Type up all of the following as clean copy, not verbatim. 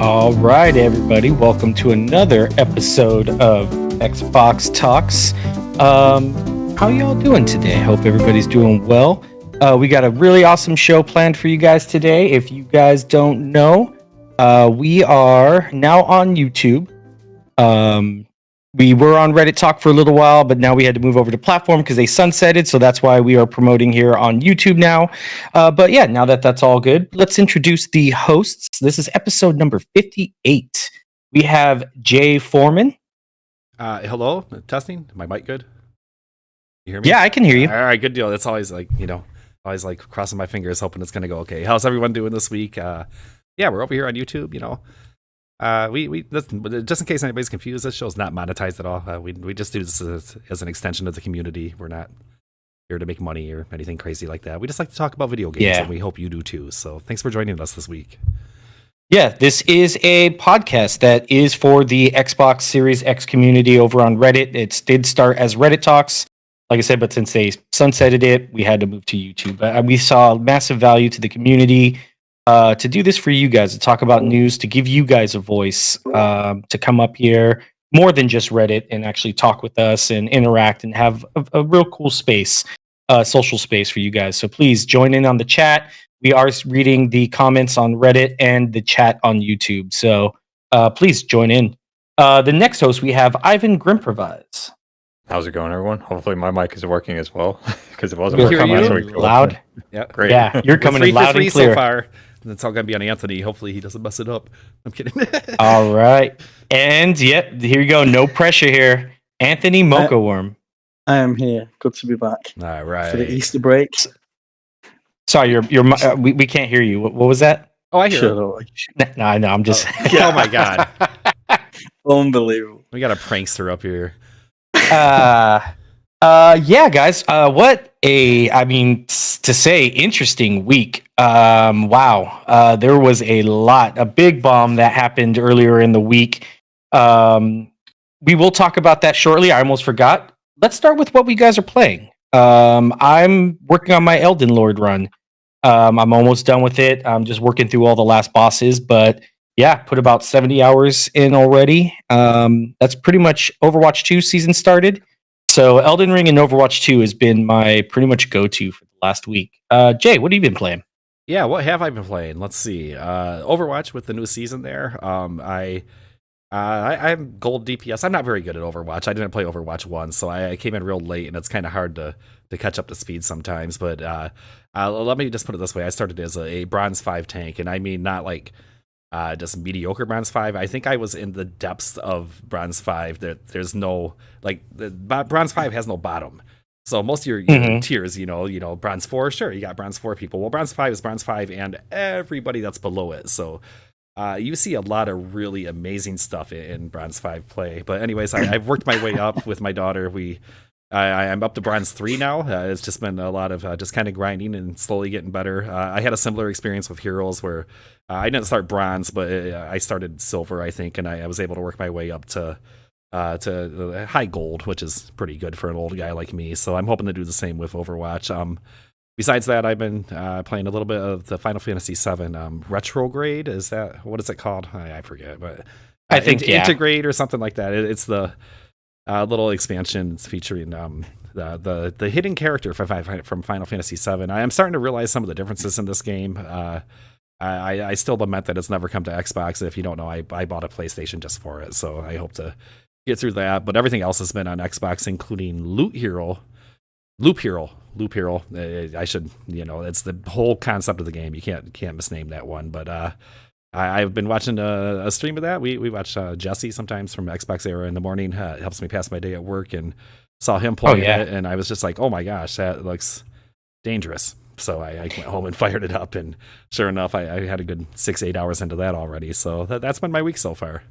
All right, everybody, welcome to another episode of Xbox Talks. How y'all doing today? Hope everybody's doing well. We got a really awesome show planned for you guys today. If you guys don't know, we are now on YouTube. We were on Reddit Talk for a little while, but now we had to move over to platform because they sunsetted. So that's why we are promoting here on YouTube now. But yeah, now that that's all good, let's introduce the hosts. This is episode number 58. We have Jay Foreman. Hello, testing. My mic good? You hear me? Yeah, I can hear you. All right, good deal. That's always always crossing my fingers, hoping it's gonna go okay. How's everyone doing this week? Yeah, we're over here on YouTube. We listen, just in case anybody's confused, this show's not monetized at all. We just do this as an extension of the community. We're not here to make money or anything crazy like that. We just like to talk about video games, and we hope you do too. So thanks for joining us this week. Yeah, this is a podcast that is for the Xbox Series X community over on Reddit. It did start as Reddit Talks, like I said, but since they sunsetted it, we had to move to YouTube. But we saw massive value to the community to do this for you guys, to talk about news, to give you guys a voice, to come up here more than just Reddit and actually talk with us and interact and have a real cool space, social space for you guys. So please join in on the chat. We are reading the comments on Reddit and the chat on YouTube. So please join in. The next host, we have Ivan Grimprovides. How's it going, everyone? Hopefully my mic is working as well, because it wasn't You're working last coming week. loud. Yeah, Great. Yeah, you're coming in loud and clear. So far. That's all gonna be on Anthony. Hopefully he doesn't mess it up. I'm kidding. All right, and yep, here you go. No pressure here, Anthony Mocha Worm. I am here. Good to be back All right. for the Easter break. Sorry, we can't hear you. What was that? Oh, I hear. Shut up. No, I'm just. Oh my god. Unbelievable. We got a prankster up here. Yeah, guys. To say interesting week. Wow. There was a big bomb that happened earlier in the week. We will talk about that shortly. I almost forgot. Let's start with what we guys are playing. I'm working on my Elden Lord run. I'm almost done with it. I'm just working through all the last bosses, but yeah, put about 70 hours in already. That's pretty much Overwatch 2 season started. So Elden Ring and Overwatch 2 has been my pretty much go-to for the last week. Jay, what have you been playing? Yeah, what have I been playing? Let's see. Overwatch with the new season there. I'm gold DPS. I'm not very good at Overwatch. I didn't play Overwatch 1, so I came in real late, and it's kind of hard to catch up to speed sometimes. But let me just put it this way. I started as a Bronze 5 tank, and I mean not like just mediocre Bronze 5. I think I was in the depths of Bronze 5. There's no, Bronze 5 has no bottom. So most of your tiers, Bronze 4, sure, you got Bronze 4 people. Well, Bronze 5 is Bronze 5 and everybody that's below it. So you see a lot of really amazing stuff in Bronze 5 play. But anyways, I've worked my way up with my daughter. I'm up to Bronze 3 now. It's just been a lot of just kind of grinding and slowly getting better. I had a similar experience with Heroes where I didn't start Bronze, but I started Silver, I think, and I was able to work my way up to high Gold, which is pretty good for an old guy like me. So I'm hoping to do the same with Overwatch. Besides that, I've been playing a little bit of the Final Fantasy VII Retrograde. What is it called? I forget, but I think Integrate or something like that. It's the little expansion. It's featuring the hidden character from Final Fantasy VII. I am starting to realize some of the differences in this game. I still lament that it's never come to Xbox. If you don't know, I bought a PlayStation just for it, so I hope to get through that. But everything else has been on Xbox, including Loop Hero. I should, it's the whole concept of the game. You can't misname that one. But I've been watching a stream of that. We watch Jesse sometimes from Xbox Era in the morning. It helps me pass my day at work, and saw him playing it, and I was just like, oh my gosh, that looks dangerous. So I went home and fired it up, and sure enough, I had a good 6-8 hours into that already. So that's been my week so far.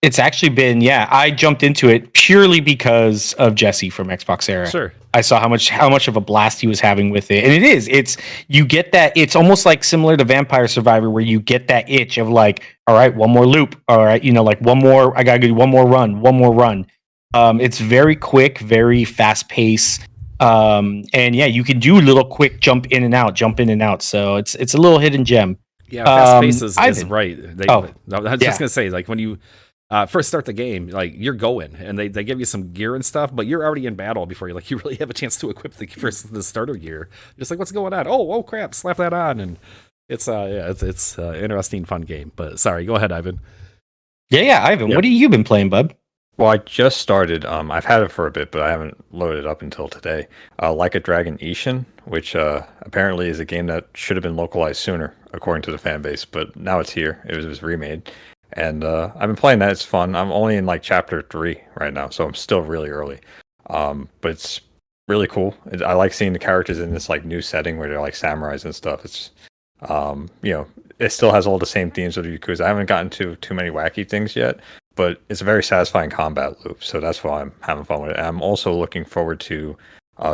It's actually been, I jumped into it purely because of Jesse from Xbox Era. Sure. I saw how much of a blast he was having with it. And you get that, it's almost like similar to Vampire Survivor, where you get that itch of like, all right, one more loop. All right, one more, I gotta do one more run. It's very quick, very fast paced. And yeah, you can do a little quick jump in and out. So it's a little hidden gem. Yeah, fast pace is Ivan. right. Oh, I was yeah. just gonna say, like when you first start the game, like you're going, and they give you some gear and stuff, but you're already in battle before you really have a chance to equip the starter gear. Just like, what's going on? Oh crap! Slap that on, and it's it's interesting, fun game. But sorry, go ahead, Ivan. Yeah, Ivan, Yeah. what have you been playing, bub? Well, I just started. I've had it for a bit, but I haven't loaded it up until today. Like a Dragon Ishin, which apparently is a game that should have been localized sooner, according to the fan base. But now it's here. It was remade, and I've been playing that. It's fun. I'm only in like chapter 3 right now, so I'm still really early. But it's really cool. I like seeing the characters in this like new setting where they're like samurais and stuff. It's it still has all the same themes of the Yakuza. I haven't gotten to too many wacky things yet, but it's a very satisfying combat loop, so that's why I'm having fun with it. And I'm also looking forward to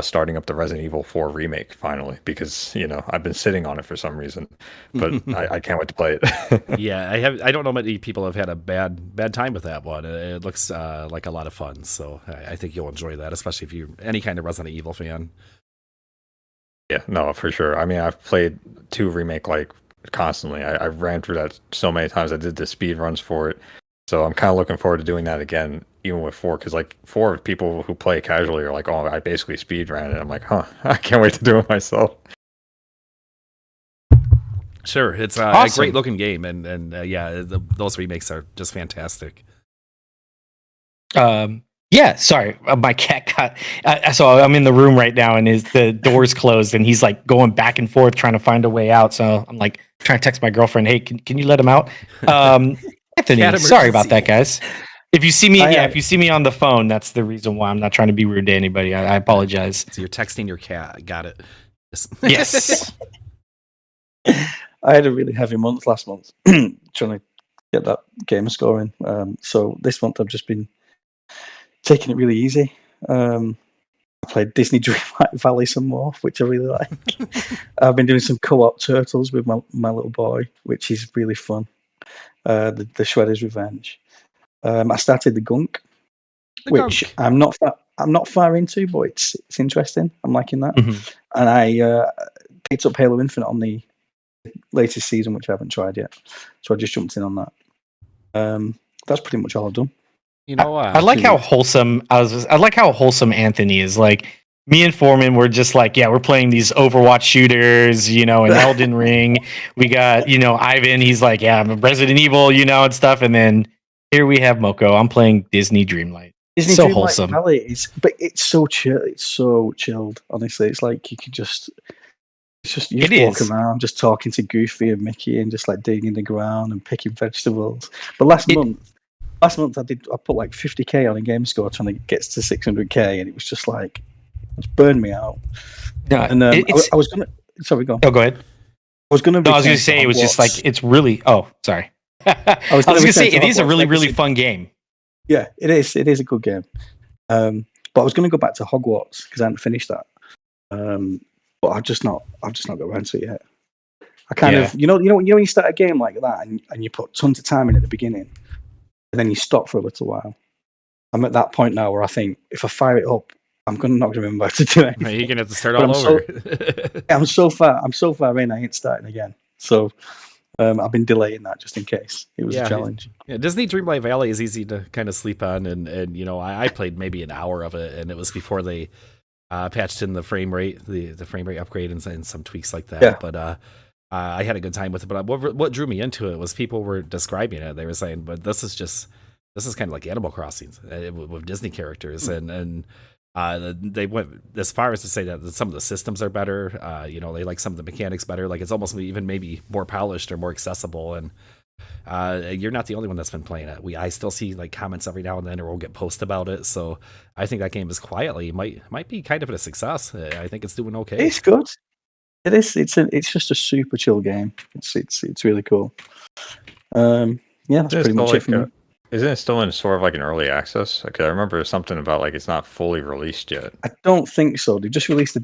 starting up the Resident Evil 4 remake finally, because I've been sitting on it for some reason, but I can't wait to play it. Yeah, I don't know many people have had a bad time with that one. It looks like a lot of fun, so I think you'll enjoy that, especially if you're any kind of Resident Evil fan. Yeah, no, for sure. I mean, I've played 2 remake like constantly. I ran through that so many times. I did the speed runs for it. So I'm kind of looking forward to doing that again, even with 4, because like 4 people who play casually are like, oh, I basically speed ran it. I'm like, huh, I can't wait to do it myself. Sure, it's a Awesome. great looking game, and yeah, those remakes are just fantastic. Yeah, sorry, my cat got. So I'm in the room right now, and the door's closed, and he's like going back and forth trying to find a way out. So I'm like trying to text my girlfriend, "Hey, can you let him out?" Anthony, Cat sorry about emergency. that, guys. If you see me, I- if you see me on the phone, that's the reason why. I'm not trying to be rude to anybody. I apologize. So you're texting your cat. Got it. Yes. I had a really heavy month last month trying to get that gamer score in. So this month I've just been taking it really easy. I played Disney Dreamlight Valley some more, which I really like. I've been doing some co-op Turtles with my little boy, which is really fun. The Shredder's Revenge. I started the Gunk, which Gunk. I'm not far into, but it's interesting. I'm liking that. Mhm. And I picked up Halo Infinite on the latest season, which I haven't tried yet. So I just jumped in on that. That's pretty much all I've done. You know, I like how wholesome I like how wholesome Anthony is. Like me and Foreman were just like, yeah, we're playing these Overwatch shooters, and Elden Ring. We got, Ivan. He's like, yeah, I'm Resident Evil, and stuff. And then here we have Moko. I'm playing Disney Dreamlight. Disney So Dreamlight wholesome. Valley but it's so chill. It's so chilled. Honestly, it's like you could just. You just walk around, just talking to Goofy and Mickey, and just like digging in the ground and picking vegetables. But last month I put like 50k on a game score trying to get to 600k, and it was just like it's burned me out. And I was gonna. Sorry, go on. Oh, go ahead. I was gonna. No, I was gonna say it was just like it's really. Oh, sorry. I was gonna say it is a really, really fun game. Yeah, it is. It is a good game. But I was gonna go back to Hogwarts because I hadn't finished that. But I've just not got around to it yet. I kind of, when you start a game like that and you put tons of time in at the beginning, and then you stop for a little while. I'm at that point now where I think if I fire it up, I'm not going to remember how to do it. You're gonna have to start all over. I'm so far in, I ain't starting again. So I've been delaying that just in case. It was a challenge. Yeah, Disney Dreamlight Valley is easy to kind of sleep on, and I played maybe an hour of it, and it was before they patched in the frame rate, the frame rate upgrade, and some tweaks like that. Yeah. But I had a good time with it. But what drew me into it was people were describing it. They were saying, "But this is kind of like Animal Crossing with Disney characters," and they went as far as to say that some of the systems are better. They like some of the mechanics better. Like it's almost even maybe more polished or more accessible. And you're not the only one that's been playing it. I still see like comments every now and then, or we'll get posts about it. So I think that game is quietly might be kind of a success. I think it's doing okay. It's good. It is. It's just a super chill game. It's really cool. Yeah, that's pretty much it for me. Isn't it still in sort of like an early access? Okay, I remember something about like it's not fully released yet. I don't think so. They just released the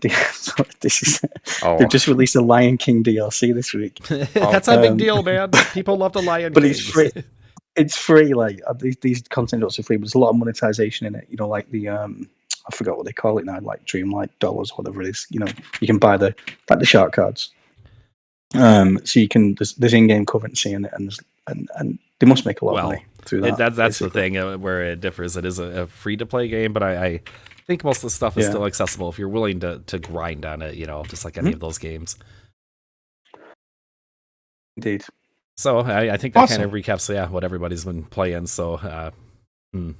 Oh. They've just released the Lion King DLC this week. That's a big deal, man. People love the Lion but King. It's free. It's free. Like these content are free, but there's a lot of monetization in it. Like the I forgot what they call it now, like Dreamlight dollars, whatever it is. You can buy the shark cards. So you can there's in-game currency in it, and they must make a lot of money through that. That's the thing where it differs. It is a free-to-play game, but I think most of the stuff is still accessible if you're willing to grind on it, just like any of those games. Indeed. So I think that kind of recaps, what everybody's been playing. So where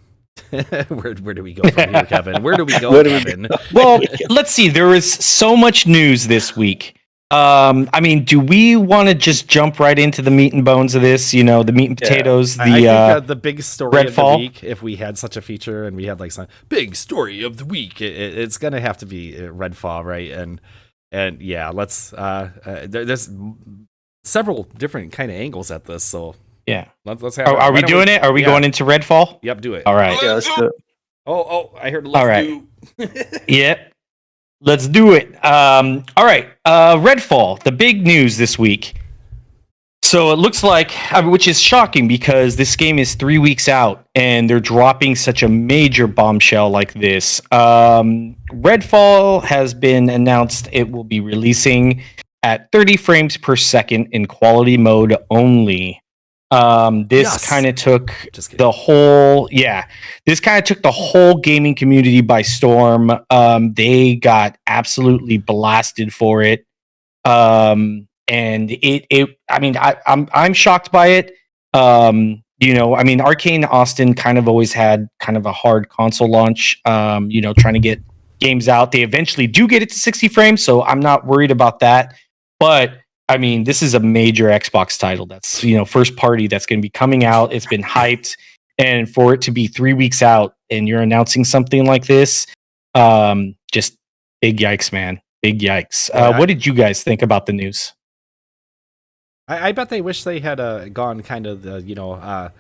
do we go from here, Kevin? Where do we go, Kevin? Well, let's see. There is so much news this week. I mean, do we want to just jump right into the meat and bones of this? The meat and potatoes. I think the big story Redfall? of the week, if we had such a feature and we had like some big story of the week, it's gonna have to be Redfall, right? And yeah, let's. There's several different kind of angles at this, so yeah, let's have. Are we doing it? Are we going into Redfall? Yep, do it. All right. Yeah, let's do it. Oh, I heard. All right. Yep. Let's do it. All right. Redfall, the big news this week. So it looks like, which is shocking because this game is 3 weeks out and they're dropping such a major bombshell like this. Redfall has been announced it will be releasing at 30 frames per second in quality mode only. This kind of took the whole gaming community by storm. They got absolutely blasted for it. And I'm shocked by it. Arcane Austin kind of always had kind of a hard console launch, trying to get games out. They eventually do get it to 60 frames, so I'm not worried about that. But this is a major Xbox title that's, first party that's going to be coming out. It's been hyped. And for it to be 3 weeks out and you're announcing something like this, just big yikes, man. Big yikes. What did you guys think about the news? I bet they wish they had gone kind of the,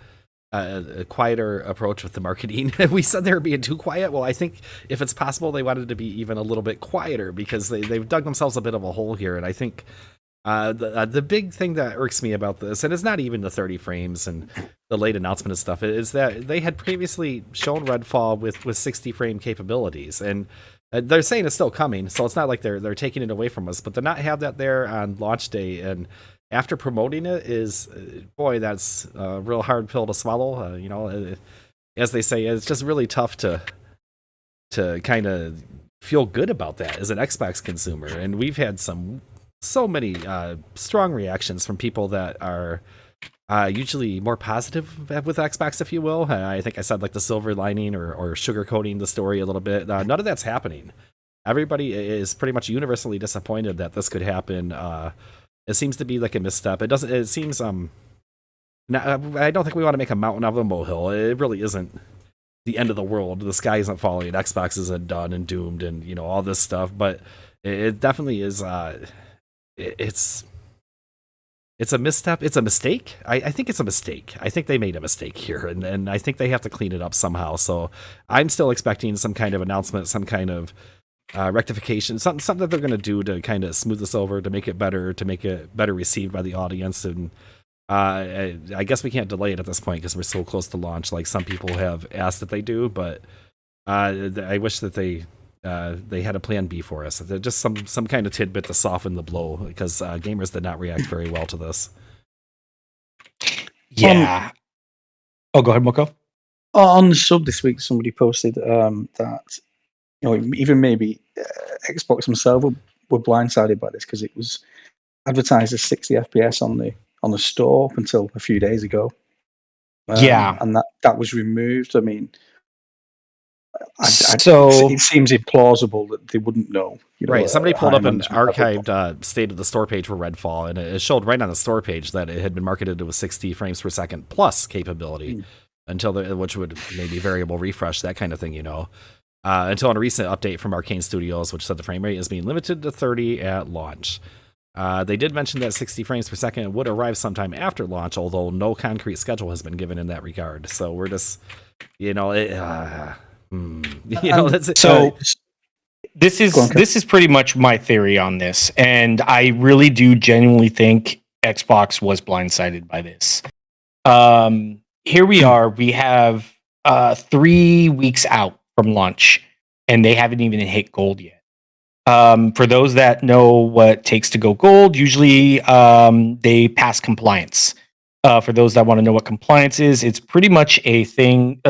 a quieter approach with the marketing. We said they were being too quiet. Well, I think if it's possible, they wanted to be even a little bit quieter because they've dug themselves a bit of a hole here. And I think the big thing that irks me about this, and it's not even the 30 frames and the late announcement and stuff, is that they had previously shown Redfall with 60 frame capabilities, and they're saying it's still coming, so it's not like they're taking it away from us, but to not have that there on launch day and after promoting it is, boy, that's a real hard pill to swallow. As they say, it's just really tough to kind of feel good about that as an Xbox consumer, and we've had so many strong reactions from people that are usually more positive with Xbox, if you will. I think I said like the silver lining or sugarcoating the story a little bit. None of that's happening. Everybody is pretty much universally disappointed that this could happen. It seems to be like a misstep. It seems I don't think we want to make a mountain out of a molehill. It really isn't the end of the world. The sky isn't falling. Xbox isn't done and doomed and all this stuff, but it definitely is it's a misstep. It's a mistake. I think it's a mistake. I think they made a mistake here, and I think they have to clean it up somehow. So I'm still expecting some kind of announcement, some kind of rectification, something that they're going to do to kind of smooth this over, to make it better received by the audience. And I guess we can't delay it at this point because we're so close to launch, like some people have asked that they do. But I wish that they had a plan B for us. Just some kind of tidbit to soften the blow, because gamers did not react very well to this. Yeah. Go ahead, Moko. On the sub this week, somebody posted that even maybe Xbox themselves were blindsided by this because it was advertised as 60 FPS on the store up until a few days ago. And that was removed. I mean, it seems implausible that they wouldn't know. Right. Somebody pulled up an archived state of the store page for Redfall, and it showed right on the store page that it had been marketed with 60 frames per second plus capability which would maybe variable refresh, that kind of thing, until on a recent update from Arcane Studios, which said the frame rate is being limited to 30 at launch. They did mention that 60 frames per second would arrive sometime after launch, although no concrete schedule has been given in that regard. So we're just, this is pretty much my theory on this, and I really do genuinely think Xbox was blindsided by this. Here we are. We have 3 weeks out from launch, and they haven't even hit gold yet. For those that know what it takes to go gold, usually they pass compliance. For those that want to know what compliance is, it's pretty much a thing.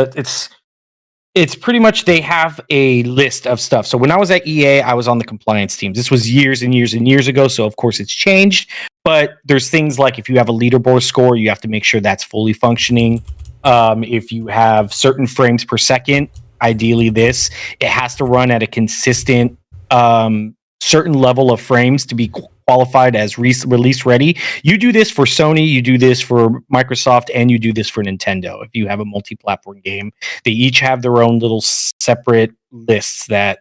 It's pretty much they have a list of stuff. So when I was at EA, I was on the compliance team. This was years and years and years ago. So of course it's changed. But there's things like if you have a leaderboard score, you have to make sure that's fully functioning. If you have certain frames per second, ideally it has to run at a consistent certain level of frames to be qualified as release ready. You do this for Sony, you do this for Microsoft, and you do this for Nintendo. If you have a multi-platform game, they each have their own little separate lists that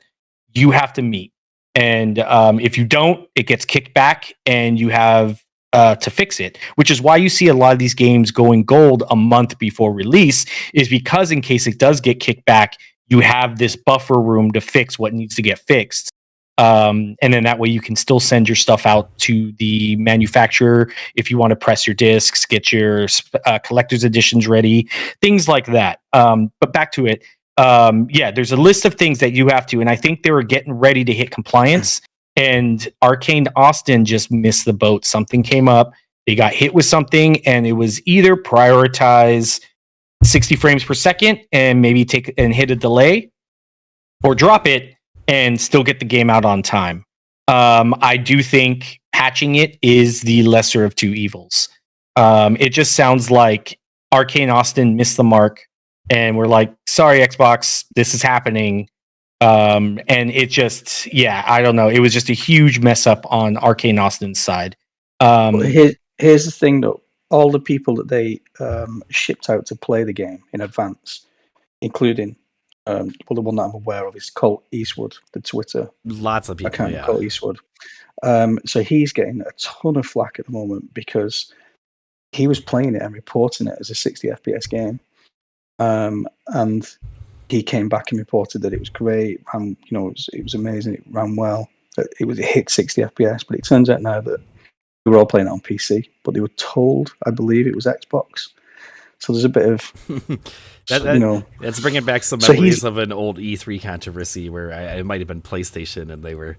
you have to meet. And if you don't, it gets kicked back, and you have to fix it, which is why you see a lot of these games going gold a month before release, is because in case it does get kicked back, you have this buffer room to fix what needs to get fixed. And then that way you can still send your stuff out to the manufacturer if you want to press your discs, get your collector's editions ready, things like that. But back to it. There's a list of things that you have to, and I think they were getting ready to hit compliance, and Arcane Austin just missed the boat. Something came up. They got hit with something, and it was either prioritize 60 frames per second and maybe hit a delay, or drop it and still get the game out on time. I do think patching it is the lesser of two evils. It just sounds like Arcane Austin missed the mark, and we're like, sorry, Xbox, this is happening. And it just, I don't know. It was just a huge mess up on Arcane Austin's side. Here's the thing, though. All the people that they shipped out to play the game in advance, including the one that I'm aware of is Colt Eastwood, the Twitter. Lots of people, Colt Eastwood. So he's getting a ton of flack at the moment because he was playing it and reporting it as a 60 FPS game. And he came back and reported that it was great. It was amazing. It ran well. It hit 60 FPS, but it turns out now that we were all playing it on PC, but they were told, I believe, it was Xbox. So there's a bit of, it's bringing back some memories of an old E3 controversy where it might have been PlayStation and they were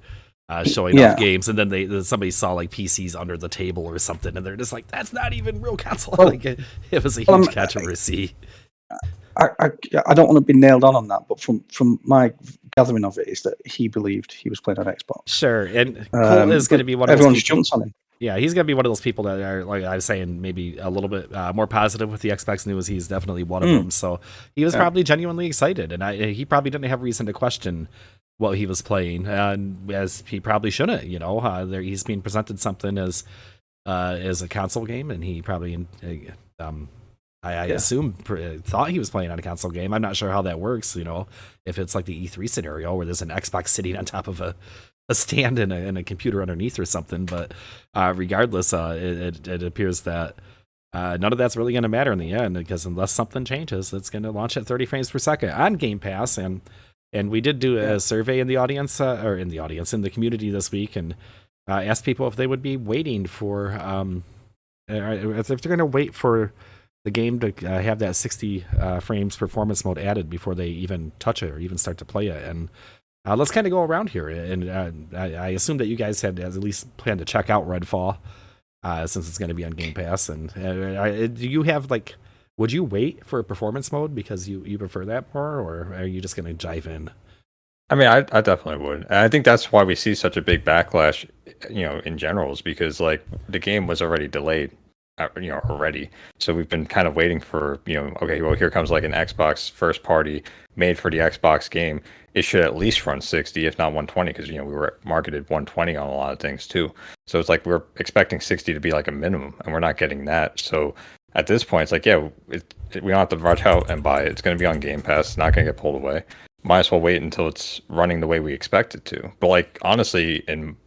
showing off games, and then somebody saw like PCs under the table or something, and they're just like, "That's not even real console." Well, it was a huge controversy. I don't want to be nailed on that, but from my gathering of it is that he believed he was playing on Xbox. Sure, and Cole is going to be one of everyone's jumped on him. Yeah, he's going to be one of those people that are, like I was saying, maybe a little bit more positive with the Xbox news. He's definitely one of them. So he was probably genuinely excited, and he probably didn't have reason to question what he was playing, as he probably shouldn't. He's being presented something as a console game, and he probably, I assume, thought he was playing on a console game. I'm not sure how that works. If it's like the E3 scenario where there's an Xbox sitting on top of a stand and a computer underneath or something, but regardless, it appears that none of that's really going to matter in the end, because unless something changes, it's going to launch at 30 frames per second on Game Pass. And we did do a survey in the audience, in the community this week, and asked people if they would be waiting for, if they're going to wait for the game to have that 60 frames performance mode added before they even touch it or even start to play it. And let's kind of go around here, and I assume that you guys had at least planned to check out Redfall, since it's going to be on Game Pass. And do you have would you wait for a performance mode because you prefer that more, or are you just going to dive in? I mean, I definitely would. And I think that's why we see such a big backlash, in general, is because the game was already delayed. Already. So we've been kind of waiting for, okay, well, here comes an Xbox first party made for the Xbox game. It should at least run 60, if not 120, because, we were marketed 120 on a lot of things too. So it's we're expecting 60 to be a minimum, and we're not getting that. So at this point, it's we don't have to rush out and buy it. It's going to be on Game Pass. It's not going to get pulled away. Might as well wait until it's running the way we expect it to. But honestly, in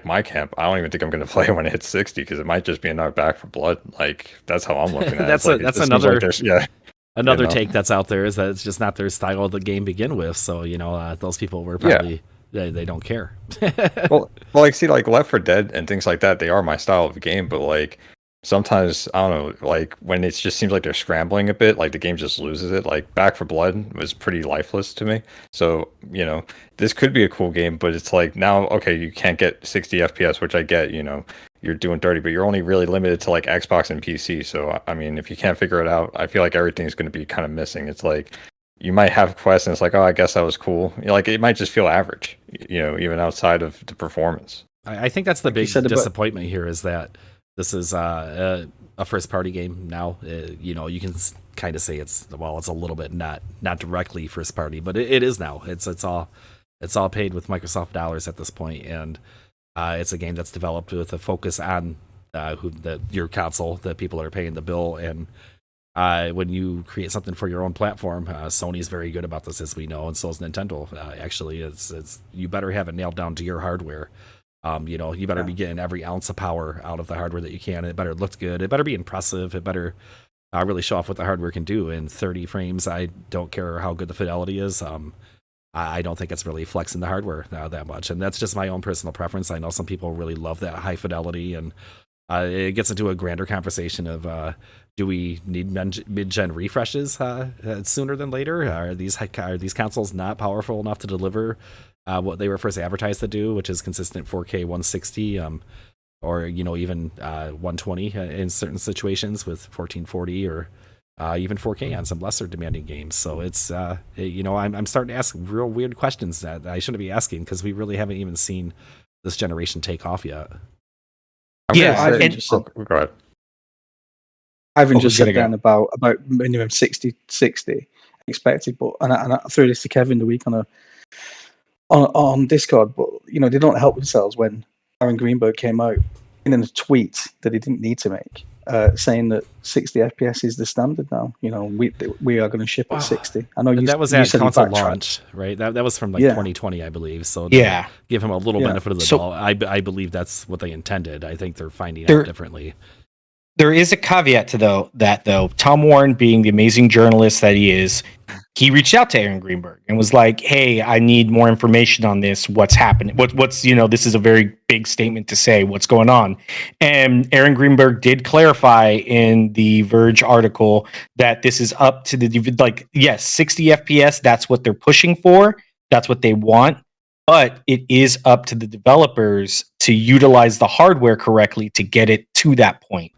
my camp, I don't even think I'm going to play it when it hits 60, because it might just be another Back for Blood. That's how I'm looking at it. That's another take that's out there, is that it's just not their style of the game to begin with. So those people were probably they don't care. well, see, Left 4 Dead and things like that, they are my style of game. But sometimes I don't know, like when it just seems like they're scrambling a bit, like the game just loses it. Like Back for Blood was pretty lifeless to me. So, this could be a cool game, but it's like now, okay, you can't get 60 FPS, which I get, you're doing dirty, but you're only really limited to like Xbox and PC. So, I mean, if you can't figure it out, I feel like everything's going to be kind of missing. It's like you might have quests and it's like, oh, I guess that was cool. Like it might just feel average, even outside of the performance. I think that's the big said about- disappointment here is that this is a first party game now. You can kind of say it's a little bit not directly first party, but it is now. It's all paid with Microsoft dollars at this point, and it's a game that's developed with a focus on your console, the people that are paying the bill. And when you create something for your own platform, Sony's very good about this, as we know, and so is Nintendo. Actually, it's you better have it nailed down to your hardware. You better be getting every ounce of power out of the hardware that you can. It better look good. It better be impressive. It better really show off what the hardware can do. In 30 frames, I don't care how good the fidelity is. I don't think it's really flexing the hardware that much. And that's just my own personal preference. I know some people really love that high fidelity, and it gets into a grander conversation of do we need mid-gen refreshes sooner than later? Are these consoles not powerful enough to deliver what they were first advertised to do, which is consistent 4K 160, or even 120 in certain situations with 1440, or even 4K on some lesser demanding games. So it's I'm starting to ask real weird questions that I shouldn't be asking, because we really haven't even seen this generation take off yet. Go ahead. Ivan just said then about minimum 60 expected, but and I threw this to Kevin the week on Discord, but they don't help themselves when Aaron Greenberg came out in a tweet that he didn't need to make, saying that 60 FPS is the standard now. We are going to ship at 60. I know that was at console launch, right? That was from 2020, I believe. So give him a little benefit of the doubt. I believe that's what they intended. I think they're finding out differently. There is a caveat to that though. Tom Warren, being the amazing journalist that he is, he reached out to Aaron Greenberg and was like, "Hey, I need more information on this. What's happening? What's this is a very big statement to say. What's going on?" And Aaron Greenberg did clarify in the Verge article that this is up to the yes, 60 FPS. That's what they're pushing for. That's what they want. But it is up to the developers to utilize the hardware correctly to get it to that point.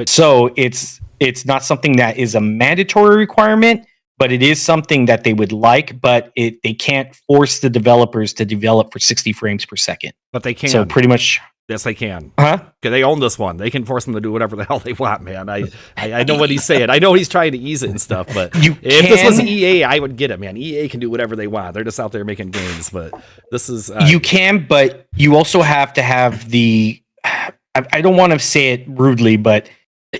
So it's not something that is a mandatory requirement, but it is something that they would like, but they can't force the developers to develop for 60 frames per second. But they can. So pretty much. Yes, they can. Huh? Because they own this one. They can force them to do whatever the hell they want, man. I know what he's saying. I know he's trying to ease it and stuff, but if this was EA, I would get it, man. EA can do whatever they want. They're just out there making games, but this is... you can, but you also have to have the... I don't want to say it rudely, but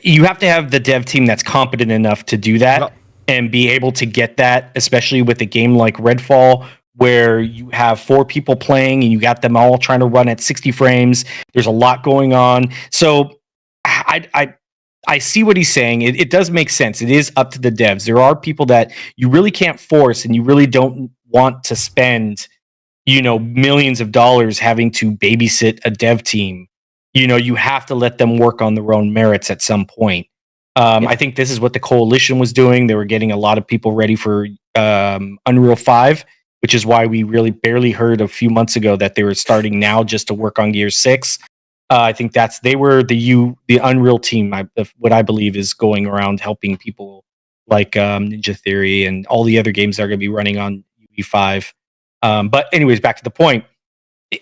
you have to have the dev team that's competent enough to do that and be able to get that, especially with a game like Redfall, where you have 4 people playing and you got them all trying to run at 60 frames. There's a lot going on. So I see what he's saying. It does make sense. It is up to the devs. There are people that you really can't force, and you really don't want to spend, millions of dollars having to babysit a dev team. You have to let them work on their own merits at some point. I think this is what the Coalition was doing. They were getting a lot of people ready for Unreal 5, which is why we really barely heard a few months ago that they were starting now just to work on Gear 6. I think they were the Unreal team, what I believe is going around helping people like Ninja Theory and all the other games that are going to be running on UE5. But anyways, back to the point.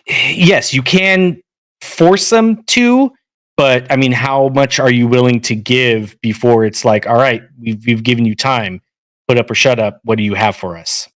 Yes, you can force them to, but I mean, how much are you willing to give before it's like, all right, we've given you time, put up or shut up. What do you have for us?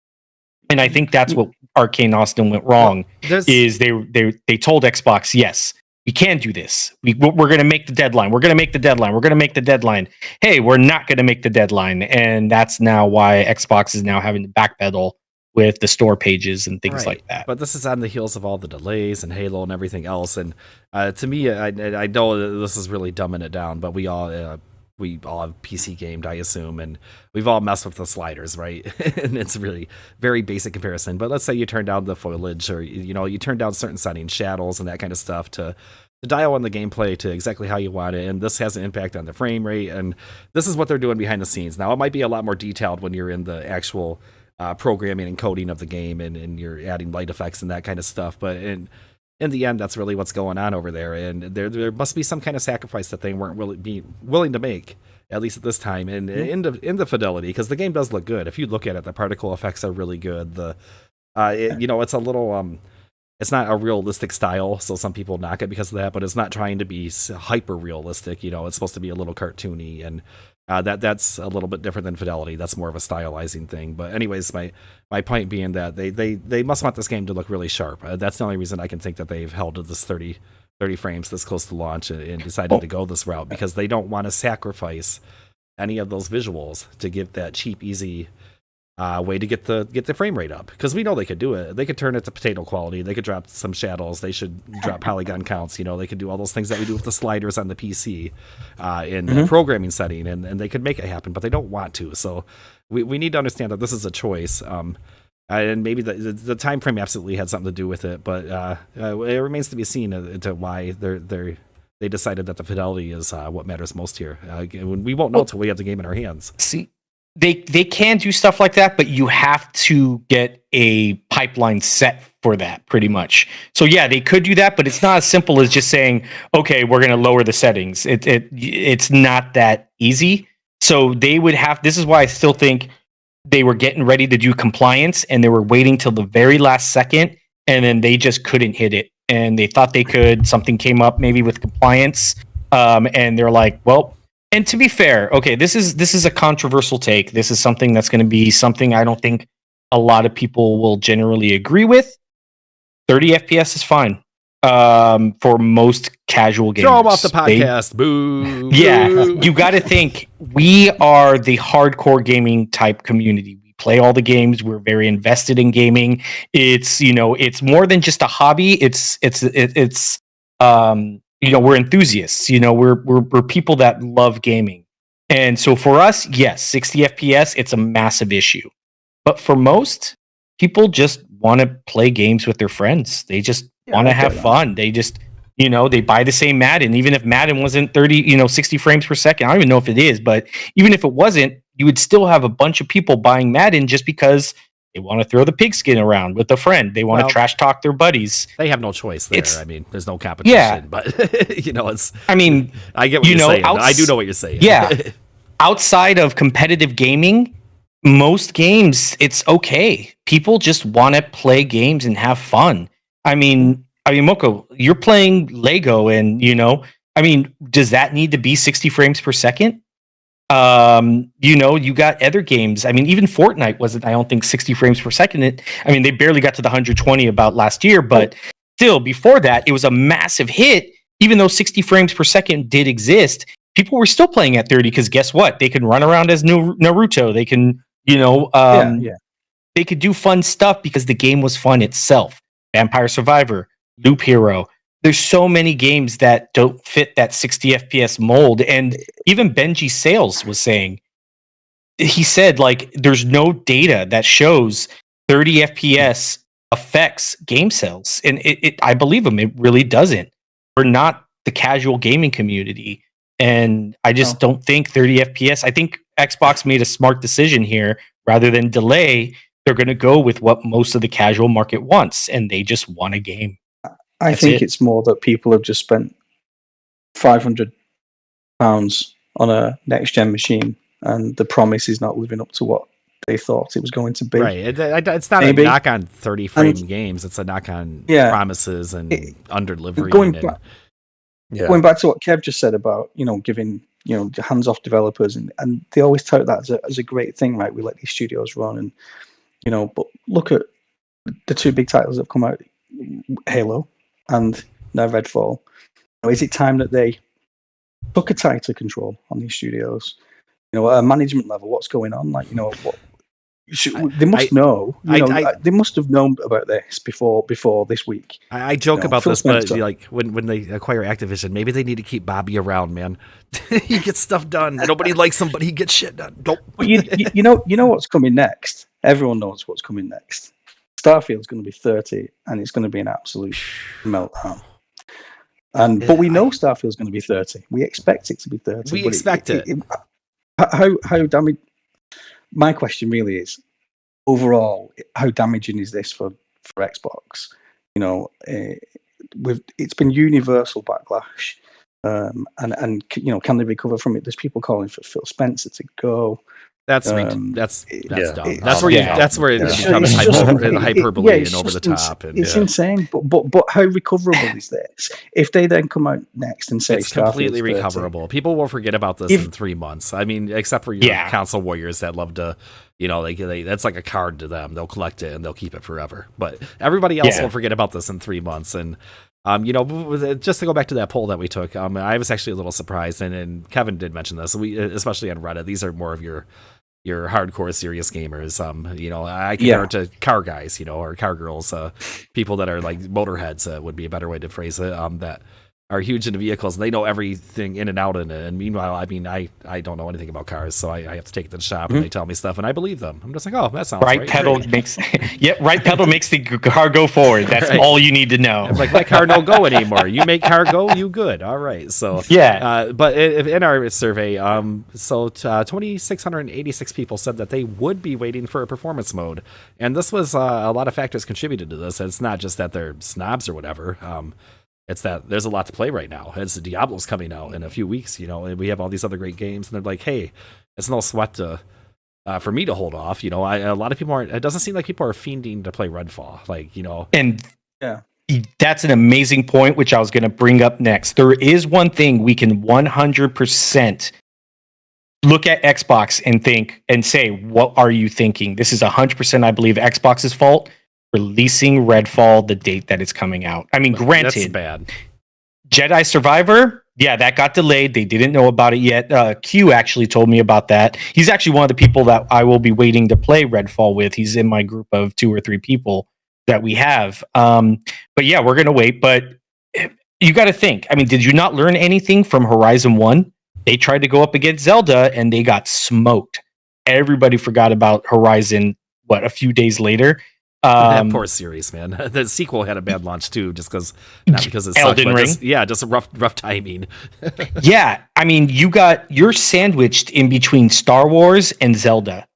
And I think that's what Arcane Austin went wrong. Is they told Xbox, yes, we can do this. We're going to make the deadline. We're going to make the deadline. We're going to make the deadline. Hey, we're not going to make the deadline, and that's now why Xbox is now having to backpedal with the store pages and things like that. But this is on the heels of all the delays and Halo and everything else. And to me, I know that this is really dumbing it down, but we all have PC gamed, I assume, and we've all messed with the sliders, right? And it's really very basic comparison. But let's say you turn down the foliage, or you turn down certain settings, shadows and that kind of stuff to dial on the gameplay to exactly how you want it, and this has an impact on the frame rate, and this is what they're doing behind the scenes. Now, it might be a lot more detailed when you're in the actual programming and coding of the game, and you're adding light effects and that kind of stuff, but in the end, that's really what's going on over there, and there must be some kind of sacrifice that they weren't willing to make, at least at this time, and in the fidelity, because the game does look good. If you look at it, the particle effects are really good. It's a little it's not a realistic style, so some people knock it because of that, but it's not trying to be hyper realistic. It's supposed to be a little cartoony, and that's a little bit different than fidelity. That's more of a stylizing thing. But anyways, my point being that they must want this game to look really sharp. That's the only reason I can think that they've held to this 30 frames this close to launch and decided to go this route, because they don't want to sacrifice any of those visuals to give that cheap, easy way to get the frame rate up, because we know they could do it. They could turn it to potato quality. They could drop some shadows. They should drop polygon counts. They could do all those things that we do with the sliders on the PC in the programming setting, and they could make it happen, but they don't want to. So we need to understand that this is a choice. And maybe the time frame absolutely had something to do with it, but it remains to be seen into why they decided that the fidelity is what matters most here. We won't know until we have the game in our hands. See, they can do stuff like that, but you have to get a pipeline set for that, pretty much. So yeah, they could do that, but it's not as simple as just saying, okay, we're going to lower the settings. It's not that easy. So they would have. This is why I still think they were getting ready to do compliance, and they were waiting till the very last second, and then they just couldn't hit it. And they thought they could. Something came up maybe with compliance, and they're like, well. And to be fair, okay, this is a controversial take. This is something that's going to be something I don't think a lot of people will generally agree with. 30 FPS is fine for most casual gamers. Throw them off the podcast. Boo. Yeah, you got to think we are the hardcore gaming type community. We play all the games. We're very invested in gaming. It's it's more than just a hobby. It's we're enthusiasts. We're people that love gaming. And so for us, yes, 60 FPS, it's a massive issue. But for most people, just want to play games with their friends. They just want to have fun. They just, they buy the same Madden. Even if Madden wasn't 60 frames per second, I don't even know if it is, but even if it wasn't, you would still have a bunch of people buying Madden just because they want to throw the pigskin around with a friend. They want to trash talk their buddies. They have no choice there. There's no competition. Yeah. But it's. I get what you're saying. I do know what you're saying. Yeah. Outside of competitive gaming, most games it's okay. People just want to play games and have fun. Moko, you're playing Lego, and does that need to be 60 frames per second? You got other games. Even Fortnite wasn't, I don't think, 60 frames per second. They barely got to the 120 about last year, but still, before that, it was a massive hit. Even though 60 frames per second did exist, people were still playing at 30, because guess what? They can run around as Naruto. They can, they could do fun stuff because the game was fun itself. Vampire Survivor, Loop Hero. There's so many games that don't fit that 60 FPS mold. And even Benji Sales was saying, he said, there's no data that shows 30 FPS affects game sales. And I believe him, it really doesn't. We're not the casual gaming community. And I just don't think 30 FPS. I think Xbox made a smart decision here. Rather than delay, they're going to go with what most of the casual market wants. And they just want a game. I think it's more that people have just spent £500 on a next-gen machine, and the promise is not living up to what they thought it was going to be. Right. It's not a knock on 30-frame games. It's a knock on promises and under-delivery. Going back to what Kev just said about, giving, hands-off developers, and they always tout that as a great thing, right? We let these studios run, and, but look at the two big titles that have come out, Halo and now Redfall. Is it time that they took a tighter control on these studios? At a management level, what's going on? They must know. They must have known about this before this week. I joke about this, but when they acquire Activision, maybe they need to keep Bobby around, man. He gets stuff done. Nobody likes him, but he gets shit done. Don't. You know what's coming next. Everyone knows what's coming next. Starfield's going to be 30, and it's going to be an absolute meltdown. but we know Starfield's going to be 30. We expect it to be 30. We expect it. How damaging? My question really is, overall, how damaging is this for Xbox? You know, it's been universal backlash, and you know, can they recover from it? There's people calling for Phil Spencer to go. That's dumb. That's where it becomes hyperbole and over the top. It's insane. But how recoverable is this? If they then come out next and say it's completely recoverable, people will forget about this in 3 months. I mean, except for your console warriors that love to, you know, they that's like a card to them. They'll collect it and they'll keep it forever. But everybody else will forget about this in 3 months. And you know, just to go back to that poll that we took, I was actually a little surprised, and Kevin did mention this. We, especially on Reddit, these are more of your hardcore serious gamers. You know, I compare it to car guys, you know, or car girls, people that are like motorheads, would be a better way to phrase it, that are huge into vehicles, and they know everything in and out in it. And meanwhile, I mean, I don't know anything about cars, so I have to take it to the shop and they tell me stuff, and I believe them. I'm just like, oh, that sounds right. Pedal makes right pedal makes the car go forward. That's all you need to know. I'm like, my car don't go anymore. You make car go, you good. All right. So but in our survey, 2,686 people said that they would be waiting for a performance mode, and this was a lot of factors contributed to this. It's not just that they're snobs or whatever. It's that there's a lot to play right now. It's Diablo's coming out in a few weeks, you know, and we have all these other great games, and they're like, hey, it's no sweat to for me to hold off. You know, a lot of people aren't. It doesn't seem like people are fiending to play Redfall, like, you know. And that's an amazing point, which I was going to bring up next. There is one thing we can 100% look at Xbox and think and say, what are you thinking? This is 100%, I believe, Xbox's fault. Releasing Redfall the date that it's coming out. I mean, granted, that's bad. Jedi Survivor, that got delayed. They didn't know about it yet. Q actually told me about that. He's actually one of the people that I will be waiting to play Redfall with. He's in my group of 2 or 3 people that we have. But yeah, we're gonna wait. But you got to think. I mean, did you not learn anything from Horizon 1? They tried to go up against Zelda and they got smoked. Everybody forgot about Horizon. A few days later. That poor series, man. The sequel had a bad launch too, just because not because it's Elden Ring. Just a rough timing. Yeah, I mean, you're sandwiched in between Star Wars and Zelda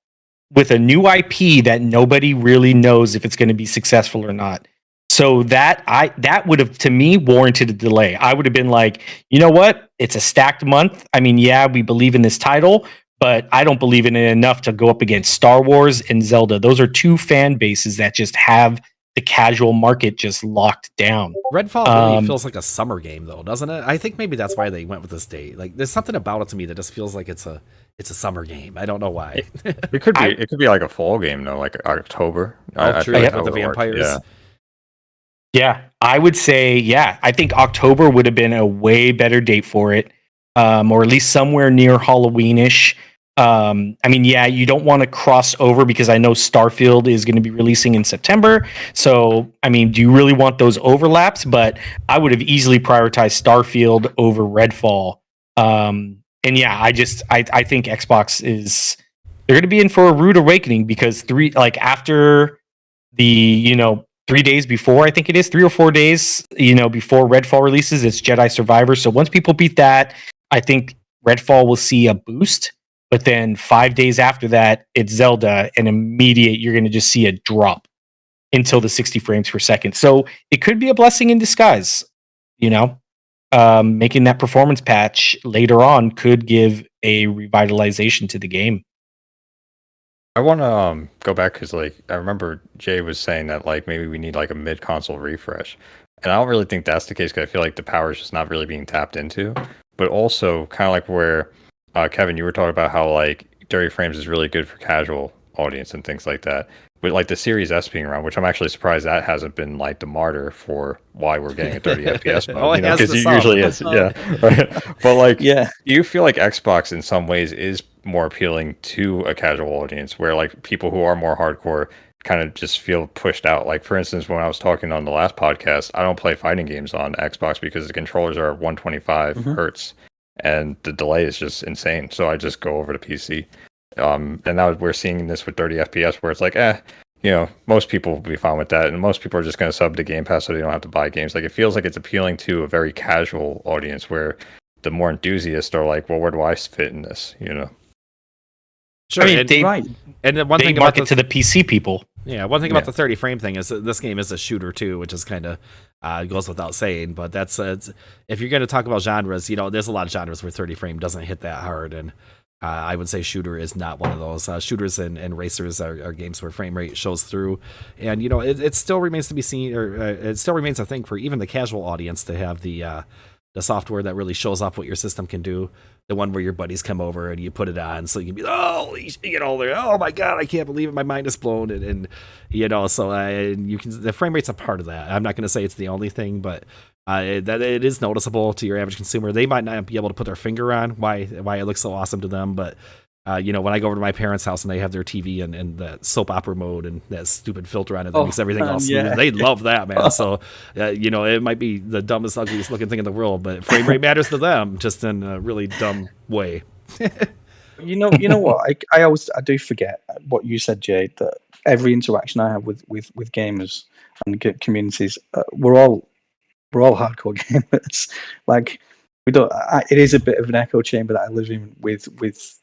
with a new IP that nobody really knows if it's going to be successful or not. So that would have, to me, warranted a delay. I would have been like, you know what? It's a stacked month. I mean, yeah, we believe in this title, but I don't believe in it enough to go up against Star Wars and Zelda. Those are 2 fan bases that just have the casual market just locked down. Redfall really feels like a summer game, though, doesn't it? I think maybe that's why they went with this date. Like, there's something about it to me that just feels like it's a summer game. I don't know why. It could be like a fall game, though, like October. True, with the vampires. Yeah, I would say, I think October would have been a way better date for it. Or at least somewhere near Halloween-ish. I mean, you don't want to cross over because I know Starfield is going to be releasing in September. So, I mean, do you really want those overlaps? But I would have easily prioritized Starfield over Redfall. And I think Xbox they're going to be in for a rude awakening because after the, 3 days before, I think it is 3 or 4 days, before Redfall releases, it's Jedi Survivor. So once people beat that, I think Redfall will see a boost. But then 5 days after that, it's Zelda, and you're going to just see a drop until the 60 frames per second. So it could be a blessing in disguise, making that performance patch later on could give a revitalization to the game. I want to go back because, I remember Jay was saying that, maybe we need, a mid-console refresh. And I don't really think that's the case because I feel like the power is just not really being tapped into. But also, kind of like where, Kevin, you were talking about how, 30 frames is really good for casual audience and things like that. With, the Series S being around, which I'm actually surprised that hasn't been, the martyr for why we're getting a 30 FPS mode. Because it usually is. Yeah, right. But, do you feel like Xbox in some ways is more appealing to a casual audience where people who are more hardcore kind of just feel pushed out? For instance, when I was talking on the last podcast, I don't play fighting games on Xbox because the controllers are 125 hertz and the delay is just insane, so I just go over to PC. And now we're seeing this with 30 FPS where it's most people will be fine with that, and most people are just going to sub to Game Pass so they don't have to buy games. Like, it feels like it's appealing to a very casual audience, where the more enthusiasts are like, well, where do I fit in this? Sure, I mean, and then one they thing about market to the PC people. Yeah, one thing about the 30 frame thing is that this game is a shooter too, which is kind of goes without saying. But that's if you're going to talk about genres, there's a lot of genres where 30 frame doesn't hit that hard, and I would say shooter is not one of those. Shooters and racers are games where frame rate shows through, and it still remains to be seen, or it still remains a thing for even the casual audience to have the software that really shows off what your system can do. The one where your buddies come over and you put it on, so you can be, oh my god, I can't believe it, my mind is blown, and so you can. The frame rate's a part of that. I'm not going to say it's the only thing, but that it is noticeable to your average consumer. They might not be able to put their finger on why it looks so awesome to them, but when I go over to my parents' house and they have their TV in that soap opera mode and that stupid filter on it that makes everything all smooth, they love that, man. So, it might be the dumbest, ugliest looking thing in the world, but frame rate matters to them, just in a really dumb way. You know what? I do forget what you said, Jade. That every interaction I have with gamers and communities, we're all hardcore gamers. Like, we don't. It is a bit of an echo chamber that I live in with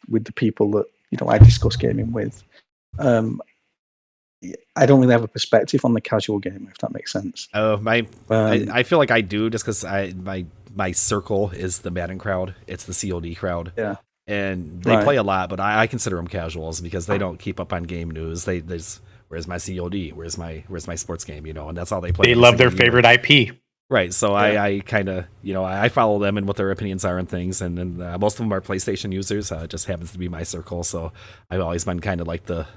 the people that I discuss gaming with. I don't really have a perspective on the casual gamer, if that makes sense. Oh, I feel like I do, just because my circle is the Madden crowd. It's the COD crowd. Yeah. And they play a lot, but I consider them casuals because they don't keep up on game news. There's where's my COD? Where's my sports game? And that's all they play. They love their favorite IP. Right, so I kind of, I follow them and what their opinions are and things, and then most of them are PlayStation users. It just happens to be my circle, so I've always been kind of like the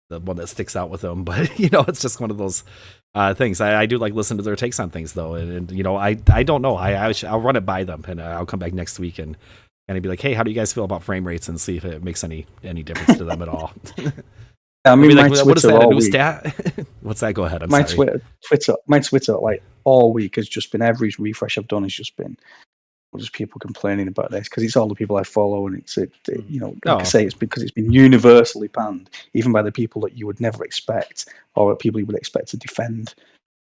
one that sticks out with them. But it's just one of those things. I do like listen to their takes on things, though, and I don't know. I'll run it by them, and I'll come back next week and I'd be like, hey, how do you guys feel about frame rates, and see if it makes any difference to them at all. I mean, like, what is that, a new stat? What's that? Go ahead. I'm sorry. My Twitter, like, all week has just been, every refresh I've done has just been just people complaining about this, because it's all the people I follow, and I say, it's because it's been universally panned, even by the people that you would never expect, or people you would expect to defend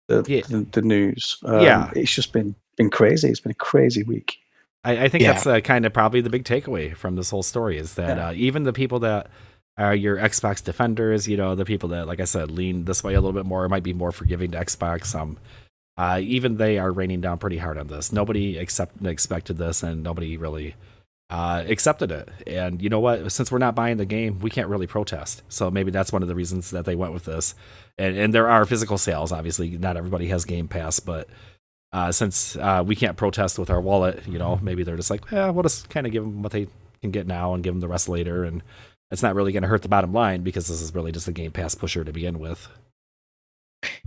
the news. It's just been crazy. It's been a crazy week. I think that's kind of probably the big takeaway from this whole story, is that even the people that are your Xbox defenders, the people that, like I said, lean this way a little bit more, might be more forgiving to Xbox. Even they are raining down pretty hard on this. Nobody expected this, and nobody really accepted it. And you know what? Since we're not buying the game, we can't really protest. So maybe that's one of the reasons that they went with this. And there are physical sales. Obviously, not everybody has Game Pass, but since we can't protest with our wallet, maybe they're just like, we'll just kind of give them what they can get now and give them the rest later. And it's not really going to hurt the bottom line, because this is really just a Game Pass pusher to begin with.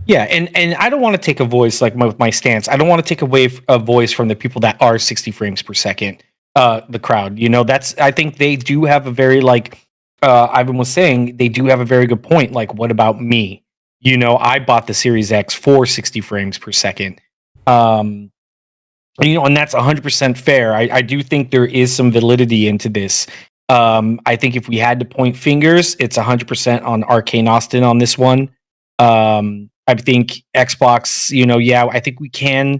Yeah, and I don't want to take a voice, like my stance. I don't want to take away a voice from the people that are 60 frames per second. The crowd, I think they do have a very, like Ivan was saying, they do have a very good point. Like, what about me? I bought the Series X for 60 frames per second. And that's 100% fair. I do think there is some validity into this. I think if we had to point fingers, it's 100% on Arcane Austin on this one. I think Xbox, I think we can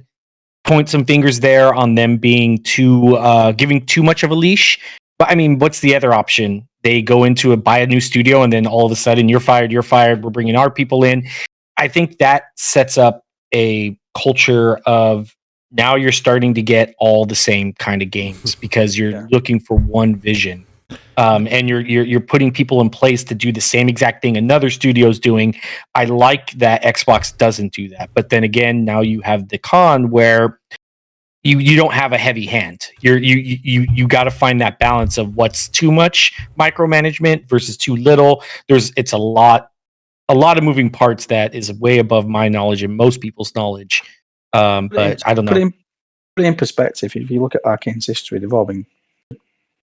point some fingers there on them being giving too much of a leash. But I mean, what's the other option? They go into buy a new studio, and then all of a sudden you're fired. We're bringing our people in. I think that sets up a culture of, now you're starting to get all the same kind of games because you're looking for one vision. And you're putting people in place to do the same exact thing another studio's doing. I like that Xbox doesn't do that. But then again, now you have the con where you don't have a heavy hand. You got to find that balance of what's too much micromanagement versus too little. It's a lot of moving parts that is way above my knowledge and most people's knowledge. But I don't know. Put it in perspective, if you look at Arcane's history, they've all been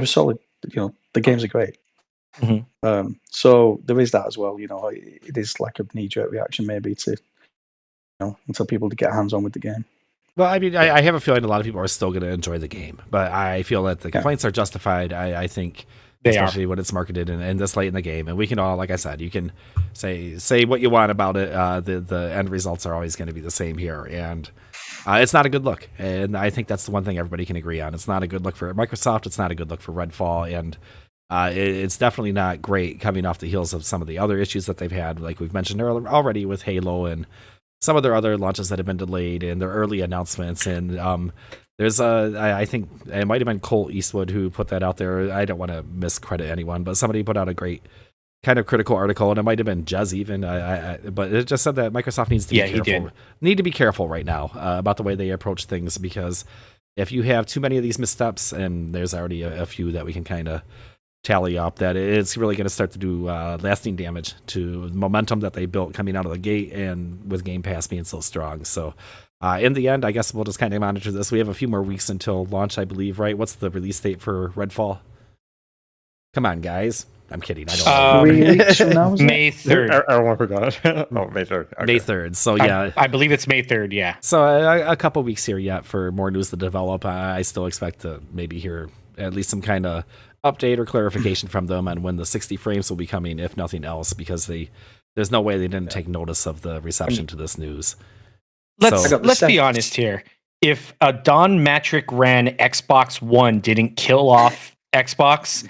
solid. The games are great. Mm-hmm. So there is that as well. It is like a knee-jerk reaction maybe to, until people to get hands-on with the game. Well, I mean, I have a feeling a lot of people are still going to enjoy the game, but I feel that the complaints are justified. I think They especially when it's marketed and this late in the game. And we can all, like I said, you can say what you want about it. The end results are always going to be the same here, and it's not a good look. And I think that's the one thing everybody can agree on. It's not a good look for Microsoft. It's not a good look for Redfall, and it's definitely not great coming off the heels of some of the other issues that they've had, like we've mentioned earlier already with Halo and some of their other launches that have been delayed and their early announcements. And there's I think it might have been Cole Eastwood who put that out there. I don't want to miscredit anyone, but somebody put out a great kind of critical article, and it might have been Jez even. But it just said that Microsoft needs to be careful. He did. Need to be careful right now about the way they approach things, because if you have too many of these missteps, and there's already a few that we can kind of tally up, that it's really going to start to do lasting damage to the momentum that they built coming out of the gate, and with Game Pass being so strong. So in the end, I guess we'll just kind of monitor this. We have a few more weeks until launch, I believe, right? What's the release date for Redfall? Come on, guys. I'm kidding. I don't know. 3 weeks from now, is it? May 3rd. Everyone forgot. Oh, May 3rd. Okay. May 3rd. So yeah, I believe it's May 3rd. Yeah. so a couple weeks here yet for more news to develop. I still expect to maybe hear at least some kind of update or clarification from them on when the 60 frames will be coming, if nothing else, because there's no way they didn't take notice of the reception to this news. Let's be honest here. If a Don Matrick ran Xbox One didn't kill off Xbox,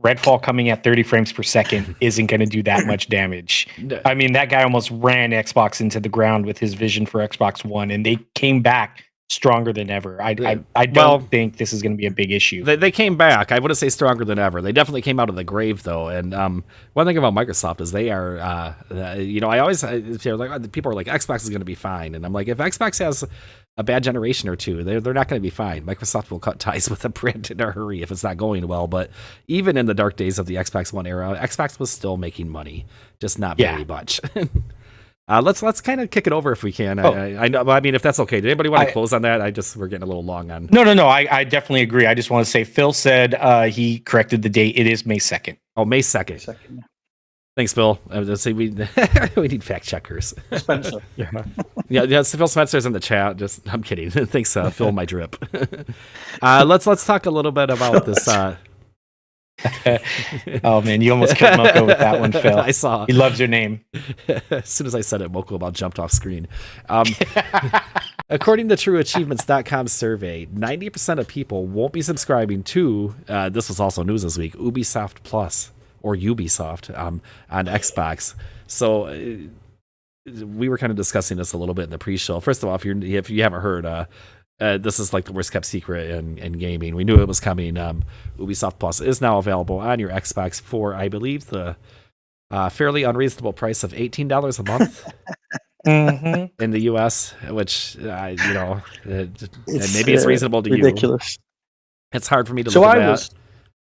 Redfall coming at 30 frames per second isn't going to do that much damage. I mean, that guy almost ran Xbox into the ground with his vision for Xbox One, and they came back stronger than ever. I don't think this is going to be a big issue. They came back. I wouldn't say stronger than ever. They definitely came out of the grave, though. And one thing about Microsoft is they are, I always hear like people are like, Xbox is going to be fine, and I'm like, if Xbox has a bad generation or two, they're not going to be fine. Microsoft will cut ties with the brand in a hurry if it's not going well. But even in the dark days of the Xbox One era, Xbox was still making money, just not very much. Let's kind of kick it over if we can. I know. I mean, if that's okay. Did anybody want to close on that? We're getting a little long on. No. I definitely agree. I just want to say Phil said he corrected the date. It is May 2nd. Oh, May 2nd. Thanks, Phil. I was say we need fact checkers. Spencer. yeah. Phil Spencer's in the chat. I'm kidding. Thanks, Phil. My drip. Let's talk a little bit about this. Oh man, you almost killed Moko with that one, Phil. I saw. He loves your name. As soon as I said it, Moko about jumped off screen. According to TrueAchievements.com survey, 90% of people won't be subscribing to, this was also news this week, Ubisoft Plus, or Ubisoft, on Xbox. So we were kind of discussing this a little bit in the pre-show. First of all, if you haven't heard, this is like the worst kept secret in gaming. We knew it was coming. Ubisoft Plus is now available on your Xbox for, I believe, the fairly unreasonable price of $18 a month in the US, which maybe it's reasonable to ridiculous. you. It's hard for me to look at that.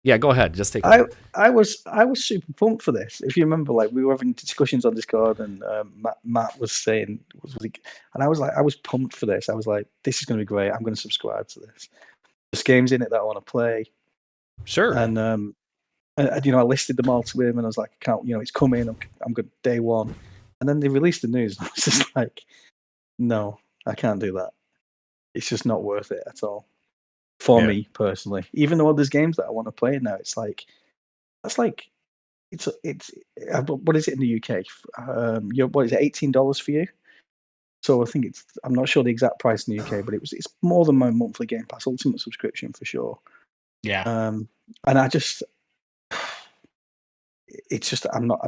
Yeah, go ahead. Just take it. I was super pumped for this. If you remember, like we were having discussions on Discord, and Matt was saying, and I was like, I was pumped for this. I was like, this is going to be great. I'm going to subscribe to this. There's games in it that I want to play. Sure. And I listed them all to him, and I was like, I can't. It's coming. I'm good day one. And then they released the news, and I was just like, no, I can't do that. It's just not worth it at all. For me personally, even though there's games that I want to play now, it's what is it in the UK? What is it, $18 for you? So I think I'm not sure the exact price in the UK, but it's more than my monthly Game Pass Ultimate subscription for sure. Yeah. And I'm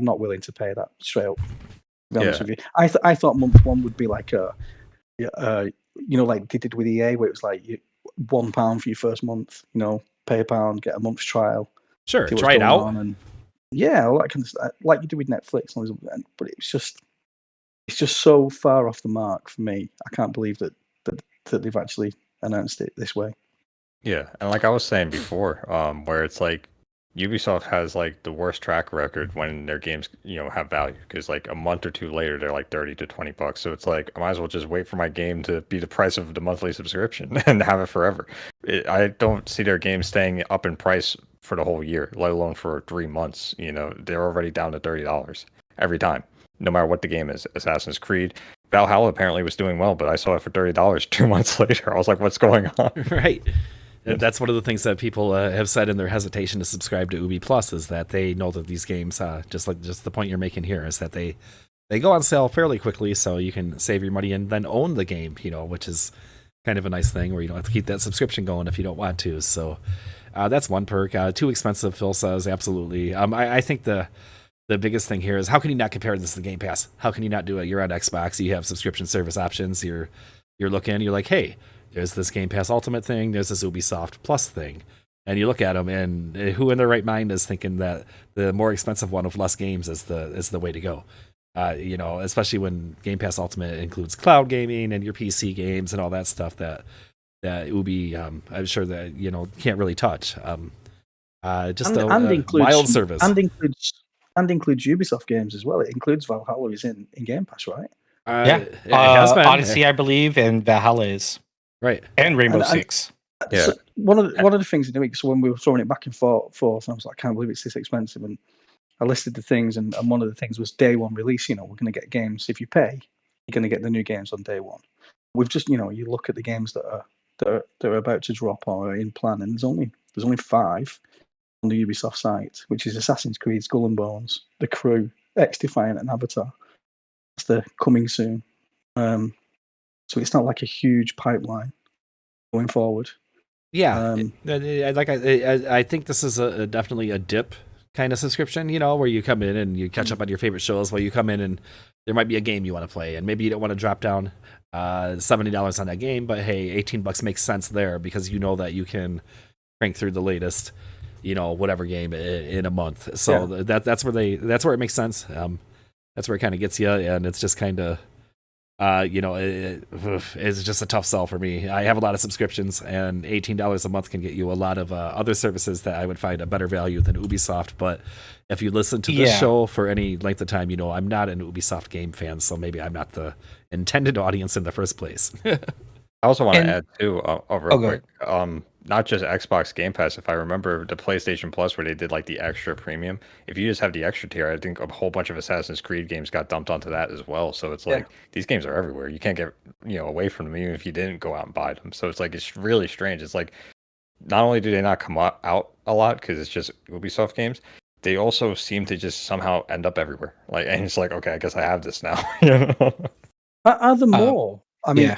not willing to pay that straight up. To be honest with you, I thought month one would be like like they did with EA, where it was like £1 for your first month, pay £1, get a month's trial. Sure, try it out. All that kind of stuff, like you do with Netflix. But it's just so far off the mark for me. I can't believe that they've actually announced it this way. Yeah, and like I was saying before, where it's like Ubisoft has like the worst track record when their games, have value, because like a month or two later they're like $30 to $20. So it's like I might as well just wait for my game to be the price of the monthly subscription and have it forever. I don't see their game staying up in price for the whole year, let alone for 3 months. They're already down to $30 every time, no matter what the game is. Assassin's Creed Valhalla apparently was doing well, but I saw it for $30 2 months later. I was like, what's going on? Right. That's one of the things that people have said in their hesitation to subscribe to Ubi Plus is that they know that these games, just the point you're making here, is that they go on sale fairly quickly, so you can save your money and then own the game, which is kind of a nice thing where you don't have to keep that subscription going if you don't want to. So that's one perk. Too expensive, Phil says, absolutely. I think the biggest thing here is how can you not compare this to the Game Pass? How can you not do it? You're on Xbox, you have subscription service options. You're looking, you're like, hey, there's this Game Pass Ultimate thing, there's this Ubisoft Plus thing, and you look at them, and who in their right mind is thinking that the more expensive one with less games is the way to go? Especially when Game Pass Ultimate includes cloud gaming and your PC games and all that stuff that Ubi, I'm sure that can't really touch. Just a wild service, and includes Ubisoft games as well. It includes Valhalla is in Game Pass, right? It has been. Odyssey, I believe, and Valhalla is right, and Rainbow Six. Yeah. So one of the things in the week. So when we were throwing it back and forth, and I was like, I can't believe it's this expensive, and I listed the things, and one of the things was day one release. We're going to get games. If you pay, you're going to get the new games on day one. We've just, you look at the games that are about to drop or are in plan, and there's only 5 on the Ubisoft site, which is Assassin's Creed, Skull and Bones, The Crew, X-Defiant, and Avatar. That's the coming soon. So it's not like a huge pipeline going forward. Yeah, I think this is definitely a dip kind of subscription, where you come in and you catch up on your favorite shows, where you come in and there might be a game you want to play, and maybe you don't want to drop down $70 on that game, but hey, $18 makes sense there because you know that you can crank through the latest, whatever game in a month. So that's where it makes sense. That's where it kind of gets you, and it's just kind of it's just a tough sell for me. I have a lot of subscriptions, and $18 a month can get you a lot of other services that I would find a better value than Ubisoft. But if you listen to this show for any length of time, I'm not an Ubisoft game fan, so maybe I'm not the intended audience in the first place. I also want to add too, real quick. Not just Xbox Game Pass. If I remember the PlayStation Plus, where they did like the extra premium. If you just have the extra tier, I think a whole bunch of Assassin's Creed games got dumped onto that as well. So it's like these games are everywhere. You can't get away from them even if you didn't go out and buy them. So it's like it's really strange. It's like not only do they not come out a lot because it's just Ubisoft games, they also seem to just somehow end up everywhere. Like, and it's like, okay, I guess I have this now. Are there more? I mean,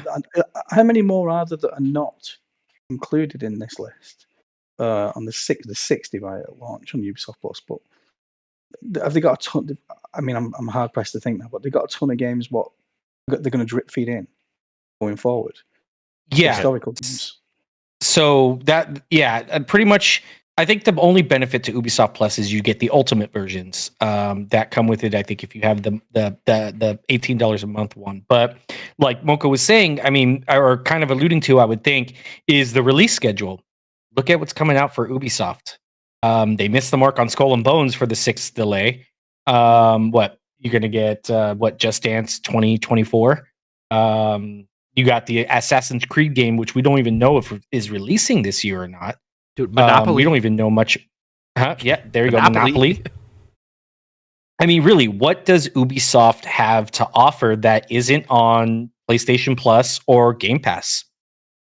how many more are there that are not included in this list on the 60 right at launch on Ubisoft Plus? But have they got a ton? I mean, I'm hard pressed to think now, but they got a ton of games. What they're going to drip feed in going forward? Historical games. So that pretty much. I think the only benefit to Ubisoft Plus is you get the ultimate versions that come with it. I think if you have the $18 a month one, but like Mocha was saying, I mean, or kind of alluding to, I would think, is the release schedule. Look at what's coming out for Ubisoft. They missed the mark on Skull and Bones for the 6th delay. What you're gonna get? Just Dance 2024. You got the Assassin's Creed game, which we don't even know if it is releasing this year or not. Dude, Monopoly. We don't even know much. Yeah, there you go. Monopoly. I mean, really, what does Ubisoft have to offer that isn't on PlayStation Plus or Game Pass?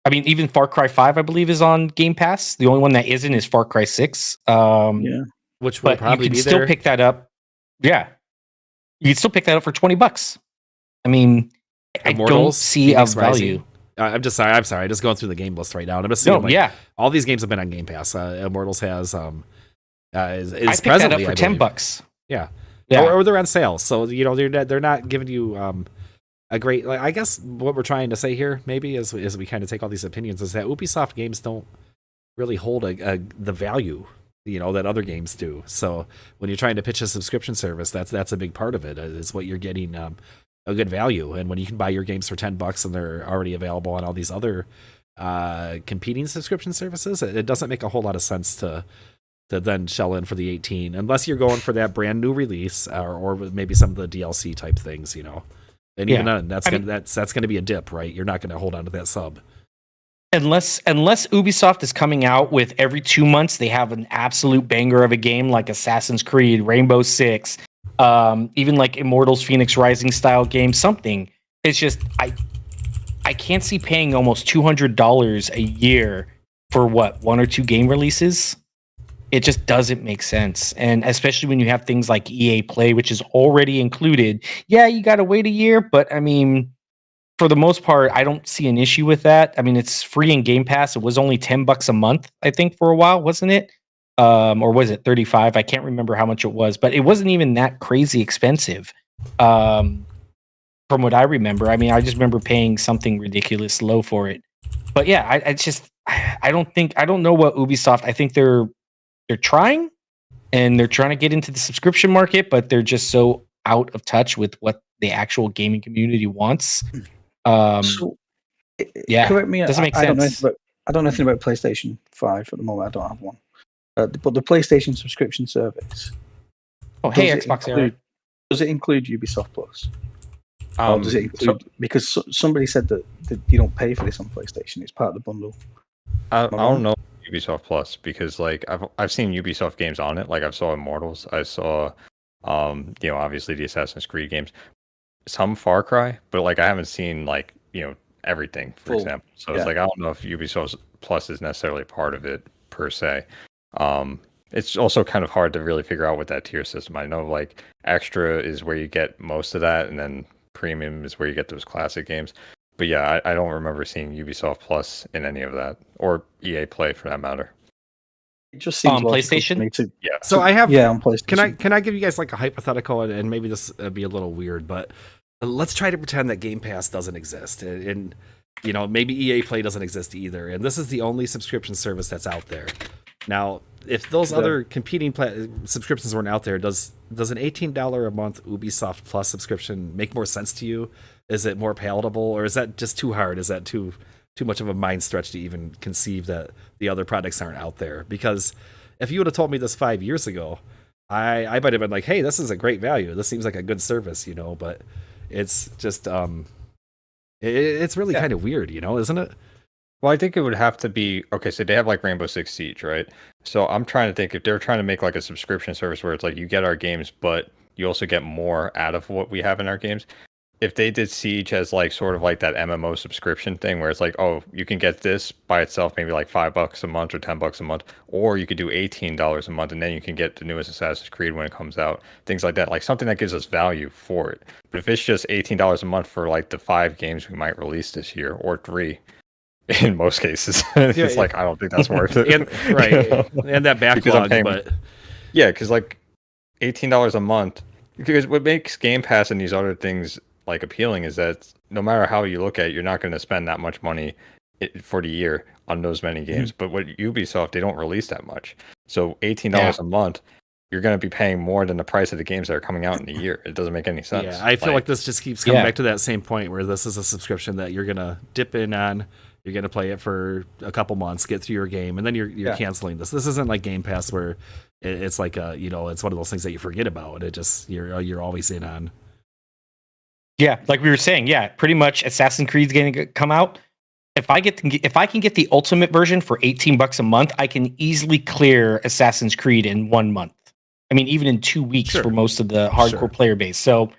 I mean, even Far Cry 5, I believe, is on Game Pass. The only one that isn't is Far Cry 6. Which will probably you can be still there. pick that up. Yeah. You can still pick that up for $20. I mean, Immortals, I don't see Phoenix a value. Rising. I'm sorry. I'm just going through the game list right now, and I'm just seeing all these games have been on Game Pass. Immortals has is I picked presently that up for $10. Yeah. Or they're on sale, so they're not giving you a great. Like, I guess what we're trying to say here, maybe, as we kind of take all these opinions, is that Ubisoft games don't really hold the value that other games do. So when you're trying to pitch a subscription service, that's a big part of it. Is what you're getting. A good value, and when you can buy your games for $10 and they're already available on all these other competing subscription services, it doesn't make a whole lot of sense to then shell in for the 18 unless you're going for that brand new release or maybe some of the DLC type things, And even then, that's going to be a dip, right? You're not going to hold on to that sub. Unless Ubisoft is coming out with every 2 months, they have an absolute banger of a game like Assassin's Creed, Rainbow Six. Even like Immortals, Phoenix Rising style game, something. It's just I can't see paying almost $200 a year for what, 1 or 2 game releases. It just doesn't make sense. And especially when you have things like EA Play, which is already included. Yeah, you got to wait a year, but I mean, for the most part, I don't see an issue with that. I mean, it's free in Game Pass. It was only $10 a month, I think, for a while, wasn't it? Or was it 35? I can't remember how much it was, but it wasn't even that crazy expensive. From what I remember. I mean, I just remember paying something ridiculous low for it. But yeah, I don't know what Ubisoft. I think they're trying, and they're trying to get into the subscription market, but they're just so out of touch with what the actual gaming community wants. So, Yeah, correct me. doesn't make I don't know sense. anything I don't know anything about PlayStation 5 at the moment. I don't have one. But the PlayStation subscription service. Oh, hey, does it Xbox Era. Does it include Ubisoft Plus? Or Um, does it include? Because somebody said that you don't pay for this on PlayStation. It's part of the bundle. I don't know Ubisoft Plus because like I've seen Ubisoft games on it. Like I saw Immortals, I saw obviously the Assassin's Creed games, some Far Cry, but like I haven't seen like everything, for Full, example. So it's like I don't know if Ubisoft Plus is necessarily part of it per se. It's also kind of hard to really figure out with that tier system. I know like extra is where you get most of that, and then premium is where you get those classic games. But yeah, I don't remember seeing Ubisoft Plus in any of that, or EA Play for that matter. It just seems On logical PlayStation? to me to. Yeah. So I have. Yeah, on PlayStation. Can I give you guys like a hypothetical, and maybe this be a little weird, but let's try to pretend that Game Pass doesn't exist, and maybe EA Play doesn't exist either, and this is the only subscription service that's out there. Now, if those other competing subscriptions weren't out there, does an $18 a month Ubisoft Plus subscription make more sense to you? Is it more palatable, or is that just too hard? Is that too much of a mind stretch to even conceive that the other products aren't out there? Because if you would have told me this 5 years ago, I might have been like, hey, this is a great value. This seems like a good service, but it's just it's really kind of weird, isn't it? Well, I think it would have to be okay. So they have like Rainbow Six Siege, right? So I'm trying to think if they're trying to make like a subscription service where it's like you get our games, but you also get more out of what we have in our games. If they did Siege as like sort of like that MMO subscription thing where it's like, oh, you can get this by itself, maybe like $5 a month or $10 a month, or you could do $18 a month, and then you can get the newest Assassin's Creed when it comes out, things like that, like something that gives us value for it. But if it's just $18 a month for like the 5 games we might release this year or 3. In most cases, it's like I don't think that's worth it. And, right, and that backlog, but yeah, because like $18 a month. Because what makes Game Pass and these other things like appealing is that no matter how you look at it, you're not going to spend that much money for the year on those many games. But with Ubisoft, they don't release that much, so $18 a month, you're going to be paying more than the price of the games that are coming out in a year. It doesn't make any sense. Yeah, I feel like this just keeps coming back to that same point where this is a subscription that you're going to dip in on. You're going to play it for a couple months, get through your game, and then you're canceling this. This isn't like Game Pass where it's like it's one of those things that you forget about. It just you're always in on. Yeah, like we were saying, pretty much Assassin's Creed's going to come out. If I can get the ultimate version for $18 a month, I can easily clear Assassin's Creed in 1 month. I mean, even in 2 weeks for most of the hardcore player base. So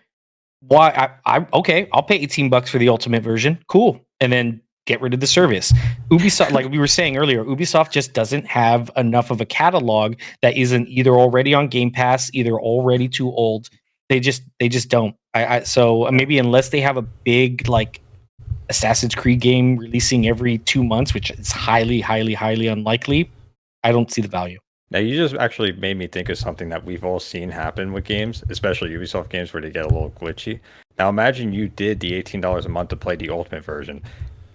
why I'll pay $18 for the ultimate version. Cool. And then get rid of the service. Ubisoft, like we were saying earlier, Ubisoft just doesn't have enough of a catalog that isn't either already on Game Pass, either already too old. They just don't. So maybe unless they have a big like Assassin's Creed game releasing every 2 months, which is highly, highly, highly unlikely, I don't see the value. Now you just actually made me think of something that we've all seen happen with games, especially Ubisoft games where they get a little glitchy. Now imagine you did the $18 a month to play the ultimate version.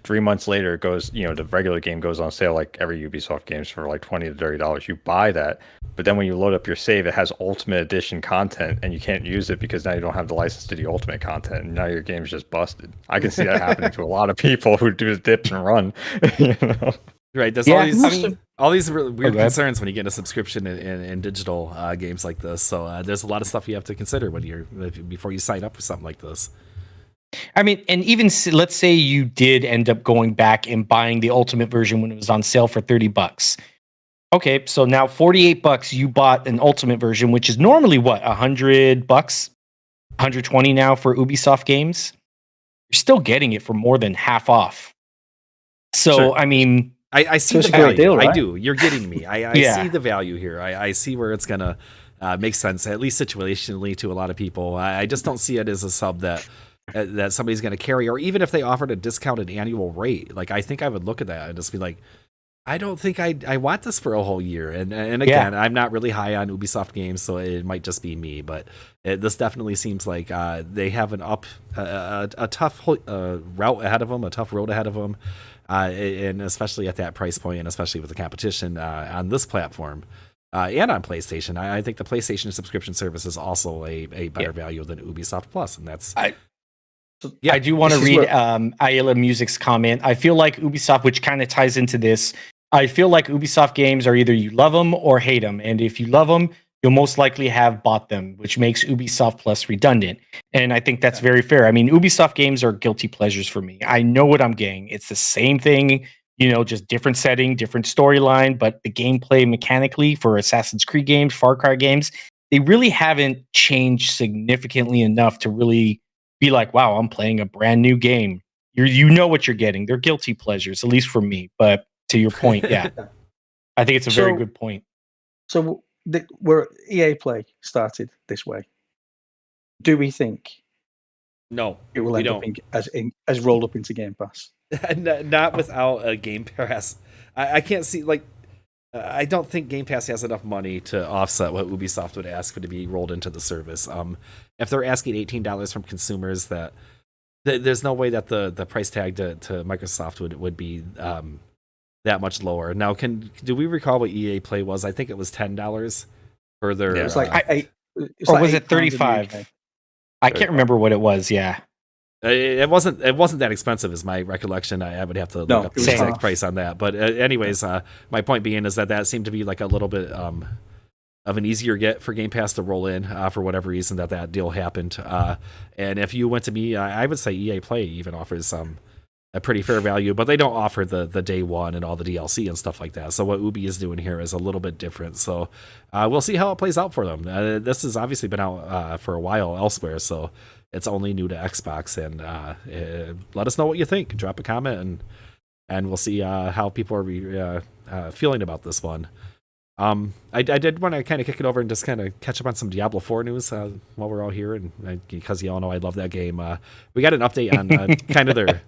3 months later, it goes, the regular game goes on sale like every Ubisoft games for like $20 to $30. You buy that, but then when you load up your save, it has Ultimate Edition content, and you can't use it because now you don't have the license to the Ultimate content, and now your game's just busted. I can see that happening to a lot of people who do the dips and run. Right, there's all these really weird concerns when you get a subscription in digital games like this. So there's a lot of stuff you have to consider before you sign up for something like this. I mean, and even let's say you did end up going back and buying the ultimate version when it was on sale for $30. Okay, so now $48 you bought an ultimate version, which is normally what, $100, $120 now for Ubisoft games. You're still getting it for more than half off. So I mean, I see So it's the a great value. deal, right? I do. You're getting me. I Yeah. see the value here. I see where it's gonna make sense, at least situationally, to a lot of people. I just don't see it as a sub that somebody's gonna carry, or even if they offered a discounted annual rate. Like, I think I would look at that and just be like, I don't think I want this for a whole year. And again, I'm not really high on Ubisoft games, so it might just be me. But this definitely seems like they have a tough route ahead of them, a tough road ahead of them, and especially at that price point, and especially with the competition on this platform and on PlayStation. I think the PlayStation subscription service is also a better value than Ubisoft Plus, and that's. I do want to read Ayla Music's comment. I feel like Ubisoft, which kind of ties into this, I feel like Ubisoft games are either you love them or hate them. And if you love them, you'll most likely have bought them, which makes Ubisoft Plus redundant. And I think that's very fair. I mean, Ubisoft games are guilty pleasures for me. I know what I'm getting. It's the same thing, just different setting, different storyline, but the gameplay mechanically for Assassin's Creed games, Far Cry games, they really haven't changed significantly enough to really be like, wow, I'm playing a brand new game. You know what you're getting. They're guilty pleasures, at least for me. But to your point, yeah, I think it's a very good point. So where EA Play started this way, do we think No, it will end up as rolled up into Game Pass? Not without a Game Pass. I can't see, like, I don't think Game Pass has enough money to offset what Ubisoft would ask for to be rolled into the service. If they're asking $18 from consumers, that there's no way that the price tag to Microsoft would be that much lower. Now, do we recall what EA Play was? I think it was $10 for their. Yeah, it's like or was it 35? I can't remember what it was. Yeah, it wasn't that expensive, is my recollection. I would have to look up the exact price on that. But anyways, my point being is that seemed to be like a little bit of an easier get for Game Pass to roll in for whatever reason that deal happened. And if you went to me, I would say EA Play even offers a pretty fair value, but they don't offer the day one and all the DLC and stuff like that. So what Ubi is doing here is a little bit different. So we'll see how it plays out for them. This has obviously been out for a while elsewhere, so it's only new to Xbox. And let us know what you think. Drop a comment, and we'll see how people are feeling about this one. I did want to kind of kick it over and just kind of catch up on some Diablo 4 news while we're all here, and because y'all know I love that game. We got an update on kind of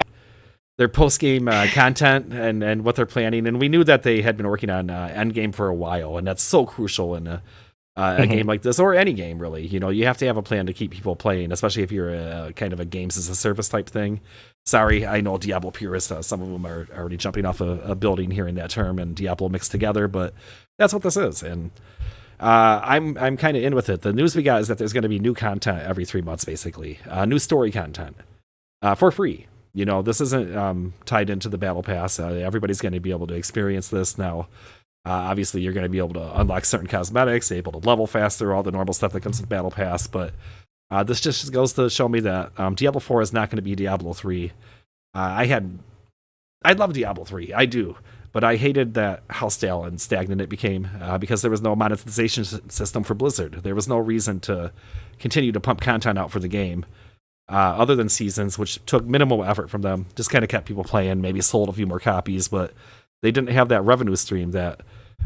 their post-game content and what they're planning, and we knew that they had been working on Endgame for a while, and that's so crucial in a game like this, or any game really. You have to have a plan to keep people playing, especially if you're a kind of a games as a service type thing. Sorry, I know Diablo purists, some of them are already jumping off a building hearing that term and Diablo mixed together, but that's what this is. And I'm kind of in with it. The news we got is that there's going to be new content every 3 months, basically, new story content for free. This isn't tied into the battle pass. Everybody's going to be able to experience this now. Obviously, you're going to be able to unlock certain cosmetics, able to level faster, all the normal stuff that comes with battle pass. But this just goes to show me that Diablo 4 is not going to be Diablo 3. I love Diablo 3, I do, but I hated how stale and stagnant it became because there was no monetization system for Blizzard. There was no reason to continue to pump content out for the game. Other than seasons, which took minimal effort from them, just kind of kept people playing, maybe sold a few more copies, but they didn't have that revenue stream that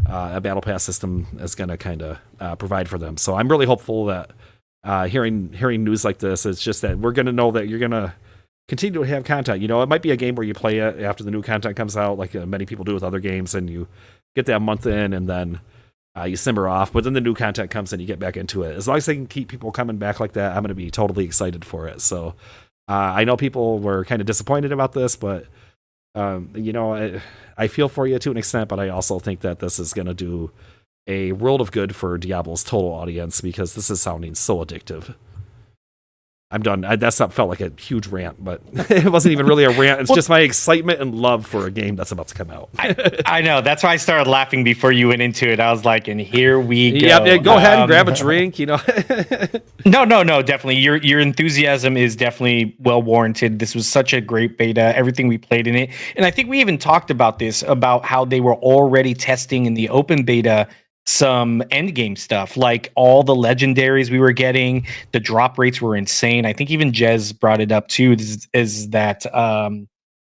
a battle pass system is going to kind of provide for them. So I'm really hopeful that hearing news like this, it's just that we're going to know that you're going to continue to have content. It might be a game where you play it after the new content comes out, like many people do with other games, and you get that month in, and then you simmer off, but then the new content comes and you get back into it. As long as they can keep people coming back like that, I'm going to be totally excited for it. So I know people were kind of disappointed about this, but I feel for you to an extent, but I also think that this is going to do a world of good for Diablo's total audience, because this is sounding so addictive. I'm done. That felt like a huge rant, but it wasn't even really a rant. It's just my excitement and love for a game that's about to come out. I know. That's why I started laughing before you went into it. I was like, and here we go. Yeah, go ahead and grab a drink, No, definitely. Your enthusiasm is definitely well warranted. This was such a great beta, everything we played in it. And I think we even talked about this, about how they were already testing in the open beta some endgame stuff, like all the legendaries we were getting. The drop rates were insane. I think even Jez brought it up too, is that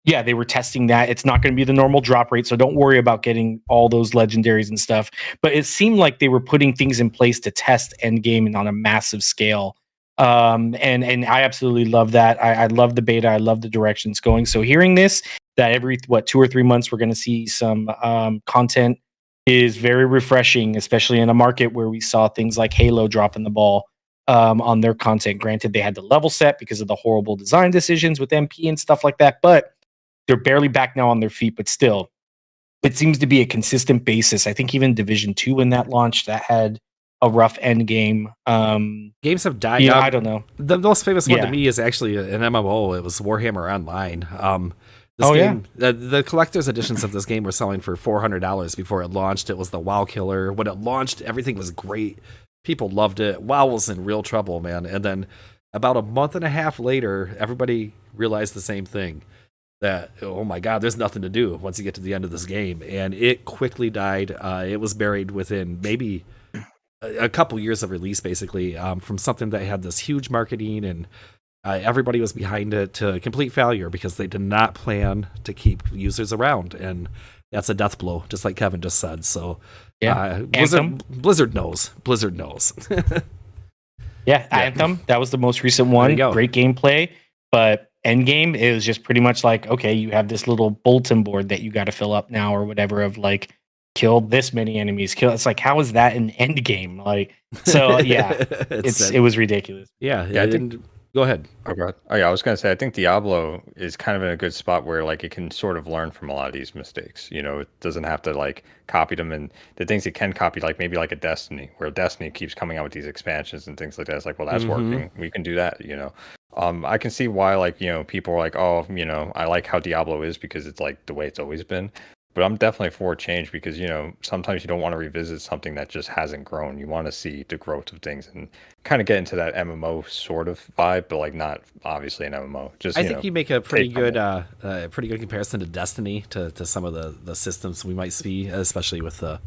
yeah, they were testing that. It's not going to be the normal drop rate, so don't worry about getting all those legendaries and stuff. But it seemed like they were putting things in place to test Endgame and on a massive scale. And I absolutely love that. I love the beta. I love the direction it's going. So hearing this, that every 2 or 3 months we're going to see some content is very refreshing, especially in a market where we saw things like Halo dropping the ball on their content. Granted, they had to level set because of the horrible design decisions with MP and stuff like that, but they're barely back now on their feet. But still, it seems to be a consistent basis. I think even Division 2 when that launched, that had a rough end game. Games have died. Yeah, I don't know. The most famous one to Yeah. me is actually an MMO. It was Warhammer Online. This Oh, yeah? game, the collector's editions of this game were selling for $400 before it launched. It was the WoW killer. When it launched, everything was great. People loved it. WoW was in real trouble, man. And then about a month and a half later, everybody realized the same thing. That, oh my God, there's nothing to do once you get to the end of this game. And it quickly died. It was buried within maybe a couple years of release, basically, from something that had this huge marketing and everybody was behind it to complete failure because they did not plan to keep users around. And that's a death blow, just like Kevin just said. So Yeah. Blizzard knows. Blizzard knows. Yeah, Anthem. That was the most recent one. you go. Great gameplay, but Endgame is just pretty much like, okay, you have this little bulletin board that you got to fill up now or whatever of like, killed this many enemies. It's like, how is that an end game? Like, so yeah, it was ridiculous. Yeah, Yeah, I didn't. Go ahead. Oh, God. Oh, yeah, I was going to say, I think Diablo is kind of in a good spot where, like, it can sort of learn from a lot of these mistakes. You know, it doesn't have to, like, copy them. And the things it can copy, like, maybe like a Destiny, where Destiny keeps coming out with these expansions and things like that. It's like, well, that's working. We can do that, you know. I can see why, like, you know, people are like, oh, you know, I like how Diablo is because it's, like, the way it's always been. But I'm definitely for change because, you know, sometimes you don't want to revisit something that just hasn't grown. You want to see the growth of things and kind of get into that MMO sort of vibe, but like not obviously an MMO. Just I think you make a pretty take from good pretty good comparison to Destiny to some of the systems we might see, especially with the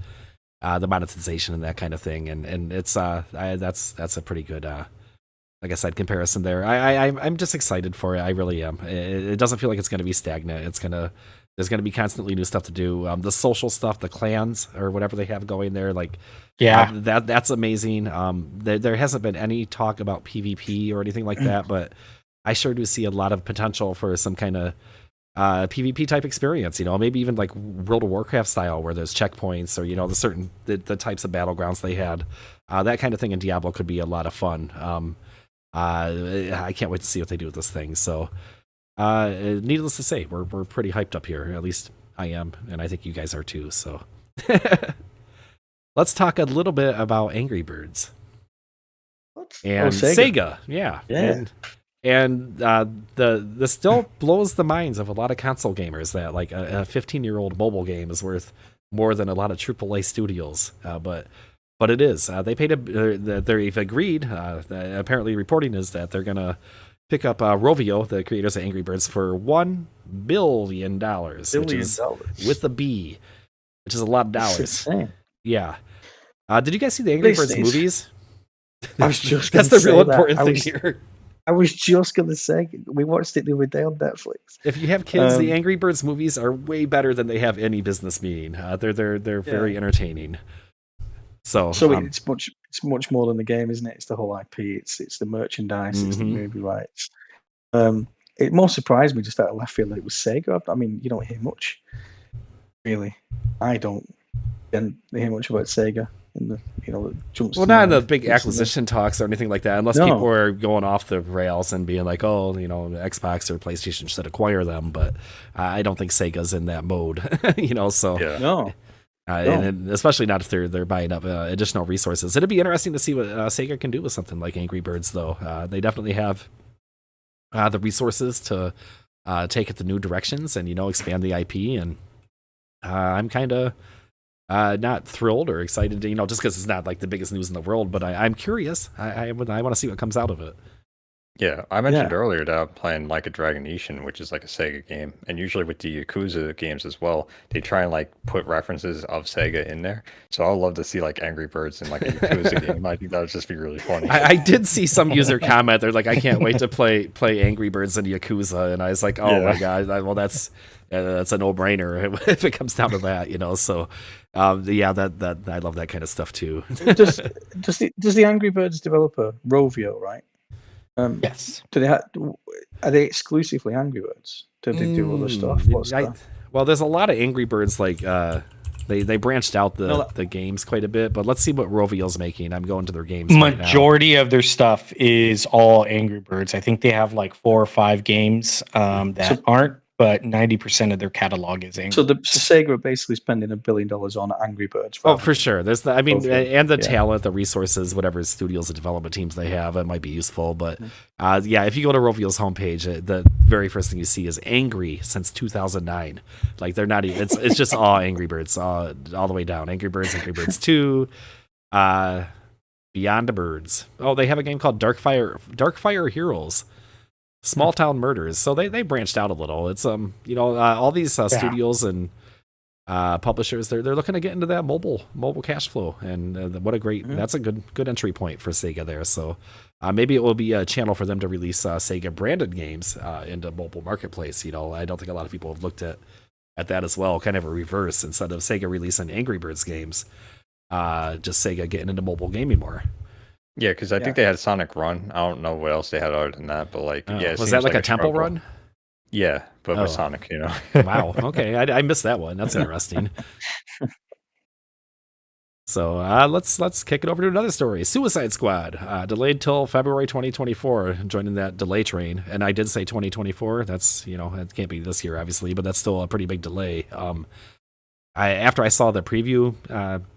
monetization and that kind of thing. And it's that's a pretty good like I said, comparison there. I'm just excited for it. I really am. It doesn't feel like it's going to be stagnant. There's going to be constantly new stuff to do. The social stuff, the clans or whatever they have going there, like that's amazing. There hasn't been any talk about PvP or anything like that, but I sure do see a lot of potential for some kind of PvP type experience. You know, maybe even like World of Warcraft style, where there's checkpoints or you know the types of battlegrounds they had. That kind of thing in Diablo could be a lot of fun. I can't wait to see what they do with this thing. So. Needless to say, we're pretty hyped up here. At least I am, and I think you guys are too. So, let's talk a little bit about Angry Birds and Sega. Yeah. And this still blows the minds of a lot of console gamers that like a 15-year-old mobile game is worth more than a lot of AAA studios. But it is. They paid they've agreed. Apparently, reporting is that they're gonna pick up Rovio, the creators of Angry Birds, for $1 billion, which is with a B, which is a lot of dollars. Yeah. Did you guys see the Angry Birds movies? I was just That's the real important thing here. I was just going to say, we watched it the other day on Netflix. If you have kids, the Angry Birds movies are way better than they have any business meaning. They're very entertaining. So it's much more than the game, isn't it? It's the whole IP. It's the merchandise. It's the movie rights. It more surprised me just out of left field that it was Sega. I mean, you don't hear much, really. I don't hear much about Sega in the that jumps. Well, not in the big acquisition talks or anything like that, unless people are going off the rails and being like, oh, Xbox or PlayStation should acquire them. But I don't think Sega's in that mode. So no. And especially not if they're buying up additional resources. It'd be interesting to see what Sega can do with something like Angry Birds, though. They definitely have the resources to take it to new directions and expand the IP. And I'm kind of not thrilled or excited to just because it's not like the biggest news in the world. But I'm curious. I want to see what comes out of it. Yeah, I mentioned earlier that I'm playing Like a Dragon Ishin, which is like a Sega game, and usually with the Yakuza games as well, they try and like put references of Sega in there. So I would love to see like Angry Birds in like a Yakuza game. I think that would just be really funny. I did see some user comment. They're like, I can't wait to play Angry Birds and Yakuza, and I was like, oh my god, well that's a no brainer if it comes down to that, you know. So, that I love that kind of stuff too. does the Angry Birds developer Rovio, right? Yes. Are they exclusively Angry Birds? Do they do other stuff? Well, there's a lot of Angry Birds. Like they branched out the games quite a bit. But let's see what Rovio's making. I'm going to their games. Majority of their stuff is all Angry Birds. I think they have like 4 or 5 games that aren't, but 90% of their catalog is Angry. So Sega are basically spending $1 billion on Angry Birds. Oh, for sure. There's and the talent, the resources, whatever studios and development teams they have, it might be useful. But if you go to Rovio's homepage, the very first thing you see is Angry since 2009. Like they're not even. It's just all Angry Birds, all the way down. Angry Birds 2, Beyond the Birds. Oh, they have a game called Darkfire Heroes. Small Town Murders. So they branched out a little. It's all these studios and publishers, they're looking to get into that mobile cash flow, and what a great that's a good entry point for Sega there. So maybe it will be a channel for them to release Sega branded games into mobile marketplace. You know, I don't think a lot of people have looked at that as well, kind of a reverse. Instead of Sega releasing Angry Birds games, just Sega getting into mobile gaming more. Yeah, because I think they had Sonic Run. I don't know what else they had other than that, but was that like a temple run? Yeah, but with Sonic, you know. Wow. Okay, I missed that one. That's interesting. So let's kick it over to another story. Suicide Squad delayed till February 2024, joining that delay train. And I did say 2024. That's it can't be this year, obviously, but that's still a pretty big delay. After I saw the preview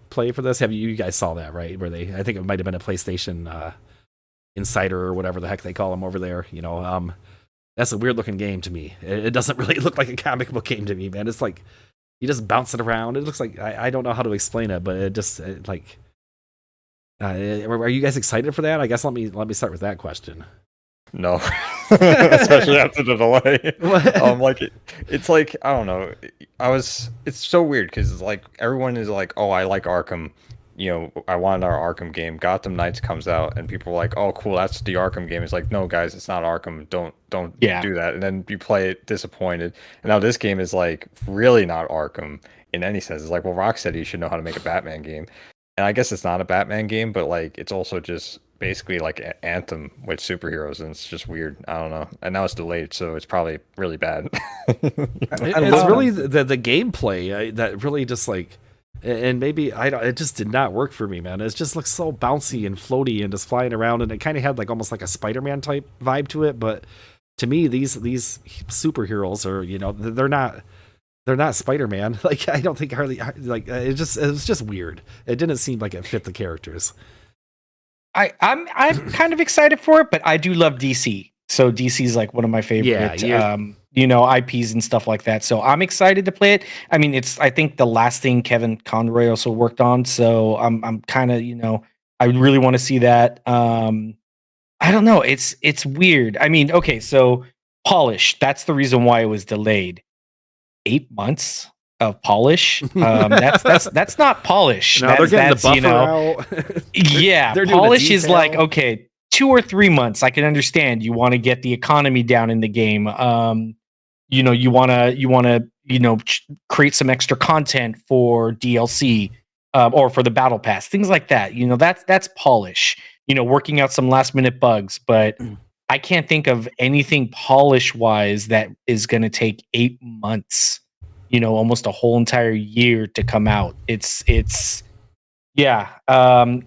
play for this, you guys saw that, right? Where I think it might have been a PlayStation Insider or whatever the heck they call them over there. That's a weird looking game to me. It doesn't really look like a comic book game to me, man. It's like you just bounce it around. It looks like I don't know how to explain it, but it just are you guys excited for that? I guess let me start with that question. No, especially after the delay. It's like I don't know. It's so weird because it's like everyone is like, oh, I like Arkham. I wanted our Arkham game. Gotham Knights comes out, and people are like, "Oh, cool, that's the Arkham game." It's like, no, guys, it's not Arkham. Don't do that. And then you play it disappointed. And now this game is like really not Arkham in any sense. It's like, well, Rocksteady should know how to make a Batman game. And I guess it's not a Batman game, but like it's also just basically like Anthem with superheroes, and it's just weird. I don't know. And now it's delayed, so it's probably really bad. It's really the gameplay that really just like. And maybe it just did not work for me, man. It just looks so bouncy and floaty and just flying around, and it kind of had like almost like a Spider-Man type vibe to it. But to me, these superheroes are they're not Spider-Man. Like I don't think hardly like it was just weird. It didn't seem like it fit the characters. I'm kind of excited for it, but I do love DC. So DC is like one of my favorite, IPs and stuff like that. So I'm excited to play it. I mean, I think the last thing Kevin Conroy also worked on. So I'm kind of, I really want to see that. I don't know. It's weird. I mean, okay, so polish. That's the reason why it was delayed. 8 months of polish. That's not polish. No, they're getting the buffer out. Yeah, polish is like, okay, 2 or 3 months. I can understand. You want to get the economy down in the game. You want to create some extra content for DLC or for the battle pass, things like that. That's polish. Working out some last minute bugs, but I can't think of anything polish wise that is going to take 8 months. Almost a whole entire year to come out. I'm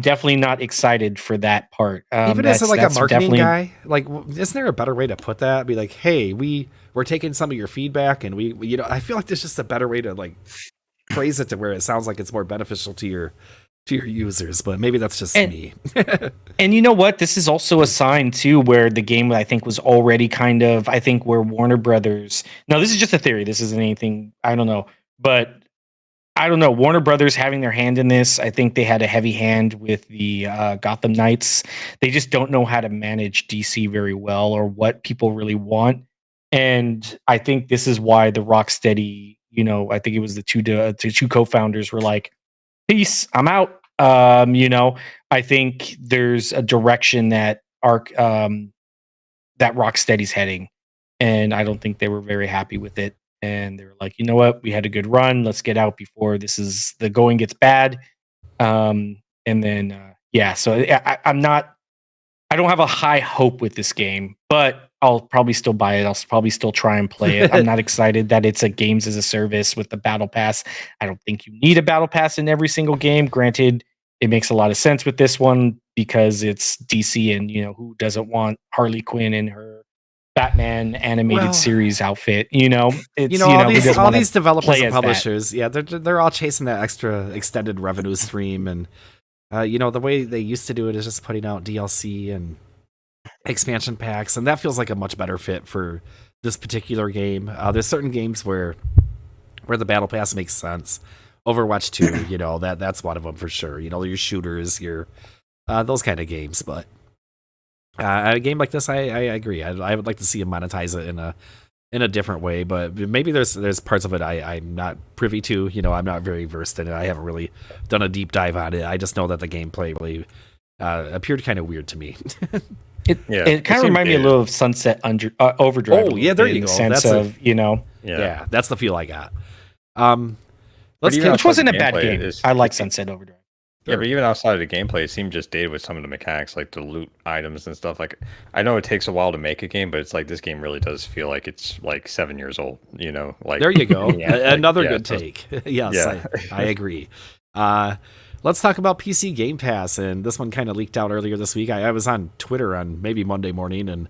definitely not excited for that part. Even as like a marketing guy, like, isn't there a better way to put that? Be like, hey, we're taking some of your feedback, and we I feel like there's just a better way to like phrase it to where it sounds like it's more beneficial to your users. But maybe that's just me. And you know what? This is also a sign too, where the game I think was already kind of where Warner Brothers. Now this is just a theory. This isn't anything. I don't know, but I don't know. Warner Brothers having their hand in this. I think they had a heavy hand with the Gotham Knights. They just don't know how to manage DC very well or what people really want. And I think this is why the Rocksteady, I think it was the two co-founders were like, peace, I'm out. I think there's a direction that that Rocksteady's heading, and I don't think they were very happy with it. And they were like, you know what, we had a good run. Let's get out before the going gets bad. And then so I'm not. I don't have a high hope with this game, but I'll probably still buy it. I'll probably still try and play it. I'm not excited that it's a games as a service with the battle pass. I don't think you need a battle pass in every single game. Granted, it makes a lot of sense with this one because it's DC, and who doesn't want Harley Quinn in her Batman animated series outfit? It's all these developers and publishers, they're all chasing that extra extended revenue stream, and the way they used to do it is just putting out DLC and expansion packs, and that feels like a much better fit for this particular game. There's certain games where the battle pass makes sense. Overwatch 2, that's one of them for sure. Your shooters, your those kind of games. But a game like this, I agree. I would like to see them monetize it in a different way. But maybe there's parts of it I'm not privy to. I'm not very versed in it. I haven't really done a deep dive on it. I just know that the gameplay really appeared kind of weird to me. It kind of reminded me a little of Sunset Overdrive. Oh, yeah, there you go. Sense of, Yeah, that's the feel I got. Which wasn't a bad game. I like Sunset Overdrive. Yeah, but even outside of the gameplay, it seemed just dated with some of the mechanics, like the loot items and stuff. Like, I know it takes a while to make a game, but it's like this game really does feel like it's like 7 years old. Like there you go. Another good take. Yes, I agree. Let's talk about PC Game Pass, and this one kind of leaked out earlier this week. I was on Twitter on maybe Monday morning, and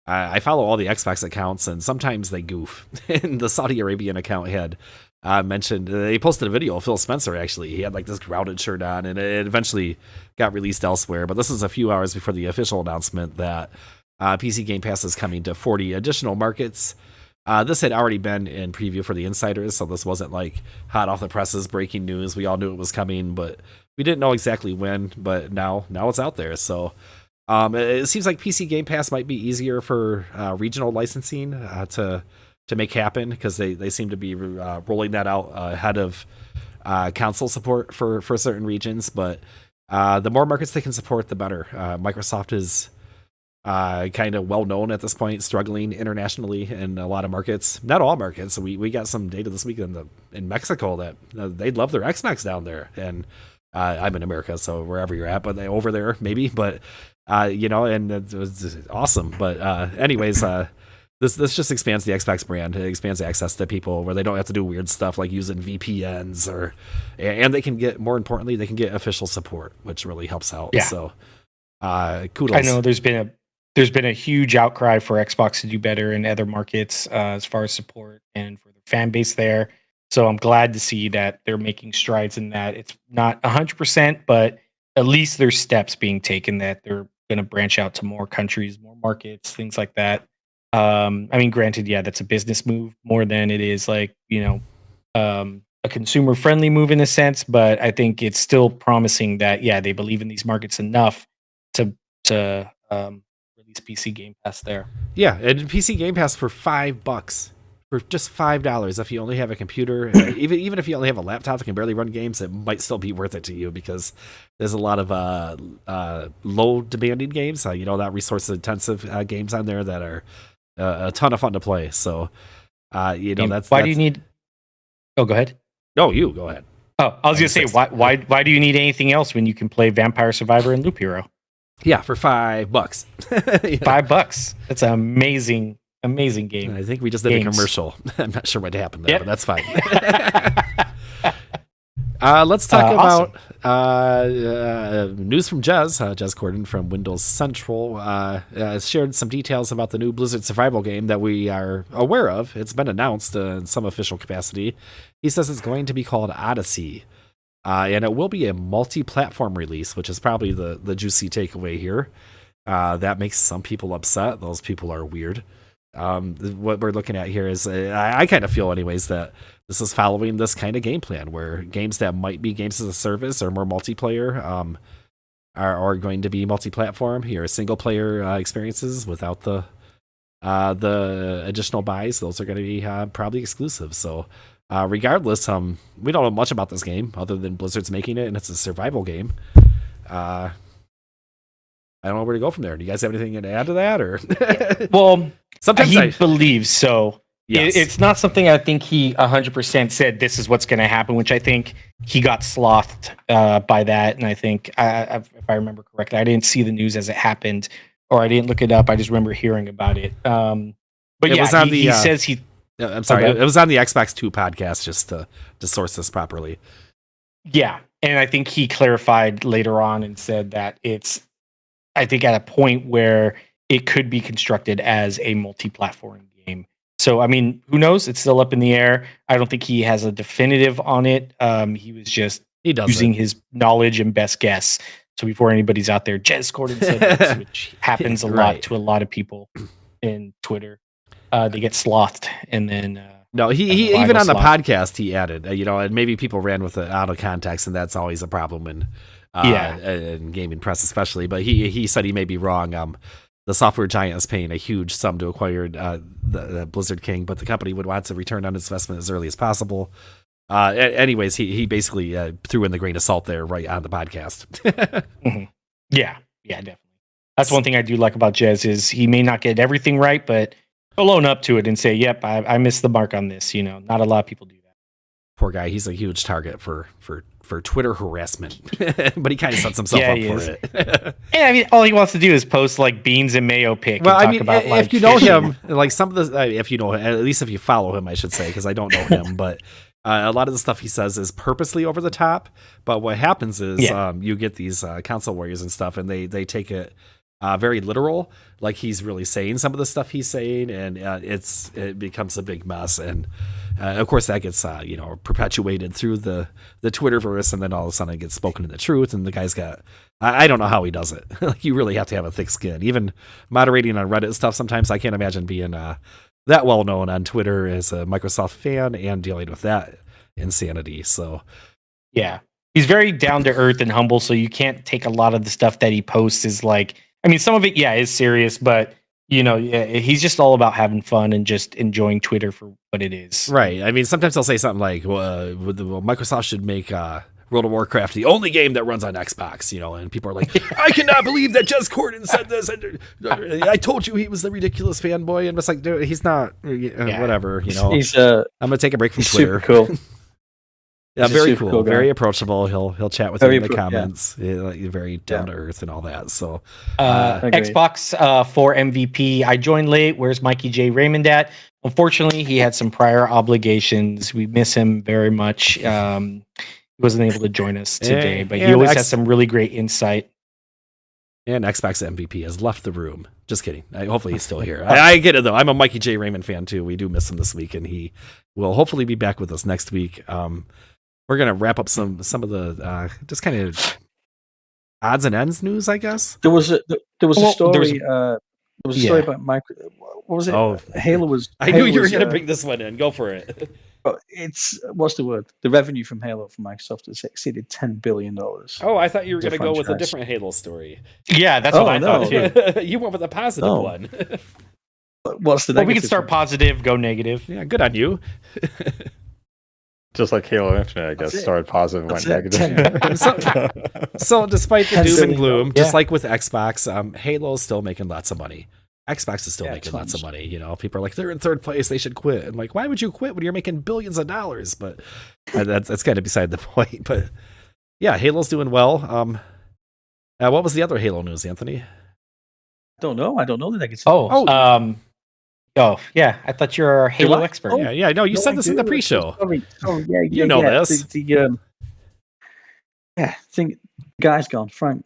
I follow all the Xbox accounts, and sometimes they goof. And the Saudi Arabian account had mentioned, they posted a video of Phil Spencer, actually. He had like this grounded shirt on, and it eventually got released elsewhere. But this is a few hours before the official announcement that PC Game Pass is coming to 40 additional markets. This had already been in preview for the insiders, so this wasn't like hot off the presses breaking news. We all knew it was coming, but we didn't know exactly when. But now it's out there. So it seems like PC Game Pass might be easier for regional licensing to make happen, because they seem to be rolling that out ahead of console support for certain regions. But the more markets they can support, the better. Microsoft is kind of well known at this point, struggling internationally in a lot of markets. Not all markets. We got some data this week in Mexico that they'd love their Xbox down there, and I'm in America, so wherever you're at, but over there maybe. But and it was awesome. But anyways, this just expands the Xbox brand. It expands access to people where they don't have to do weird stuff like using VPNs, and they can get, more importantly, they can get official support, which really helps out. Yeah. So kudos. I know there's been a huge outcry for Xbox to do better in other markets as far as support and for the fan base there. So I'm glad to see that they're making strides in that. It's not 100%, but at least there's steps being taken that they're going to branch out to more countries, more markets, things like that. I mean, granted, that's a business move more than it is like, a consumer friendly move in a sense, but I think it's still promising that, they believe in these markets enough to release PC Game Pass there. Yeah. And PC Game Pass for $5, for just $5. If you only have a computer, even if you only have a laptop that can barely run games, it might still be worth it to you, because there's a lot of low demanding games, not resource intensive games on there that are a ton of fun to play. So, do you need? Oh, go ahead. No, you go ahead. Oh, I was gonna say, why do you need anything else when you can play Vampire Survivor and Loop Hero? Yeah, for $5. $5. That's an amazing game. I think we just did a commercial. I'm not sure what happened there, but that's fine. Let's talk about news from Jez. Jez Corden from Windows Central shared some details about the new Blizzard survival game that we are aware of. It's been announced in some official capacity. He says it's going to be called Odyssey. And it will be a multi-platform release, which is probably the juicy takeaway here. That makes some people upset. Those people are weird. What we're looking at here is, I kind of feel anyways, that this is following this kind of game plan where games that might be games as a service or more multiplayer are going to be multi-platform. Here, single player experiences without the additional buys. Those are going to be probably exclusive. So regardless, we don't know much about this game other than Blizzard's making it and it's a survival game. I don't know where to go from there. Do you guys have anything to add to that? Or Well, sometimes he believes so. Yes. It's not something I think he 100% said this is what's going to happen, which I think he got slothed by that. And I think, if I remember correctly, I didn't see the news as it happened, or I didn't look it up. I just remember hearing about it. But it yeah, was on he says he. I'm sorry. Okay. It was on the Xbox 2 podcast just to source this properly. Yeah, and I think he clarified later on and said that it's, I think, at a point where it could be constructed as a multi-platform game. So, I mean, who knows? It's still up in the air. I don't think he has a definitive on it. He was just using his knowledge and best guess. So before anybody's out there, Jez Gordon said this, which happens a lot to a lot of people in Twitter. They get slothed and then... No, he even on the podcast he added, and maybe people ran with it out of context, and that's always a problem in gaming press, especially. But he said he may be wrong. The software giant is paying a huge sum to acquire the Blizzard King, but the company would want to return on its investment as early as possible. Anyways, he basically threw in the grain of salt there right on the podcast. Mm-hmm. Yeah, definitely. That's one thing I do like about Jez is he may not get everything right, but he'll own up to it and say, "Yep, I missed the mark on this." Not a lot of people do that. Poor guy, he's a huge target for Twitter harassment, but he kind of sets himself up for it. Yeah, I mean, all he wants to do is post like beans and mayo pick. Well, and I mean, about, if you know him, like some of the, if you know, at least if you follow him, I should say, because I don't know him, but a lot of the stuff he says is purposely over the top. But what happens is you get these console warriors and stuff, and they take it very literal, like he's really saying some of the stuff he's saying, and it becomes a big mess. And of course that gets perpetuated through the Twitterverse, and then all of a sudden it gets spoken in the truth, and the guy's got I don't know how he does it. Like, you really have to have a thick skin. Even moderating on Reddit and stuff, sometimes I can't imagine being that well known on Twitter as a Microsoft fan and dealing with that insanity. So yeah, he's very down to earth and humble, so you can't take a lot of the stuff that he posts as like, I mean, some of it, is serious, but he's just all about having fun and just enjoying Twitter for what it is. Right. I mean, sometimes I'll say something like, well, Microsoft should make World of Warcraft the only game that runs on Xbox, and people are like, I cannot believe that Jez Gordon said this. And, I told you he was the ridiculous fanboy. And it's like, dude, he's not, whatever, He's, I'm going to take a break from Twitter. Super cool. Yeah, very cool, very approachable. He'll chat with you in the comments. Yeah. Very down to earth and all that. So, Xbox for MVP. I joined late. Where's Mikey J. Raymond at? Unfortunately, he had some prior obligations. We miss him very much. He wasn't able to join us today, but he always has some really great insight. And Xbox MVP has left the room. Just kidding. Hopefully he's still here. I get it though. I'm a Mikey J. Raymond fan too. We do miss him this week, and he will hopefully be back with us next week. We're gonna wrap up some of the just kind of odds and ends news, I guess. There was a story. There was a story about Micro. What was it? Oh, Halo was. I knew you were gonna bring this one in. Go for it. It's what's the word? The revenue from Halo from Microsoft has exceeded $10 billion. Oh, I thought you were gonna go with a different Halo story. Yeah, that's what I thought too. You went with a positive one. What's the negative? Well, we can start positive, go negative. Yeah, good on you. Just like Halo Infinite, I guess, started positive, went negative. So despite the doom and gloom, just like with Xbox, Halo is still making lots of money. Xbox is still making lots of money. People are like, they're in third place, they should quit. And like, why would you quit when you're making billions of dollars? But that's kind of beside the point. But yeah, Halo's doing well. What was the other Halo news, Anthony? I don't know the negative. Oh, yeah. I thought you were a Halo expert. Yeah. No, you said this in the pre-show. Sorry, you know this. I think the guy's gone, Frank.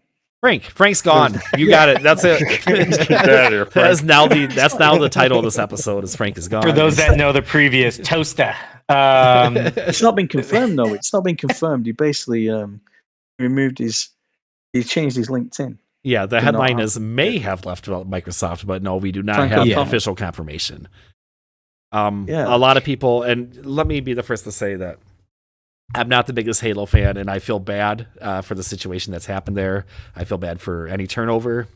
Frank's gone. You got it. That's it. That's now the title of this episode is Frank is gone. For those that know the previous Toaster. It's not been confirmed though. It's not been confirmed. He basically he changed his LinkedIn. Yeah, the headline is may have left Microsoft, but no, we do not have official confirmation. A lot of people, and let me be the first to say that I'm not the biggest Halo fan, and I feel bad for the situation that's happened there. I feel bad for any turnover.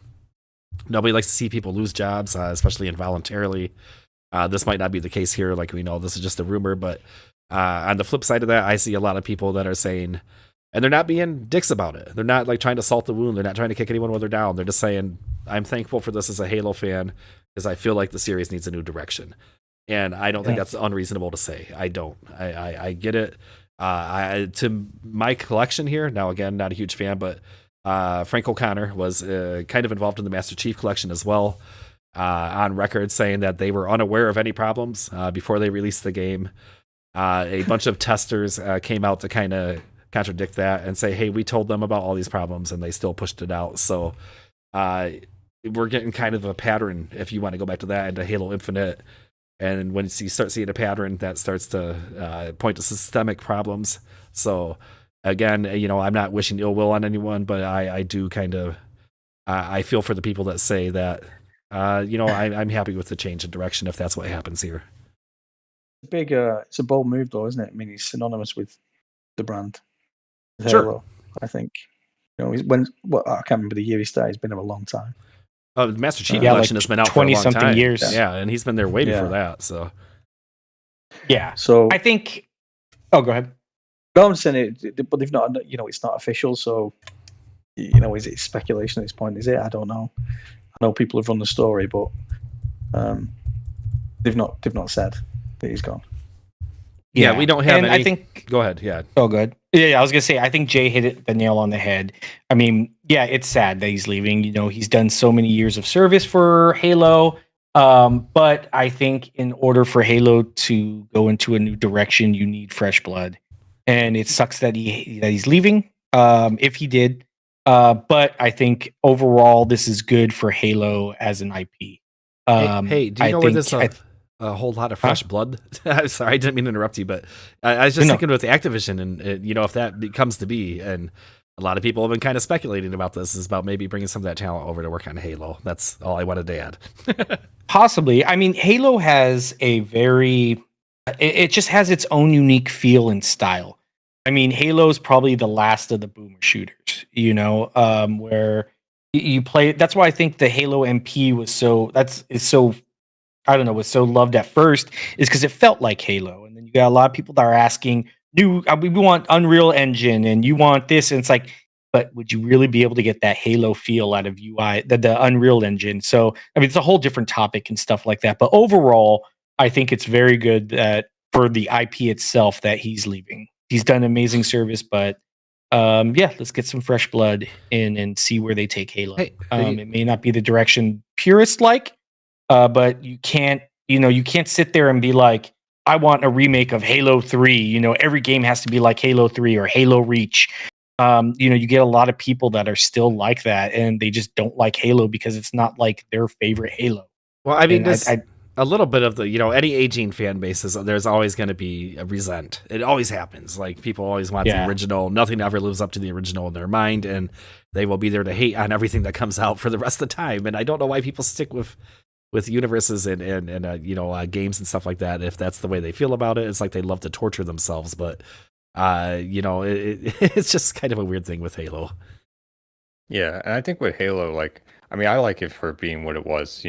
Nobody likes to see people lose jobs, especially involuntarily. This might not be the case here. Like we know, this is just a rumor. But on the flip side of that, I see a lot of people that are saying, and they're not being dicks about it. They're not like trying to salt the wound. They're not trying to kick anyone while they're down. They're just saying, I'm thankful for this as a Halo fan because I feel like the series needs a new direction. And I don't think that's unreasonable to say. I don't. I get it. To my collection here, now again, not a huge fan, but Frank O'Connor was kind of involved in the Master Chief collection as well, on record saying that they were unaware of any problems before they released the game. A bunch of testers came out to kind of contradict that and say, hey, we told them about all these problems and they still pushed it out. So we're getting kind of a pattern, if you want to go back to that, into Halo Infinite. And when you start seeing a pattern, that starts to point to systemic problems. So again, I'm not wishing ill will on anyone, but I do kind of, I feel for the people that say that, I'm happy with the change in direction if that's what happens here. It's a bold move though, isn't it? I mean, he's synonymous with the brand. Sure. Halo, I think. I can't remember the year he started. It's been a long time. The Master Chief collection has been out for a long time. years. Yeah, and he's been there way before that. So, yeah. So I think. Oh, go ahead. No, I'm saying it, but they've not. It's not official. So, is it speculation at this point? Is it? I don't know. I know people have run the story, but they've not said that he's gone. Yeah, we don't have and any. I think. Go ahead. Yeah. Oh, good. Yeah, I was gonna say. I think Jay hit the nail on the head. I mean, yeah, it's sad that he's leaving. He's done so many years of service for Halo. But I think in order for Halo to go into a new direction, you need fresh blood, and it sucks that he's leaving. If he did, but I think overall this is good for Halo as an IP. Hey, do you know where this a whole lot of fresh blood? I'm sorry, I didn't mean to interrupt you, but I was just thinking with Activision, and if that comes to be, and a lot of people have been kind of speculating about this, is about maybe bringing some of that talent over to work on Halo. That's all I wanted to add. Possibly. I mean, Halo has it just has its own unique feel and style. I mean, Halo's probably the last of the boomer shooters, where you play. That's why I think the Halo MP was so loved at first, is because it felt like Halo. And then you got a lot of people that are asking, we want Unreal Engine and you want this. And it's like, but would you really be able to get that Halo feel out of UI, the Unreal Engine? So, I mean, it's a whole different topic and stuff like that. But overall, I think it's very good that for the IP itself that he's leaving. He's done amazing service, but let's get some fresh blood in and see where they take Halo. It may not be the direction purists like, but you can't sit there and be like, I want a remake of Halo 3. Every game has to be like Halo 3 or Halo Reach. You get a lot of people that are still like that, and they just don't like Halo because it's not like their favorite Halo. Well, I mean, a little bit of the, any aging fan bases, there's always going to be a resent. It always happens. Like, people always want the original. Nothing ever lives up to the original in their mind, and they will be there to hate on everything that comes out for the rest of the time. And I don't know why people stick with universes and games and stuff like that. If that's the way they feel about it, it's like they love to torture themselves. But it's just kind of a weird thing with Halo. Yeah, and I think with Halo, I like it for being what it was,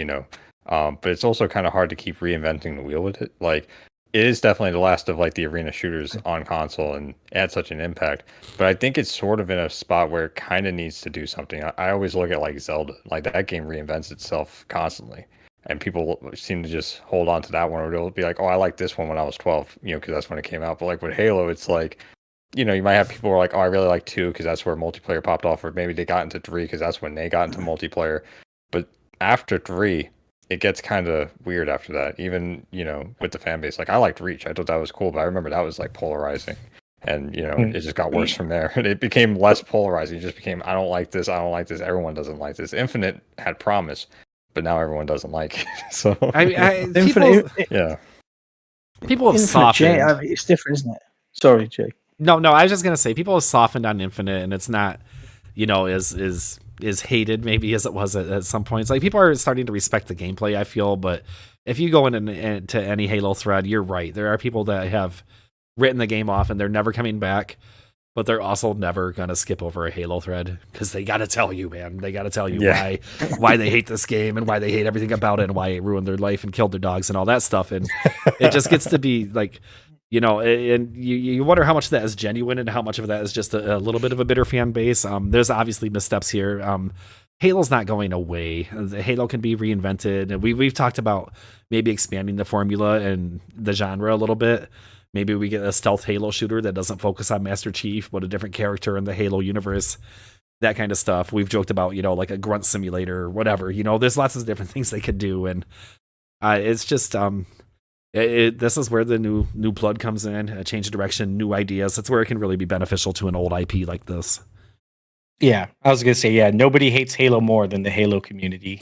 but it's also kind of hard to keep reinventing the wheel with it. Like, it is definitely the last of the arena shooters on console and had such an impact. But I think it's sort of in a spot where it kind of needs to do something. I always look at Zelda, that game reinvents itself constantly. And people seem to just hold on to that one, or they'll be like, oh, I like this one when I was 12, because that's when it came out. But with Halo, it's you might have people who are like, oh, I really like 2 because that's where multiplayer popped off, or maybe they got into 3 because that's when they got into multiplayer. But after 3, it gets kind of weird after that, even, with the fan base. I liked Reach. I thought that was cool, but I remember that was polarizing. And, it just got worse from there. And it became less polarizing. It just became, I don't like this. Everyone doesn't like this. Infinite had promise, but now everyone doesn't like it. So people have softened. It's different, isn't it? Sorry, Jay. No, I was just gonna say people have softened on Infinite, and it's not, is hated maybe as it was at some points. People are starting to respect the gameplay, I feel, but if you go into any Halo thread, you're right. There are people that have written the game off and they're never coming back, but they're also never gonna skip over a Halo thread because they got to tell you, man. They got to tell you why they hate this game and why they hate everything about it and why it ruined their life and killed their dogs and all that stuff. And it just gets to be like, you know, and you wonder how much of that is genuine and how much of that is just a little bit of a bitter fan base. There's obviously missteps here. Halo's not going away. Halo can be reinvented, and we've talked about maybe expanding the formula and the genre a little bit. Maybe we get a stealth Halo shooter that doesn't focus on Master Chief, but a different character in the Halo universe, that kind of stuff. We've joked about, you know, like a grunt simulator or whatever. You know, there's lots of different things they could do, and it's just this is where the new blood comes in, a change of direction, new ideas. That's where it can really be beneficial to an old IP like this. Yeah, I was gonna say, yeah, nobody hates Halo more than the Halo community.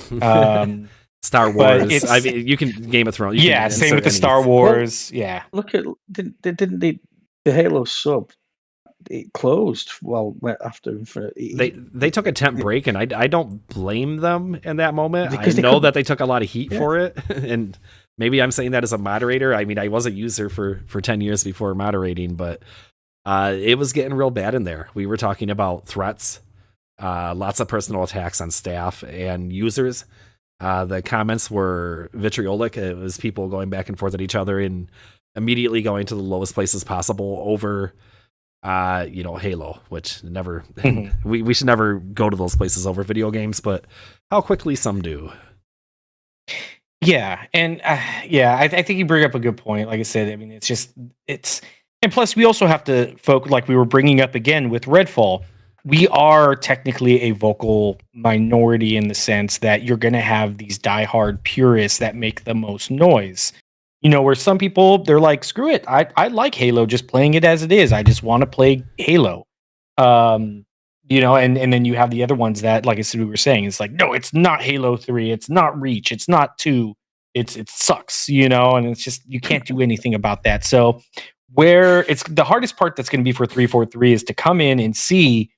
Star Wars. I mean, you can Game of Thrones. Yeah, same with the Star Wars. Well, yeah, look at didn't the Halo sub, it closed after Infinite. They took a temp break, and I don't blame them in that moment. Because I know that they took a lot of heat for it, and maybe I'm saying that as a moderator. I mean, I was a user for 10 years before moderating, but it was getting real bad in there. We were talking about threats, lots of personal attacks on staff and users. The comments were vitriolic. It was people going back and forth at each other and immediately going to the lowest places possible over, Halo, which never, we should never go to those places over video games, but how quickly some do. Yeah. And I think you bring up a good point. Like I said, I mean, and plus we also have to focus, like we were bringing up again with Redfall. We are technically a vocal minority in the sense that you're going to have these diehard purists that make the most noise. You know, where some people, they're like, screw it. I like Halo, just playing it as it is. I just want to play Halo. And then you have the other ones that, like I said, we were saying, it's like, no, it's not Halo 3. It's not Reach. It's not 2. It sucks, and it's just, you can't do anything about that. So where it's the hardest part that's going to be for 343 is to come in and see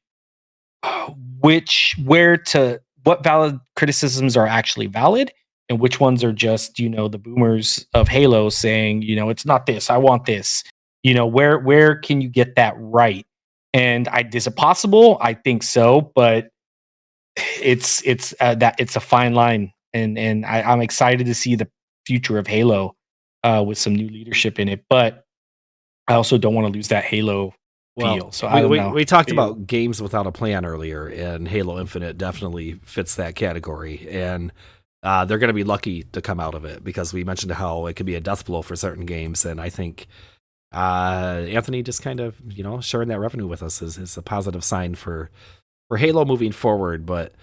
what valid criticisms are actually valid and which ones are just, the boomers of Halo saying, it's not this, I want this. Where can you get that right? And is it possible? I think so, but it's a fine line, and I'm excited to see the future of Halo with some new leadership in it, but I also don't want to lose that Halo feel. So we talked about games without a plan earlier, and Halo Infinite definitely fits that category, and they're going to be lucky to come out of it because we mentioned how it could be a death blow for certain games, and I think Anthony just kind of sharing that revenue with us is a positive sign for Halo moving forward. But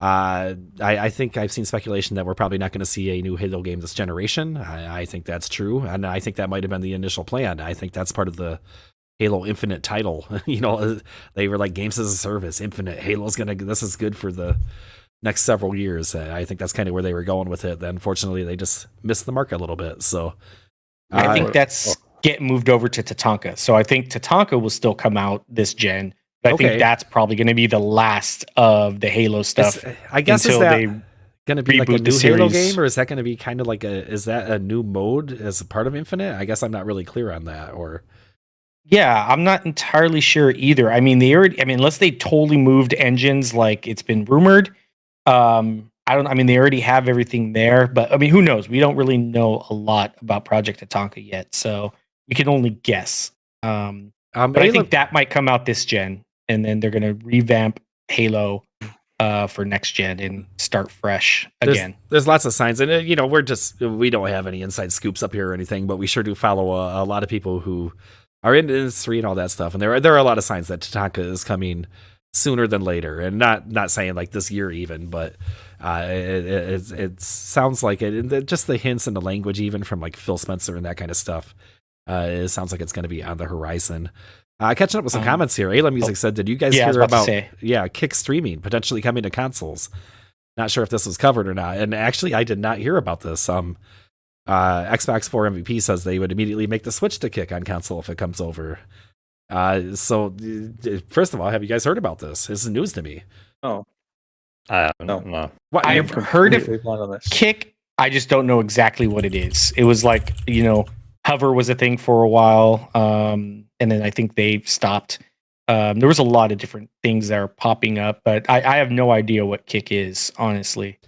I think I've seen speculation that we're probably not going to see a new Halo game this generation. I think that's true, and I think that might have been the initial plan. I think that's part of the Halo Infinite title. They were like games as a service, Infinite. This is good for the next several years. I think that's kind of where they were going with it. Then, unfortunately, they just missed the mark a little bit. So I think that's getting moved over to Tatanka. So I think Tatanka will still come out this gen. But I think that's probably going to be the last of the Halo stuff. I guess is that going to be like a new Halo game, or is that going to be kind of like is that a new mode as a part of Infinite? I guess I'm not really clear on that. Or yeah, I'm not entirely sure either. I mean, unless they totally moved engines like it's been rumored. They already have everything there, but I mean, who knows? We don't really know a lot about Project Tatanka yet, so we can only guess. But I think that might come out this gen, and then they're going to revamp Halo for next gen and start fresh again. There's lots of signs, and we don't have any inside scoops up here or anything, but we sure do follow a lot of people who are in the industry and all that stuff, and there are a lot of signs that Tatanka is coming sooner than later, and not saying like this year even, but it sounds like it. And just the hints and the language, even from like Phil Spencer and that kind of stuff, it sounds like it's going to be on the horizon. Catching up with some comments here. Ayla Music said, "Did you guys hear about Kick streaming potentially coming to consoles?" Not sure if this was covered or not, and actually, I did not hear about this. Xbox 4 MVP says they would immediately make the switch to Kick on console if it comes over. So first of all, have you guys heard about this? This is news to me. Oh, I haven't. No. I've heard of Kick. I just don't know exactly what it is. It was like, Hover was a thing for a while, and then I think they stopped. There was a lot of different things that are popping up, but I have no idea what Kick is, honestly.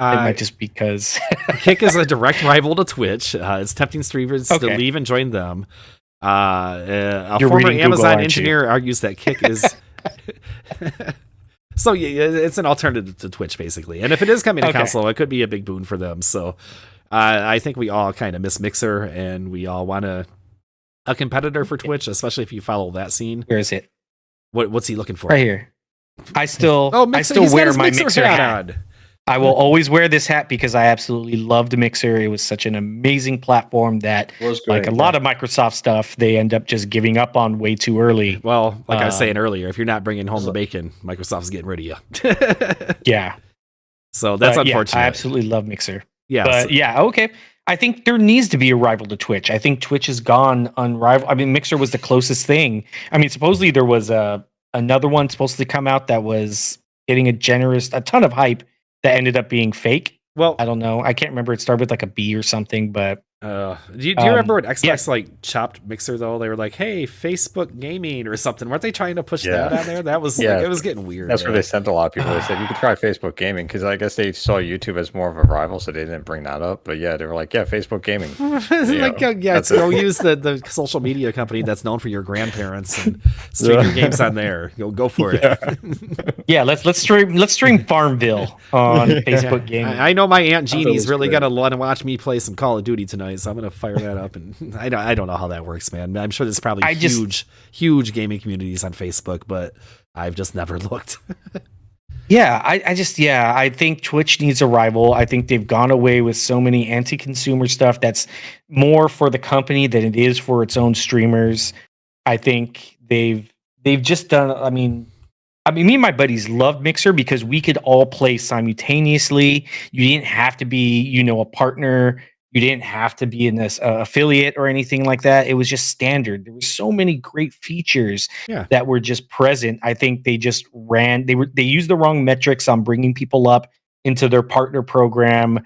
It might just because Kick is a direct rival to Twitch. It's tempting streamers to Okay. leave and join them. A You're former reading Google, Amazon aren't you? engineer argues that Kick is. So yeah, it's an alternative to Twitch, basically. And if it is coming to Okay. console, it could be a big boon for them. So I think we all kind of miss Mixer, and we all want a competitor for Twitch, especially if you follow that scene. where is it? What's he looking for? Right here. I still Mixer, I he's still got wear his my Mixer Mixer hat. on. I will always wear this hat because I absolutely loved Mixer. It was such an amazing platform that, It was great. like a lot of Microsoft stuff, they end up just giving up on way too early. Well, like I was saying earlier, if you're not bringing home the bacon, Microsoft's getting rid of you. Yeah, So that's But, yeah, unfortunate. I absolutely love Mixer. Yeah, But so- yeah, okay. I think there needs to be a rival to Twitch. I think Twitch has gone unrivaled. I mean, Mixer was the closest thing. I mean, supposedly there was another one supposed to come out that was getting a ton of hype that ended up being fake. well, I don't know. I can't remember. It started with like a B or something, but do you remember when Xbox yeah. like chopped Mixer though? They were like, "Hey, Facebook Gaming" or something. Weren't they trying to push Yeah. that on there? That was Yeah. it was getting weird. That's where man. they sent a lot of people. They said you could try Facebook Gaming because I guess they saw YouTube as more of a rival, so they didn't bring that up. But yeah, they were like, yeah, Facebook Gaming. Like, yeah, that's go it. use the social media company that's known for your grandparents and stream your games on there. Go for it. yeah, let's stream Farmville on Facebook Gaming. I know my Aunt Jeannie's was really great. gonna want to watch me play some Call of Duty tonight, so I'm gonna fire that up. And I don't know how that works, man. I'm sure there's probably huge gaming communities on Facebook, but I've just never looked. Yeah, I think Twitch needs a rival. I think they've gone away with so many anti-consumer stuff that's more for the company than it is for its own streamers. I think they've just done. I mean, me and my buddies loved Mixer because we could all play simultaneously. You didn't have to be, a partner. You didn't have to be in this affiliate or anything like that. It was just standard. There were so many great features that were just present. I think they just they used the wrong metrics on bringing people up into their partner program,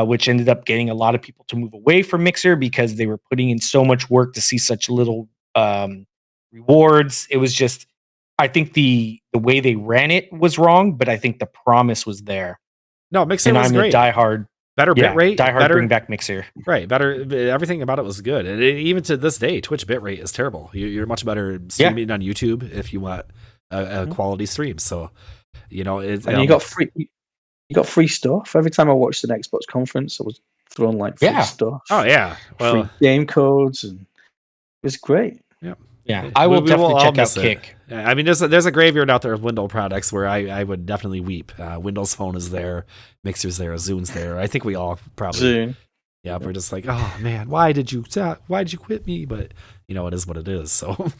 which ended up getting a lot of people to move away from Mixer because they were putting in so much work to see such little rewards. It was just, I think the way they ran it was wrong, but I think the promise was there. No, Mixer And was I'm great. a diehard. Better Yeah, bitrate, diehard better bring back Mixer. right, better. Everything about it was good, and even to this day, Twitch bitrate is terrible. You're much better streaming on YouTube if you want a quality stream. So, it's And you got free stuff. Every time I watched an Xbox conference, I was thrown like free stuff. Oh yeah, well, free game codes, and it was great. Yeah, I will we definitely all check out miss it. Kick. I mean, there's a graveyard out there of Windows products where I would definitely weep. Windows Phone is there, Mixer's there, Zune's there. I think we all probably Soon. yeah, we're just like, oh man, why did you quit me? But it is what it is. So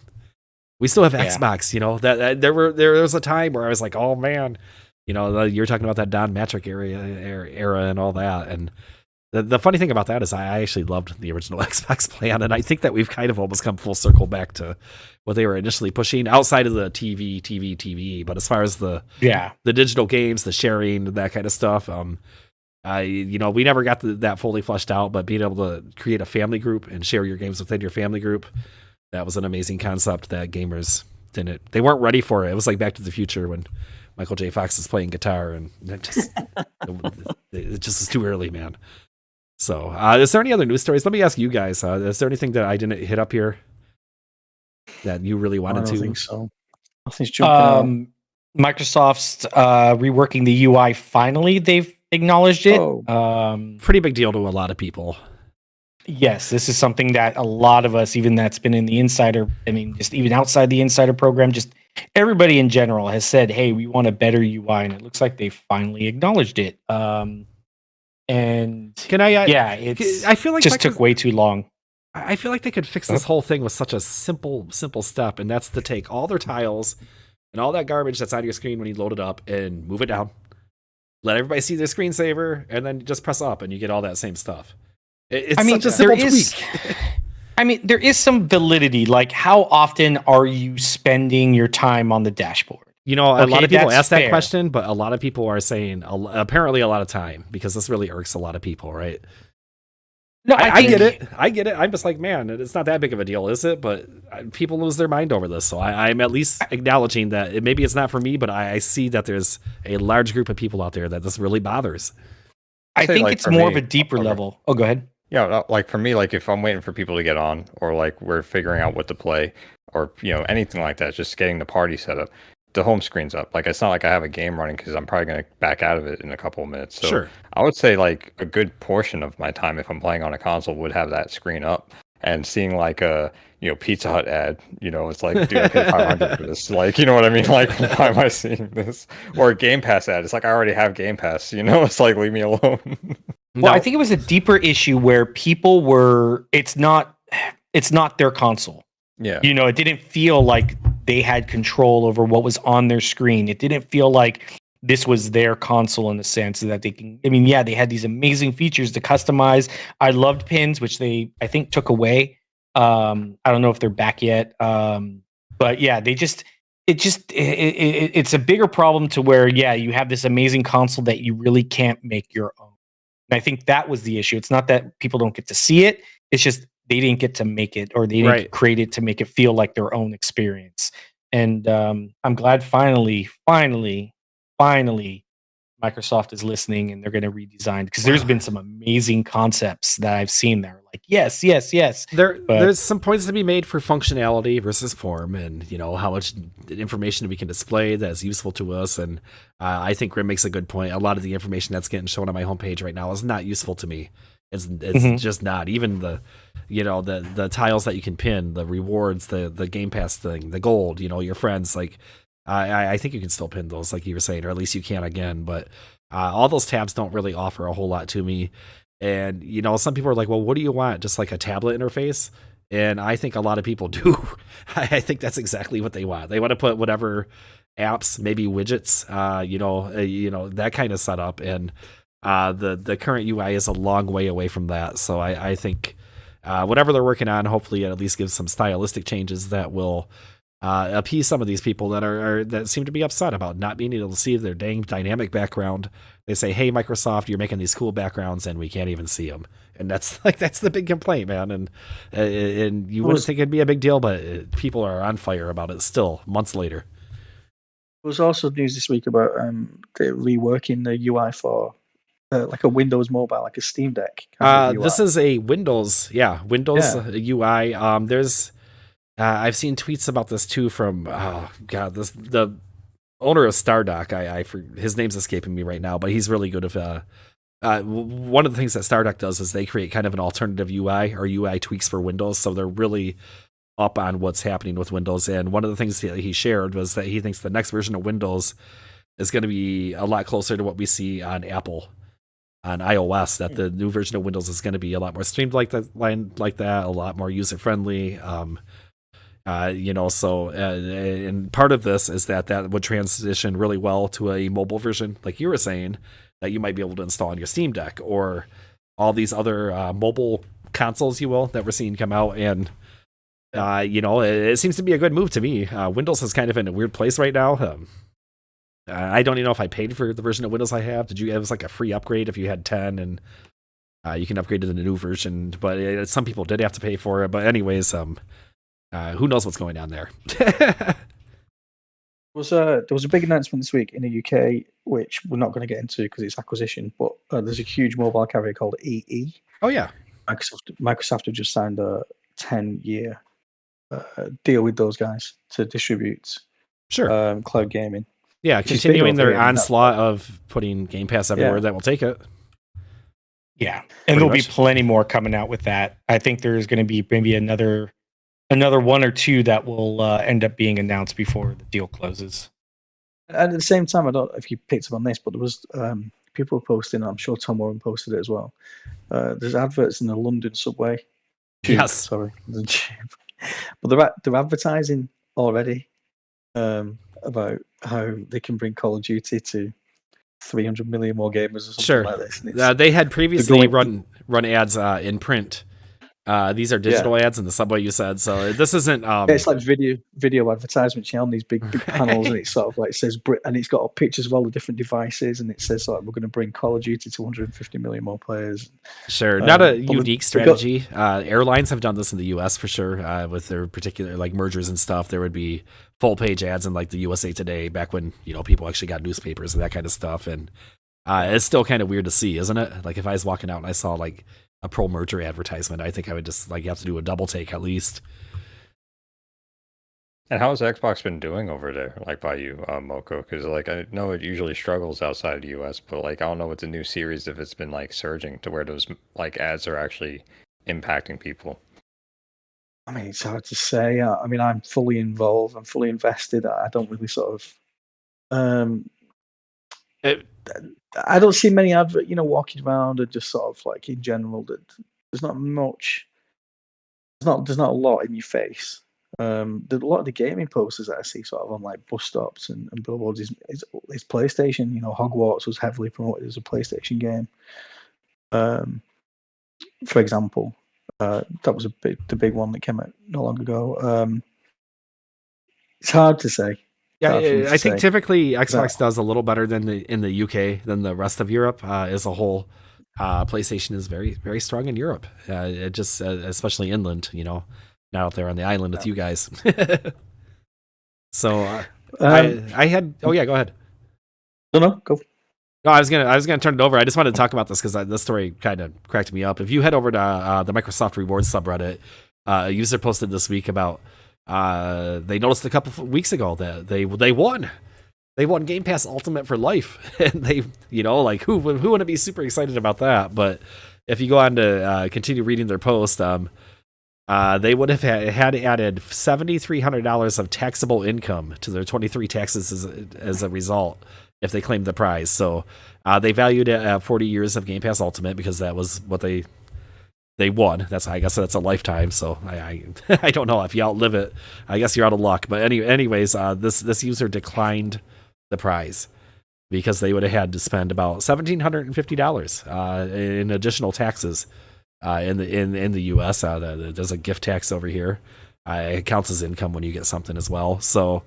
we still have Xbox. That there was a time where I was like, oh man, you're talking about that Don Matrick era and all that. And the funny thing about that is I actually loved the original Xbox plan, and I think that we've kind of almost come full circle back to what they were initially pushing outside of the TV. But as far as the digital games, the sharing, that kind of stuff, we never got that fully fleshed out. But being able to create a family group and share your games within your family group, that was an amazing concept that gamers they weren't ready for it. It was like Back to the Future when Michael J. Fox is playing guitar, and it just was too early, man. So, is there any other news stories? Let me ask you guys. Is there anything that I didn't hit up here that you really wanted I don't to? think so. Nothing's jumping out. Microsoft's reworking the UI. Finally, they've acknowledged it. Oh. Pretty big deal to a lot of people. Yes, this is something that a lot of us, even that's been in the insider, just even outside the insider program, just everybody in general has said, hey, we want a better UI, and it looks like they finally acknowledged it. And Can I? I feel like just took way too long. I feel like they could fix this whole thing with such a simple step, and that's to take all their tiles and all that garbage that's on your screen when you load it up and move it down. Let everybody see their screensaver, and then just press up, and you get all that same stuff. It's such a simple tweak. There is some validity. Like, how often are you spending your time on the dashboard? You know, a lot Okay, of people that's ask that fair. question, but a lot of people are saying apparently a lot of time because this really irks a lot of people, right? No, I get it. I get it. I'm just like, man, it's not that big of a deal, is it? But people lose their mind over this. So I'm at least acknowledging that maybe it's not for me, but I see that there's a large group of people out there that this really bothers. I Say, think like, it's for more me- of a deeper okay. level. Oh, go ahead. Yeah, like for me, like if I'm waiting for people to get on, or like we're figuring out what to play, or anything like that, just getting the party set up, the home screen's up. Like it's not like I have a game running because I'm probably gonna back out of it in a couple of minutes. So Sure. I would say like a good portion of my time, if I'm playing on a console, would have that screen up and seeing like a Pizza Hut ad. It's like, dude, I paid 500 for this. Like, you know what I mean? Like, why am I seeing this? Or a Game Pass ad. It's like I already have Game Pass. It's like leave me alone. Well, No. I think it was a deeper issue where people were. It's not their console. Yeah. It didn't feel like they had control over what was on their screen. It didn't feel like this was their console in the sense that they can. I mean, yeah, they had these amazing features to customize. I loved pins, which they I think took away. I don't know if they're back yet. But yeah, it's a bigger problem to where you have this amazing console that you really can't make your own. And I think that was the issue. It's not that people don't get to see it. It's just they didn't get to make it, or they didn't Right. create it to make it feel like their own experience. And I'm glad finally, Microsoft is listening and they're going to redesign, because there's been some amazing concepts that I've seen that are like, yes. There's some points to be made for functionality versus form, and how much information we can display that's useful to us. And I think Grim makes a good point. A lot of the information that's getting shown on my homepage right now is not useful to me. It's just not. Even the tiles that you can pin, the rewards, the Game Pass thing, the gold, your friends, like I think you can still pin those, like you were saying, or at least you can again. But all those tabs don't really offer a whole lot to me. And some people are like, well, what do you want? Just like a tablet interface? And I think a lot of people do. I think that's exactly what they want. They want to put whatever apps, maybe widgets, that kind of setup. And the current UI is a long way away from that. So I think whatever they're working on, hopefully it at least gives some stylistic changes that will appease some of these people that seem to be upset about not being able to see their dang dynamic background. They say, "Hey, Microsoft, you're making these cool backgrounds, and we can't even see them." And that's the big complaint, man. And you wouldn't think it'd be a big deal, but people are on fire about it still, months later. There was also news this week about they're reworking the UI for like a Windows mobile, like a Steam Deck. This is a Windows UI. I've seen tweets about this too from the owner of Stardock. His name's escaping me right now, but he's really good. One of the things that Stardock does is they create kind of an alternative UI or UI tweaks for Windows, so they're really up on what's happening with Windows. And one of the things that he shared was that he thinks the next version of Windows is going to be a lot closer to what we see on Apple, on iOS. That the new version of Windows is going to be a lot more streamed like that, a lot more user friendly. And part of this is that would transition really well to a mobile version, like you were saying, that you might be able to install on your Steam Deck or all these other mobile consoles, that we're seeing come out. And it seems to be a good move to me. Windows is kind of in a weird place right now. I don't even know if I paid for the version of Windows I have. It was like a free upgrade if you had 10, and you can upgrade to the new version, but some people did have to pay for it. But anyways, who knows what's going on there? There was a big announcement this week in the UK, which we're not going to get into because it's acquisition, but there's a huge mobile carrier called EE. Oh yeah, Microsoft have just signed a 10-year deal with those guys to distribute cloud gaming. Yeah, continuing their onslaught of putting Game Pass everywhere that will take it. Yeah, and there'll be plenty more coming out with that. I think there's going to be maybe another one or two that will end up being announced before the deal closes. And at the same time, I don't know if you picked up on this, but there was people were posting, I'm sure Tom Warren posted it as well. There's adverts in the London subway. Yes. Sorry. The tube. But they're advertising already about how they can bring Call of Duty to 300 million more gamers or something like this. They had previously run ads in print These are digital ads in the subway, you said. So this isn't. It's like video advertisements, on these big panels, and it's sort of like it says, and it's got all pictures of all the different devices, and it says like we're going to bring Call of Duty to 150 million more players. Sure, not a unique strategy. Airlines have done this in the U.S. for sure with their particular like mergers and stuff. There would be full page ads in like the USA Today back when people actually got newspapers and that kind of stuff. And it's still kind of weird to see, isn't it? Like if I was walking out and I saw like a pro merger advertisement, I think I would just like have to do a double take at least. And how has Xbox been doing over there, like by you, Moko? Because like I know it usually struggles outside the U.S., but like I don't know with the new series if it's been like surging to where those like ads are actually impacting people. I mean, it's hard to say. I mean, I'm fully involved. I'm fully invested. I don't really sort of. I don't see many adverts, walking around and just sort of like in general that there's not much. There's not a lot in your face. There's a lot of the gaming posters that I see sort of on like bus stops and billboards is PlayStation. Hogwarts was heavily promoted as a PlayStation game. For example, that was the big one that came out not long ago. It's hard to say. Yeah, I think typically Xbox does a little better than in the UK than the rest of Europe as a whole. PlayStation is very, very strong in Europe. It just especially inland, not out there on the island with you guys. So I had. Oh yeah, go ahead. No, go. No, I was gonna turn it over. I just wanted to talk about this because this story kind of cracked me up. If you head over to the Microsoft Rewards subreddit, a user posted this week about. They noticed a couple of weeks ago that they won Game Pass Ultimate for life, and they like who wouldn't be super excited about that? But if you go on to continue reading their post, they would have had added $7,300 of taxable income to their 23 taxes as a result if they claimed the prize. So they valued it at 40 years of Game Pass Ultimate because that was what they won. I guess that's a lifetime. So I don't know if you outlive it. I guess you're out of luck. But anyways, this user declined the prize because they would have had to spend about $1,750 in additional taxes in the U.S. There's a gift tax over here. It counts as income when you get something as well. So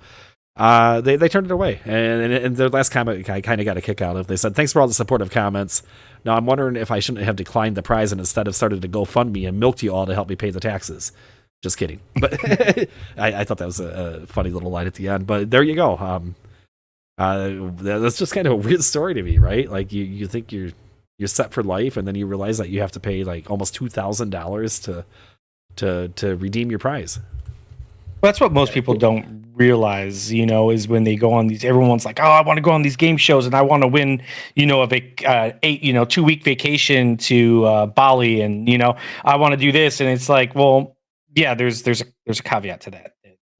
they turned it away. And their last comment I kind of got a kick out of. They said, "Thanks for all the supportive comments. Now I'm wondering if I shouldn't have declined the prize and instead have started to GoFundMe and milked you all to help me pay the taxes." Just kidding. But I thought that was a funny little line at the end. But there you go. That's just kind of a weird story to me, right? Like you think you're set for life, and then you realize that you have to pay like almost $2,000 to redeem your prize. That's what most people don't realize, is when they go on these, everyone's like, oh, I want to go on these game shows and I want to win, a 2-week vacation to Bali. And, I want to do this. And it's like, well, yeah, there's a caveat to that.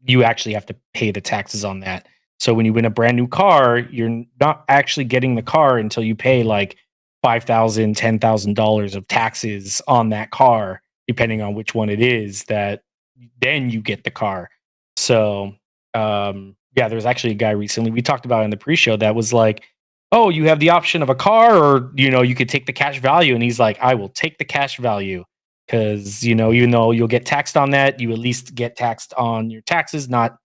You actually have to pay the taxes on that. So when you win a brand new car, you're not actually getting the car until you pay like $5,000, $10,000 of taxes on that car, depending on which one it is, that then you get the car. So, there's actually a guy recently we talked about in the pre-show that was like, oh, you have the option of a car or, you could take the cash value. And he's like, I will take the cash value because, even though you'll get taxed on that, you at least get taxed on your taxes, not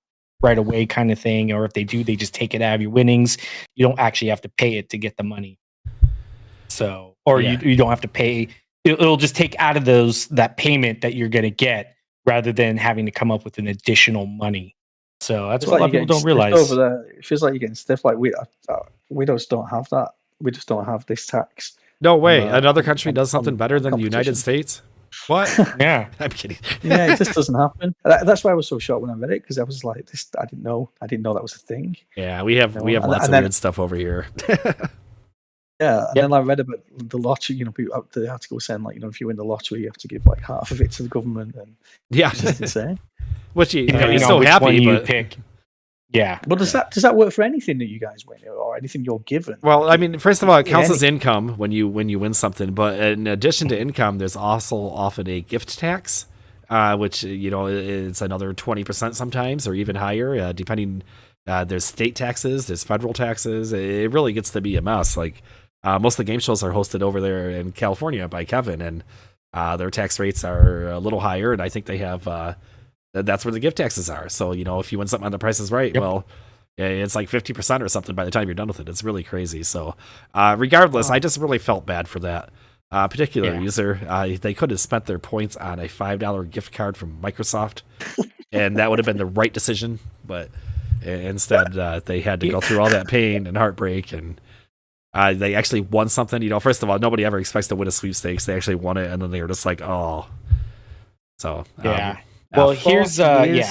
right away kind of thing. Or if they do, they just take it out of your winnings. You don't actually have to pay it to get the money. So, or you don't have to pay. It'll just take out of that payment that you're going to get, rather than having to come up with an additional money. So that's what a lot of people don't realize. Over there, it feels like you're getting stiff. Like we just don't have that. We just don't have this tax. No way. Another country does something better than the United States? What? Yeah. I'm kidding. Yeah, it just doesn't happen. That's why I was so shocked when I read it, because I was like, "This, I didn't know that was a thing." Yeah, we have lots of weird stuff over here. Yeah, and then I read about the lottery. The article saying like, if you win the lottery, you have to give like half of it to the government, and it's just insane. Which you're so happy, but pick. Yeah. But does that work for anything that you guys win or anything you're given? Well, I mean, first of all, it counts as income when you win something. But in addition to income, there's also often a gift tax, which is another 20% sometimes, or even higher, depending. There's state taxes, there's federal taxes. It really gets to be a mess. Like most of the game shows are hosted over there in California by Kevin, and Their tax rates are a little higher, and I think they have that's where the gift taxes are. So, if you win something on The Price is Right, Yep. well, it's like 50% or something by the time you're done with it. It's really crazy. So, regardless, I just really felt bad for that particular user. They could have spent their points on a $5 gift card from Microsoft, and that would have been the right decision. But instead, they had to go through all that pain and heartbreak, and they actually won something. First of all, nobody ever expects to win a sweepstakes. They actually won it, and then they were just like, oh. So, Yeah. Well, here's 40 years.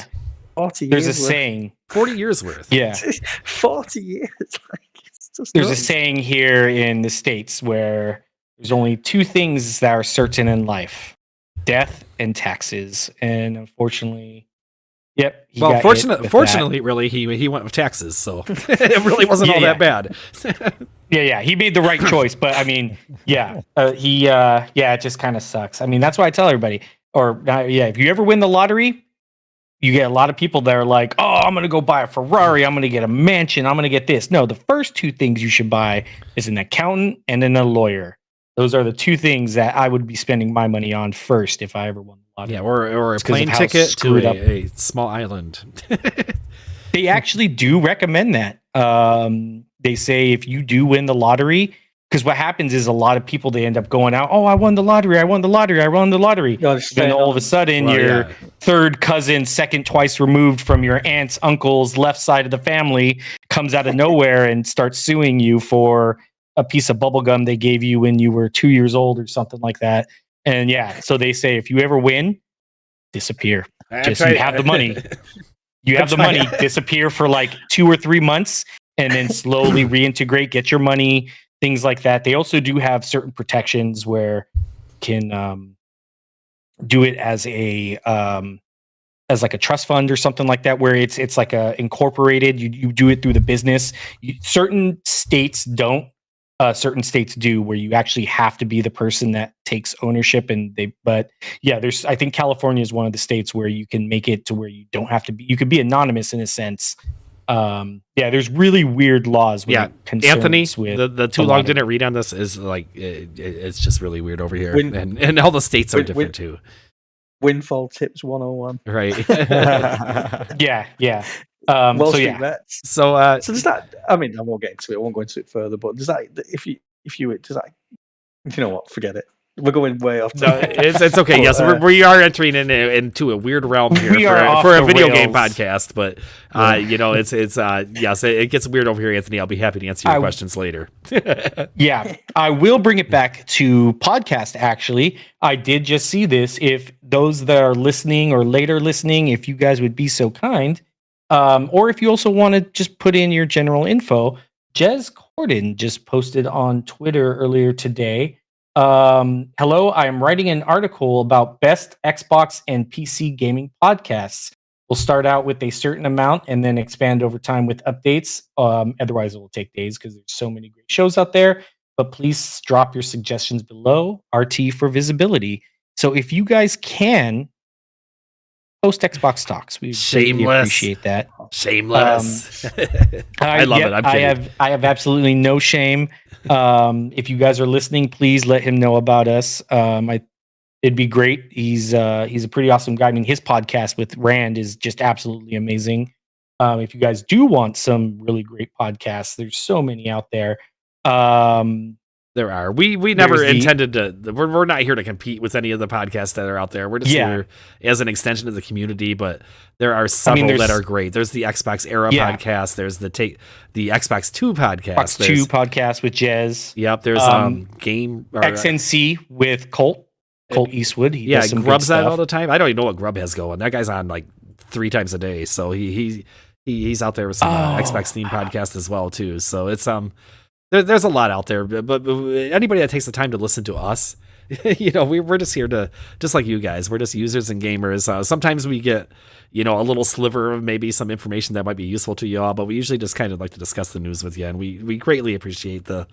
40 there's a years worth. saying. 40 years worth. Yeah. 40 years. Like, it's just There's a nuts. saying here in the States where there's only two things that are certain in life: death and taxes. And unfortunately, yep. he Well, got hit with that. fortunately, really, he went with taxes, so it really wasn't all Yeah, that bad. Yeah, he made the right choice, but I mean, it just kind of sucks. I mean, that's why I tell everybody, if you ever win the lottery, you get a lot of people that are like, oh, I'm going to go buy a Ferrari, I'm going to get a mansion, I'm going to get this. No, the first two things you should buy is an accountant and then a lawyer. Those are the two things that I would be spending my money on first if I ever won the lottery. Yeah, or a It's 'cause of plane how ticket to screwed up. a small island. They actually do recommend that. They say if you do win the lottery, because what happens is a lot of people, they end up going out, oh, I won the lottery, I won the lottery, I won the lottery. No, just Then staying all on of a sudden, Well, your yeah. third cousin, second twice removed from your aunt's uncle's left side of the family, comes out of nowhere and starts suing you for a piece of bubble gum they gave you when you were 2 years old or something like that. And so they say if you ever win, disappear. Just you have the money. You have the money, disappear for like 2 or 3 months, and then slowly reintegrate, get your money, things like that. They also do have certain protections where you can do it as like a trust fund or something like that, where it's like a incorporated. You do it through the business. Certain states don't. Certain states do, where you actually have to be the person that takes ownership. I think California is one of the states where you can make it to where you don't have to be. You could be anonymous in a sense. There's really weird laws. When it concerns Anthony, with the too long didn't read on this is like it's just really weird over here, and all the states are different too. Windfall tips 101. Right. Yeah. Wall Street Bets. So does that? I mean, I won't get into it. I won't go into it further. But does that? If you does that? You know what? Forget it. We're going way off. No, it's okay. But, yes, we are entering into a weird realm here for a video game podcast. But it gets weird over here, Anthony. I'll be happy to answer your questions later. Yeah, I will bring it back to podcast. Actually, I did just see this. If those that are listening or later listening, if you guys would be so kind, or if you also want to just put in your general info, Jez Corden just posted on Twitter earlier today. Hello, I am writing an article about best Xbox and PC gaming podcasts. We'll start out with a certain amount and then expand over time with updates. Otherwise, it will take days because there's so many great shows out there. But please drop your suggestions below. RT for visibility. So if you guys can post Xbox Talks, we really appreciate that. Shameless. I love it. I'm kidding. I have absolutely no shame. If you guys are listening, please let him know about us. It'd be great. He's a pretty awesome guy. I mean, his podcast with Rand is just absolutely amazing. If you guys do want some really great podcasts, there's so many out there. There are. We never intended to. We're not here to compete with any of the podcasts that are out there. We're just here as an extension of the community. But there are several that are great. There's the Xbox Era podcast. There's the Xbox 2 podcast. Xbox 2 podcast with Jez. Yep. There's XNC with Colt Eastwood. He does some Grub's good on stuff all the time. I don't even know what Grub has going. That guy's on like 3 times a day. So he's out there with some Xbox theme podcast as well too. So it's There's a lot out there, but anybody that takes the time to listen to us, we're just here to, just like you guys, we're just users and gamers. Sometimes we get, a little sliver of maybe some information that might be useful to you all, but we usually just kind of like to discuss the news with you. And we greatly appreciate the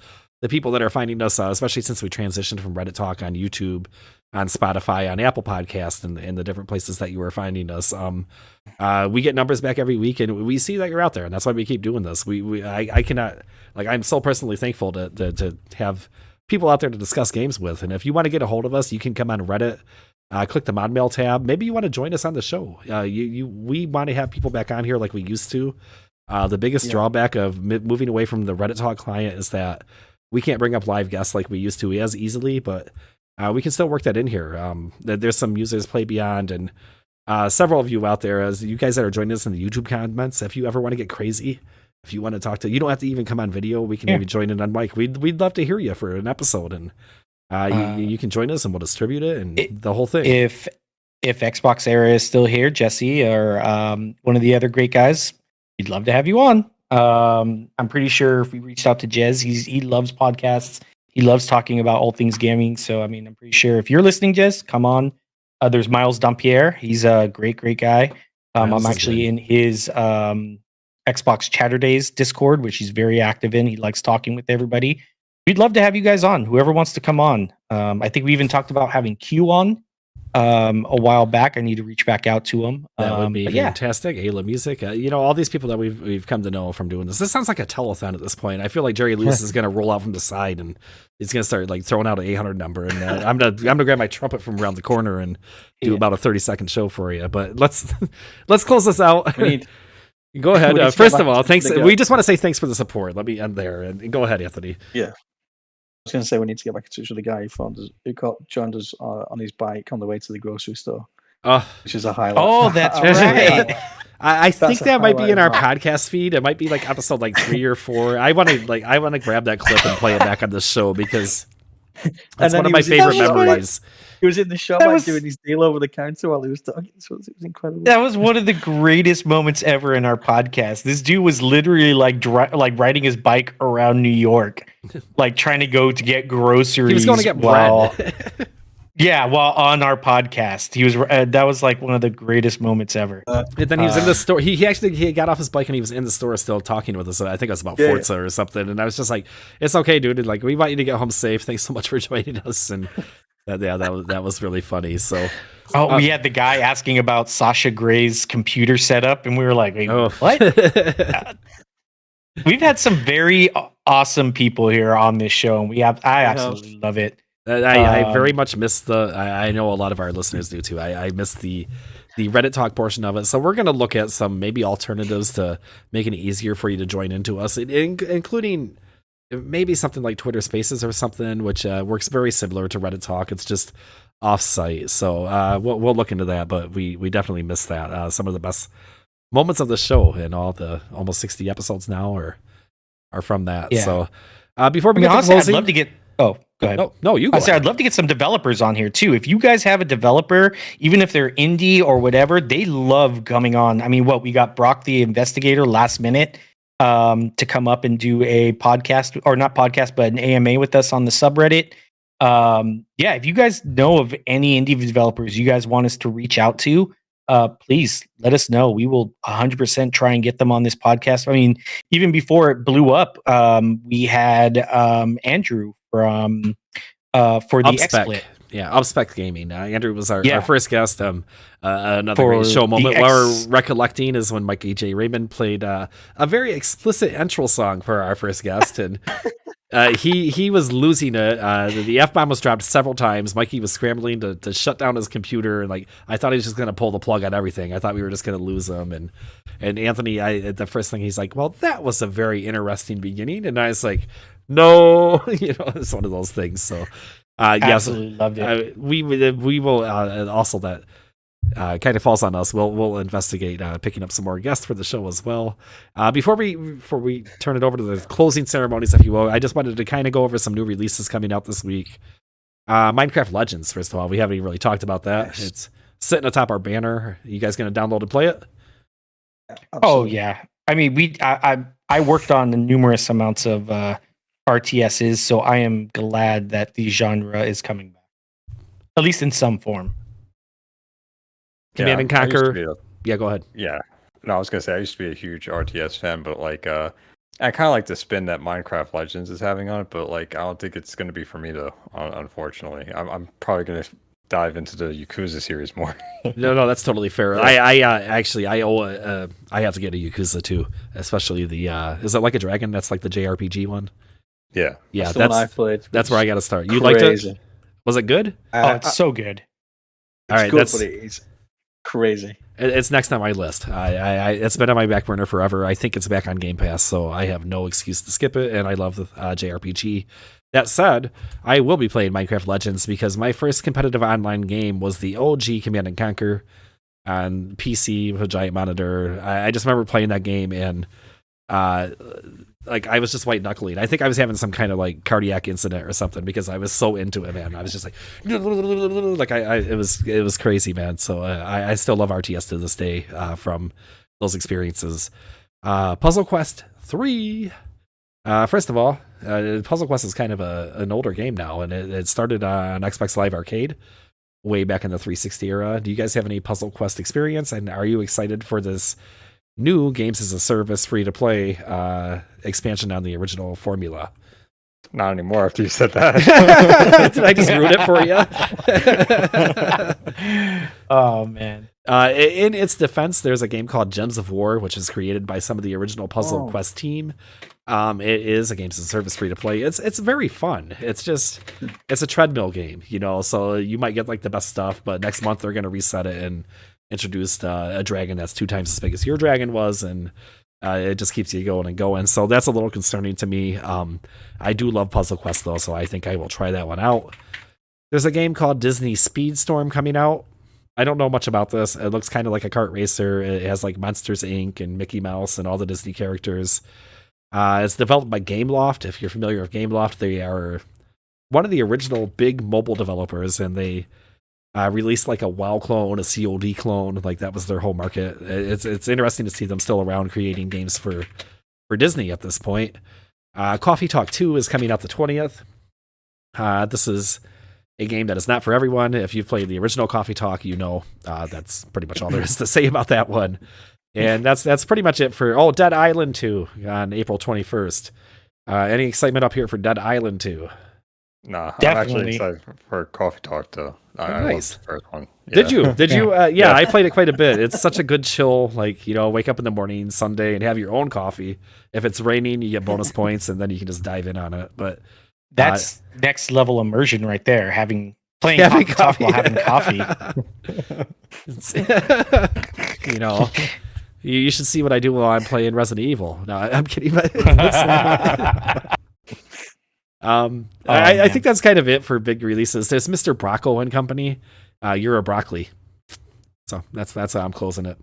people that are finding us, especially since we transitioned from Reddit Talk on YouTube, on Spotify, on Apple Podcasts, and the different places that you are finding us. We get numbers back every week, and we see that you're out there, and that's why we keep doing this. I cannot, I'm so personally thankful to have people out there to discuss games with. And if you want to get a hold of us, you can come on Reddit, click the Mod Mail tab. Maybe you want to join us on the show. We want to have people back on here like we used to. The biggest drawback of moving away from the Reddit Talk client is that we can't bring up live guests like we used to as easily, but we can still work that in here. There's some users, Play Beyond, and several of you out there, as you guys that are joining us in the YouTube comments, if you ever want to get crazy, if you want to talk to, you don't have to even come on video. We can maybe join in on mic. We'd love to hear you for an episode, and you can join us and we'll distribute it and the whole thing. If Xbox Era is still here, Jesse or one of the other great guys, we'd love to have you on. I'm pretty sure if we reached out to Jez, he loves podcasts. He loves talking about all things gaming. So, I mean, I'm pretty sure if you're listening, Jez, come on. There's Miles Dampierre. He's a great guy. I'm actually in his Xbox Chatter Days Discord, which he's very active in. He likes talking with everybody. We'd love to have you guys on. Whoever wants to come on. I think we even talked about having Q on a while back. I need to reach back out to him. That would be fantastic. Ayla Music. All these people that we've come to know from doing this. This sounds like a telethon at this point. I feel like Jerry Lewis is going to roll out from the side and he's going to start like throwing out an 800 number. And I'm gonna grab my trumpet from around the corner and do about a 30-second show for you. But let's close this out. Go ahead. First of all, thanks. We just want to say thanks for the support. Let me end there and go ahead, Anthony. Yeah. I was going to say we need to get back in touch with the guy who joined us on his bike on the way to the grocery store, which is a highlight. Oh, that's right. I think that might be in our podcast feed. It might be like episode 3 or 4. I want to grab that clip and play it back on the show because that's one of my favorite memories. He was in the shop doing his deal over the counter while he was talking. It was incredible. That was one of the greatest moments ever in our podcast. This dude was literally like riding his bike around New York, like trying to go to get groceries. He was going to get bread. While on our podcast, he was. That was like one of the greatest moments ever. And then he was in the store. He got off his bike and he was in the store still talking with us. I think it was about Forza or something. And I was just like, "It's okay, dude. Like, we want you to get home safe. Thanks so much for joining us." And that was really funny. So, we had the guy asking about Sasha Gray's computer setup, and we were like, "Wait, what?" We've had some very awesome people here on this show, and I absolutely love it. I very much miss I know a lot of our listeners do too. I miss the Reddit talk portion of it. So we're going to look at some maybe alternatives to making it easier for you to join into us, including maybe something like Twitter Spaces or something, which works very similar to Reddit talk. It's just off-site. So we'll look into that, but we definitely miss that. Some of the best moments of the show and all the almost 60 episodes now are from that. Yeah. So before we get to closing, I'd love to get... Oh, go ahead. No, you go ahead. I'd love to get some developers on here too. If you guys have a developer, even if they're indie or whatever, they love coming on. I mean, we got Brock the Investigator last minute to come up and do a podcast, or not podcast, but an AMA with us on the subreddit. If you guys know of any indie developers you guys want us to reach out to, please let us know. We will 100% try and get them on this podcast. I mean, even before it blew up, we had Andrew from for the XSplit. Yeah, Upspec Gaming. Andrew was our first guest. Another great show moment we're recollecting is when Mikey J. Raymond played a very explicit intro song for our first guest, and he was losing it. The F-bomb was dropped several times. Mikey was scrambling to shut down his computer, and I thought he was just going to pull the plug on everything. I thought we were just going to lose him. And Anthony, the first thing he's like, "Well, that was a very interesting beginning," and I was like, "No," it's one of those things. So. Absolutely loved it. We will also that kind of falls on us. We'll investigate picking up some more guests for the show as well. Before we turn it over to the closing ceremonies, if you will, I just wanted to kind of go over some new releases coming out this week. Minecraft Legends, first of all, we haven't even really talked about that. Nice. It's sitting atop our banner. Are you guys going to download and play it? Oh yeah. I mean, I worked on numerous amounts of RTSs, so I am glad that the genre is coming back, at least in some form. Command and Conquer. Go ahead. Yeah, no, I was gonna say I used to be a huge RTS fan, but I kind of like the spin that Minecraft Legends is having on it, but I don't think it's gonna be for me though. Unfortunately, I'm probably gonna dive into the Yakuza series more. No, that's totally fair. Yeah. I have to get a Yakuza too, especially the is it Like a Dragon? That's like the JRPG one. Yeah. Yeah, That's the one I played. That's where I got to start. You liked it? Crazy. Was it good? Oh, it's so good. All right, good, that's but it is crazy. it's next on my list. I it's been on my back burner forever. I think it's back on Game Pass, so I have no excuse to skip it. And I love the JRPG. That said, I will be playing Minecraft Legends because my first competitive online game was the OG Command and Conquer on PC with a giant monitor. I just remember playing that game and like I was just white knuckling. I think I was having some kind of like cardiac incident or something because I was so into it, man. I was just like, like it was crazy, man. So I still love RTS to this day from those experiences. Puzzle Quest 3. First of all, Puzzle Quest is kind of an older game now, and it started on Xbox Live Arcade way back in the 360 era. Do you guys have any Puzzle Quest experience, and are you excited for this new games as a service free to play expansion on the original formula? Not anymore after you said that. Did I just ruin it for you? Oh man. In its defense, there's a game called Gems of War, which is created by some of the original Puzzle Quest team. It is a games as a service free to play. It's very fun. It's a treadmill game, so you might get like the best stuff, but next month they're going to reset it and introduce a dragon that's 2 times as big as your dragon was, and it just keeps you going and going. So that's a little concerning to me. I do love Puzzle Quest though, so I think I will try that one out. There's a game called Disney Speedstorm coming out. I don't know much about this. It looks kind of like a kart racer. It has like Monsters Inc. and Mickey Mouse and all the Disney characters. It's developed by Gameloft. If you're familiar with Gameloft, they are one of the original big mobile developers, and they released like a WoW clone, a COD clone. Like that was their whole market. It's interesting to see them still around creating games for Disney at this point. Coffee Talk 2 is coming out the 20th. This is a game that is not for everyone. If you've played the original Coffee Talk, that's pretty much all there is to say about that one. And that's pretty much it for Dead Island 2 on April 21st. Any excitement up here for Dead Island 2? No, definitely. I'm actually excited for Coffee Talk though. I Nice. loved the first one. Yeah. Did you? Yeah, I played it quite a bit. It's such a good chill, like, wake up in the morning, Sunday, and have your own coffee. If it's raining, you get bonus points, and then you can just dive in on it. But that's next level immersion right there. Playing coffee while having coffee. You should see what I do while I'm playing Resident Evil. No, I'm kidding. I think that's kind of it for big releases. There's Mr. Brocco and Company. You're a broccoli. So that's how I'm closing it.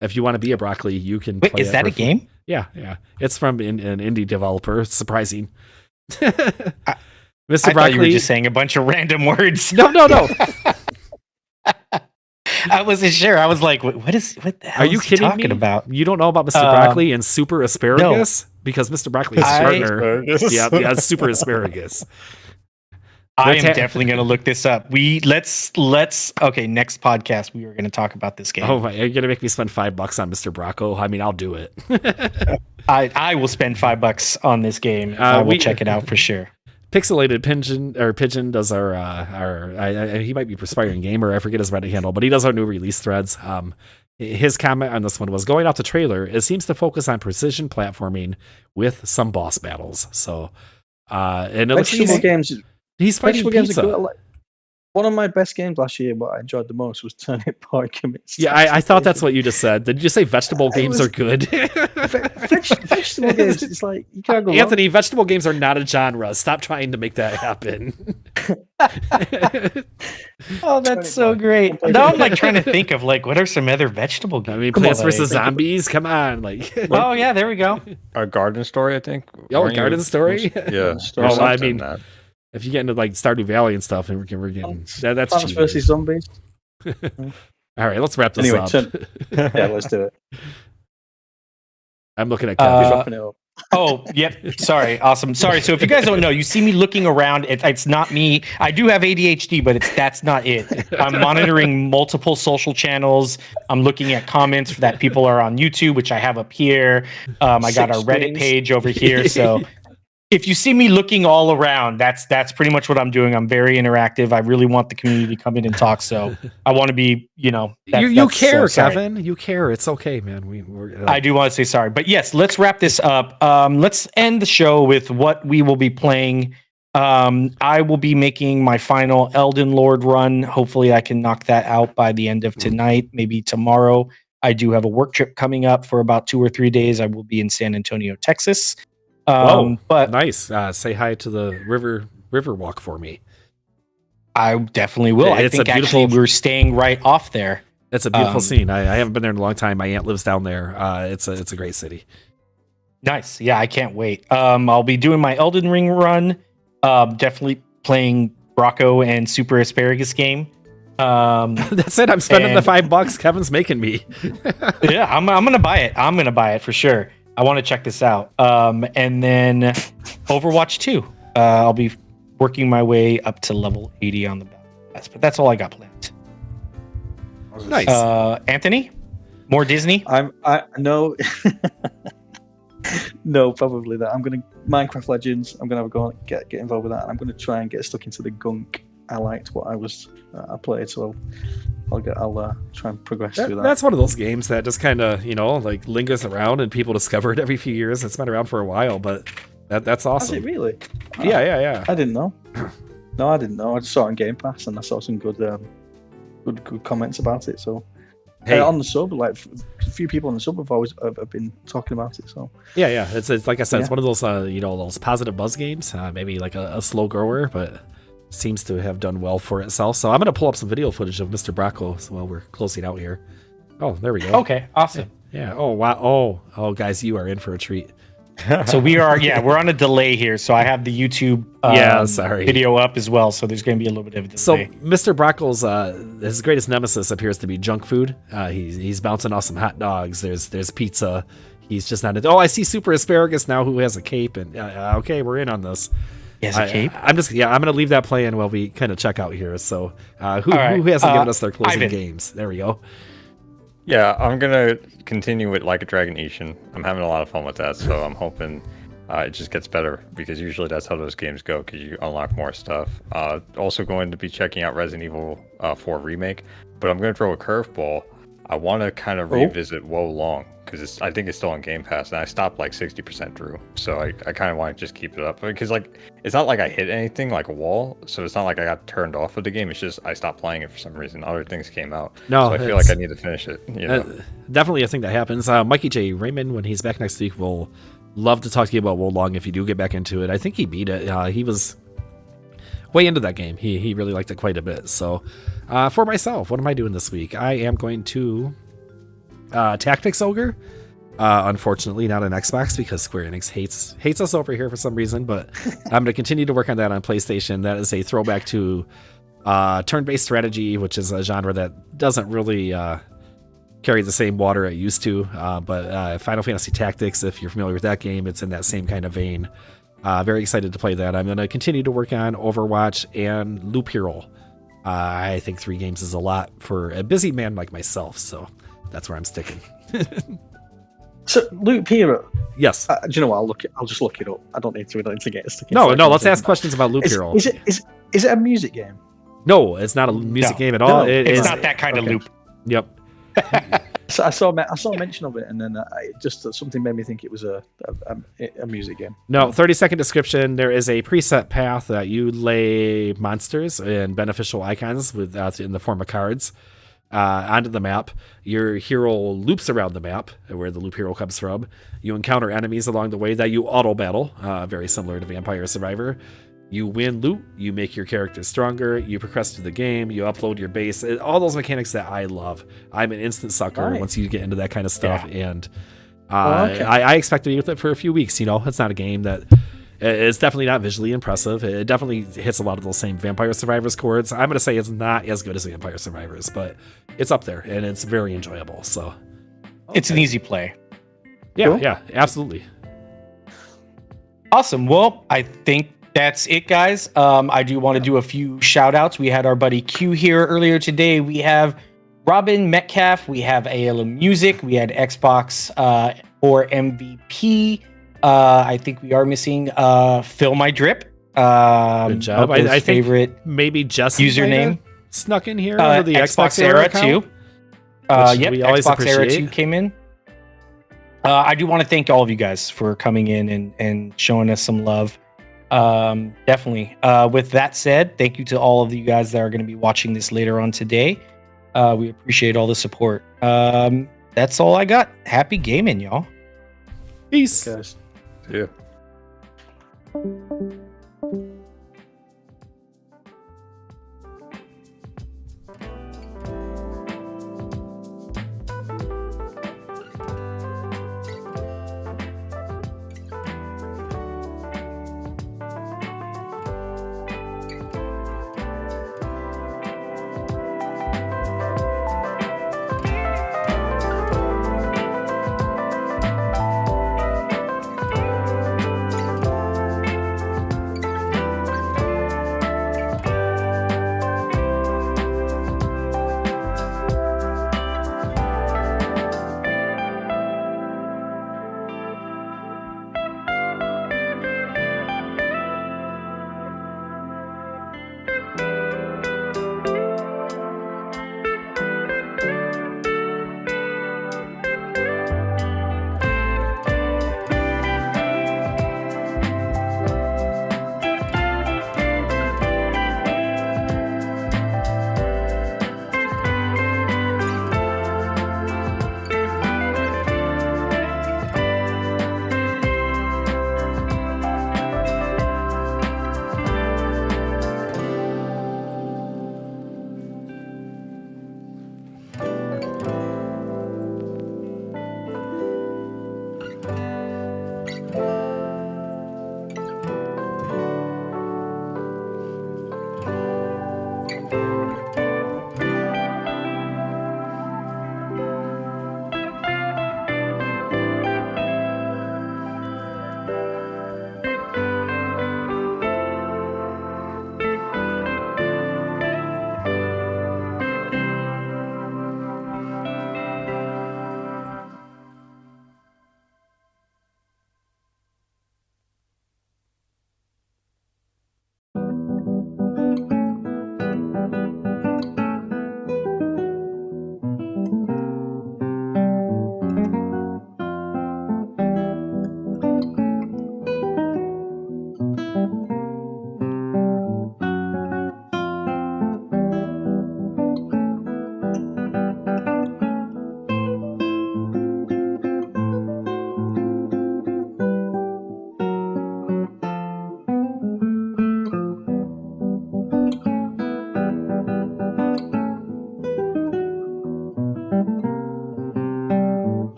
If you want to be a broccoli, you can play. Is that a game? Yeah. It's from an indie developer. It's surprising. Mr. I Broccoli. thought you were just saying a bunch of random words. No. I wasn't sure. I was like, what the hell are you kidding talking me? about? You don't know about Mr. Broccoli and Super Asparagus? No. Because Mr. Broccoli's partner. Yeah, Super Asparagus. I am definitely going to look this up. Let's okay, next podcast we are going to talk about this game. Oh my, you're going to make me spend $5 on Mr. Brocco? I mean, I'll do it. I will spend $5 on this game. I will check it out for sure. Pixelated Pigeon does he might be Perspiring Gamer, I forget his Reddit handle, but he does our new release threads. His comment on this one was, going off the trailer, it seems to focus on precision platforming with some boss battles. So and it looks like he's fighting pizza. One of my best games last year, what I enjoyed the most, was Turnip Boy Commits. Yeah, I thought that's what you just said. Did you say vegetable games are good? Vegetable games, it's like, you can't go Anthony, wrong. Vegetable games are not a genre. Stop trying to make that happen. Oh, that's so great. Now I'm like trying to think of like, what are some other vegetable games? I mean, Plants vs. Zombies, come on. Oh yeah, there we go. A Garden Story, I think. Garden Story? Yeah. Well, I mean, if you get into like Stardew Valley and stuff, and we're getting that's Plants vs. Zombies. All right, let's wrap this up. Yeah, let's do it. I'm looking at coffee. Oh, yep. Sorry. Awesome. Sorry. So if you guys don't know, you see me looking around. It's not me. I do have ADHD, but that's not it. I'm monitoring multiple social channels. I'm looking at comments that people are on YouTube, which I have up here. I got our Reddit page over here. So if you see me looking all around, that's pretty much what I'm doing. I'm very interactive. I really want the community to come in and talk. So I want to be, you care, Kevin. You care. It's okay, man. We're I do want to say sorry, but yes, let's wrap this up. Let's end the show with what we will be playing. I will be making my final Elden Lord run. Hopefully I can knock that out by the end of tonight, maybe tomorrow. I do have a work trip coming up for about 2 or 3 days. I will be in San Antonio, Texas. But nice. Say hi to the river walk for me. I definitely will. I think actually we're staying right off there. It's a beautiful scene. I haven't been there in a long time. My aunt lives down there. It's a great city. Nice. Yeah, I can't wait. I'll be doing my Elden Ring run. Definitely playing Brocco and Super Asparagus game. That's it. I'm spending the $5 Kevin's making me. Yeah, I'm gonna buy it. I'm gonna buy it for sure. I want to check this out. And then Overwatch 2. I'll be working my way up to level 80 on the battle pass, but that's all I got planned. Nice. Anthony, more Disney? I no, no, probably that. I'm gonna Minecraft Legends. I'm gonna have a go and get involved with that. And I'm gonna try and get stuck into the gunk. I liked what I played, so I'll try and progress through that. That's one of those games that just kind of like lingers around and people discover it every few years. It's been around for a while, but that's awesome. Is it really? Yeah. I didn't know. No, I didn't know. I just saw it on Game Pass and I saw some good comments about it. So on the sub, like a few people on the sub have been talking about it. So yeah. It's like I said, it's one of those those positive buzz games. Maybe like a slow grower, but seems to have done well for itself. So I'm going to pull up some video footage of Mr. Brocco while we're closing out here. Oh, there we go. Okay, awesome. Yeah. Oh, wow. Oh, guys, you are in for a treat. So we're on a delay here. So I have the YouTube video up as well. So there's going to be a little bit of a delay. So Mr. Brocco's his greatest nemesis appears to be junk food. He's bouncing off some hot dogs. There's pizza. He's just not. I see Super Asparagus now who has a cape. And okay, we're in on this. He has a cape? I'm going to leave that playing while we kind of check out here. So who hasn't given us their closing games? There we go. Yeah, I'm going to continue with Like a Dragon Ishin. I'm having a lot of fun with that, so I'm hoping it just gets better, because usually that's how those games go, because you unlock more stuff. Also going to be checking out Resident Evil 4 Remake, but I'm going to throw a curveball. I want to kind of revisit Wo Long, because I think it's still on Game Pass, and I stopped like 60% through, so I kind of want to just keep it up, because it's not like I hit anything like a wall, so it's not like I got turned off of the game. It's just I stopped playing it for some reason. Other things came out, so I feel like I need to finish it. Definitely a thing that happens. Mikey J. Raymond, when he's back next week, will love to talk to you about Wo Long if you do get back into it. I think he beat it. He was way into that game. He really liked it quite a bit. So for myself, what am I doing this week? I am going to Tactics Ogre. Unfortunately, not on Xbox, because Square Enix hates us over here for some reason, but I'm going to continue to work on that on PlayStation. That is a throwback to turn-based strategy, which is a genre that doesn't really carry the same water it used to. But Final Fantasy Tactics, if you're familiar with that game, it's in that same kind of vein. Very excited to play that. I'm going to continue to work on Overwatch and Loop Hero. I think 3 games is a lot for a busy man like myself, so that's where I'm sticking. So Loop Hero. Yes. Do you know what? I'll just look it up. I don't need to get a stick. No. Let's ask questions about Loop Hero. Is it a music game? No, it's not a music game at all. It's not that kind of loop. Yep. So I saw a mention of it, and then something made me think it was a music game. No, 30-second description. There is a preset path that you lay monsters and beneficial icons with in the form of cards onto the map. Your hero loops around the map, where the Loop Hero comes from. You encounter enemies along the way that you auto battle, very similar to Vampire Survivor. You win loot, you make your character stronger, you progress through the game, you upload your base, all those mechanics that I love. I'm an instant sucker once you get into that kind of stuff, and I expect to be with it for a few weeks. It's not a game that is definitely not visually impressive. It definitely hits a lot of those same Vampire Survivors chords. I'm going to say it's not as good as Vampire Survivors, but it's up there, and it's very enjoyable. So it's an easy play. Yeah, cool. Yeah, absolutely. Awesome. Well, I think that's it, guys. I do want to do a few shout outs. We had our buddy Q here earlier today. We have Robin Metcalf. We have ALM Music. We had Xbox or MVP. I think we are missing Fill My Drip. Good job. Mopo's I think favorite maybe Justin username. snuck in here under the Xbox Era account, 2. which we always Xbox Era appreciate. 2 came in. I do want to thank all of you guys for coming in and showing us some love. Definitely. With that said, thank you to all of you guys that are going to be watching this later on today. We appreciate all the support. That's all I got. Happy gaming, y'all. Peace. Guys. Yeah.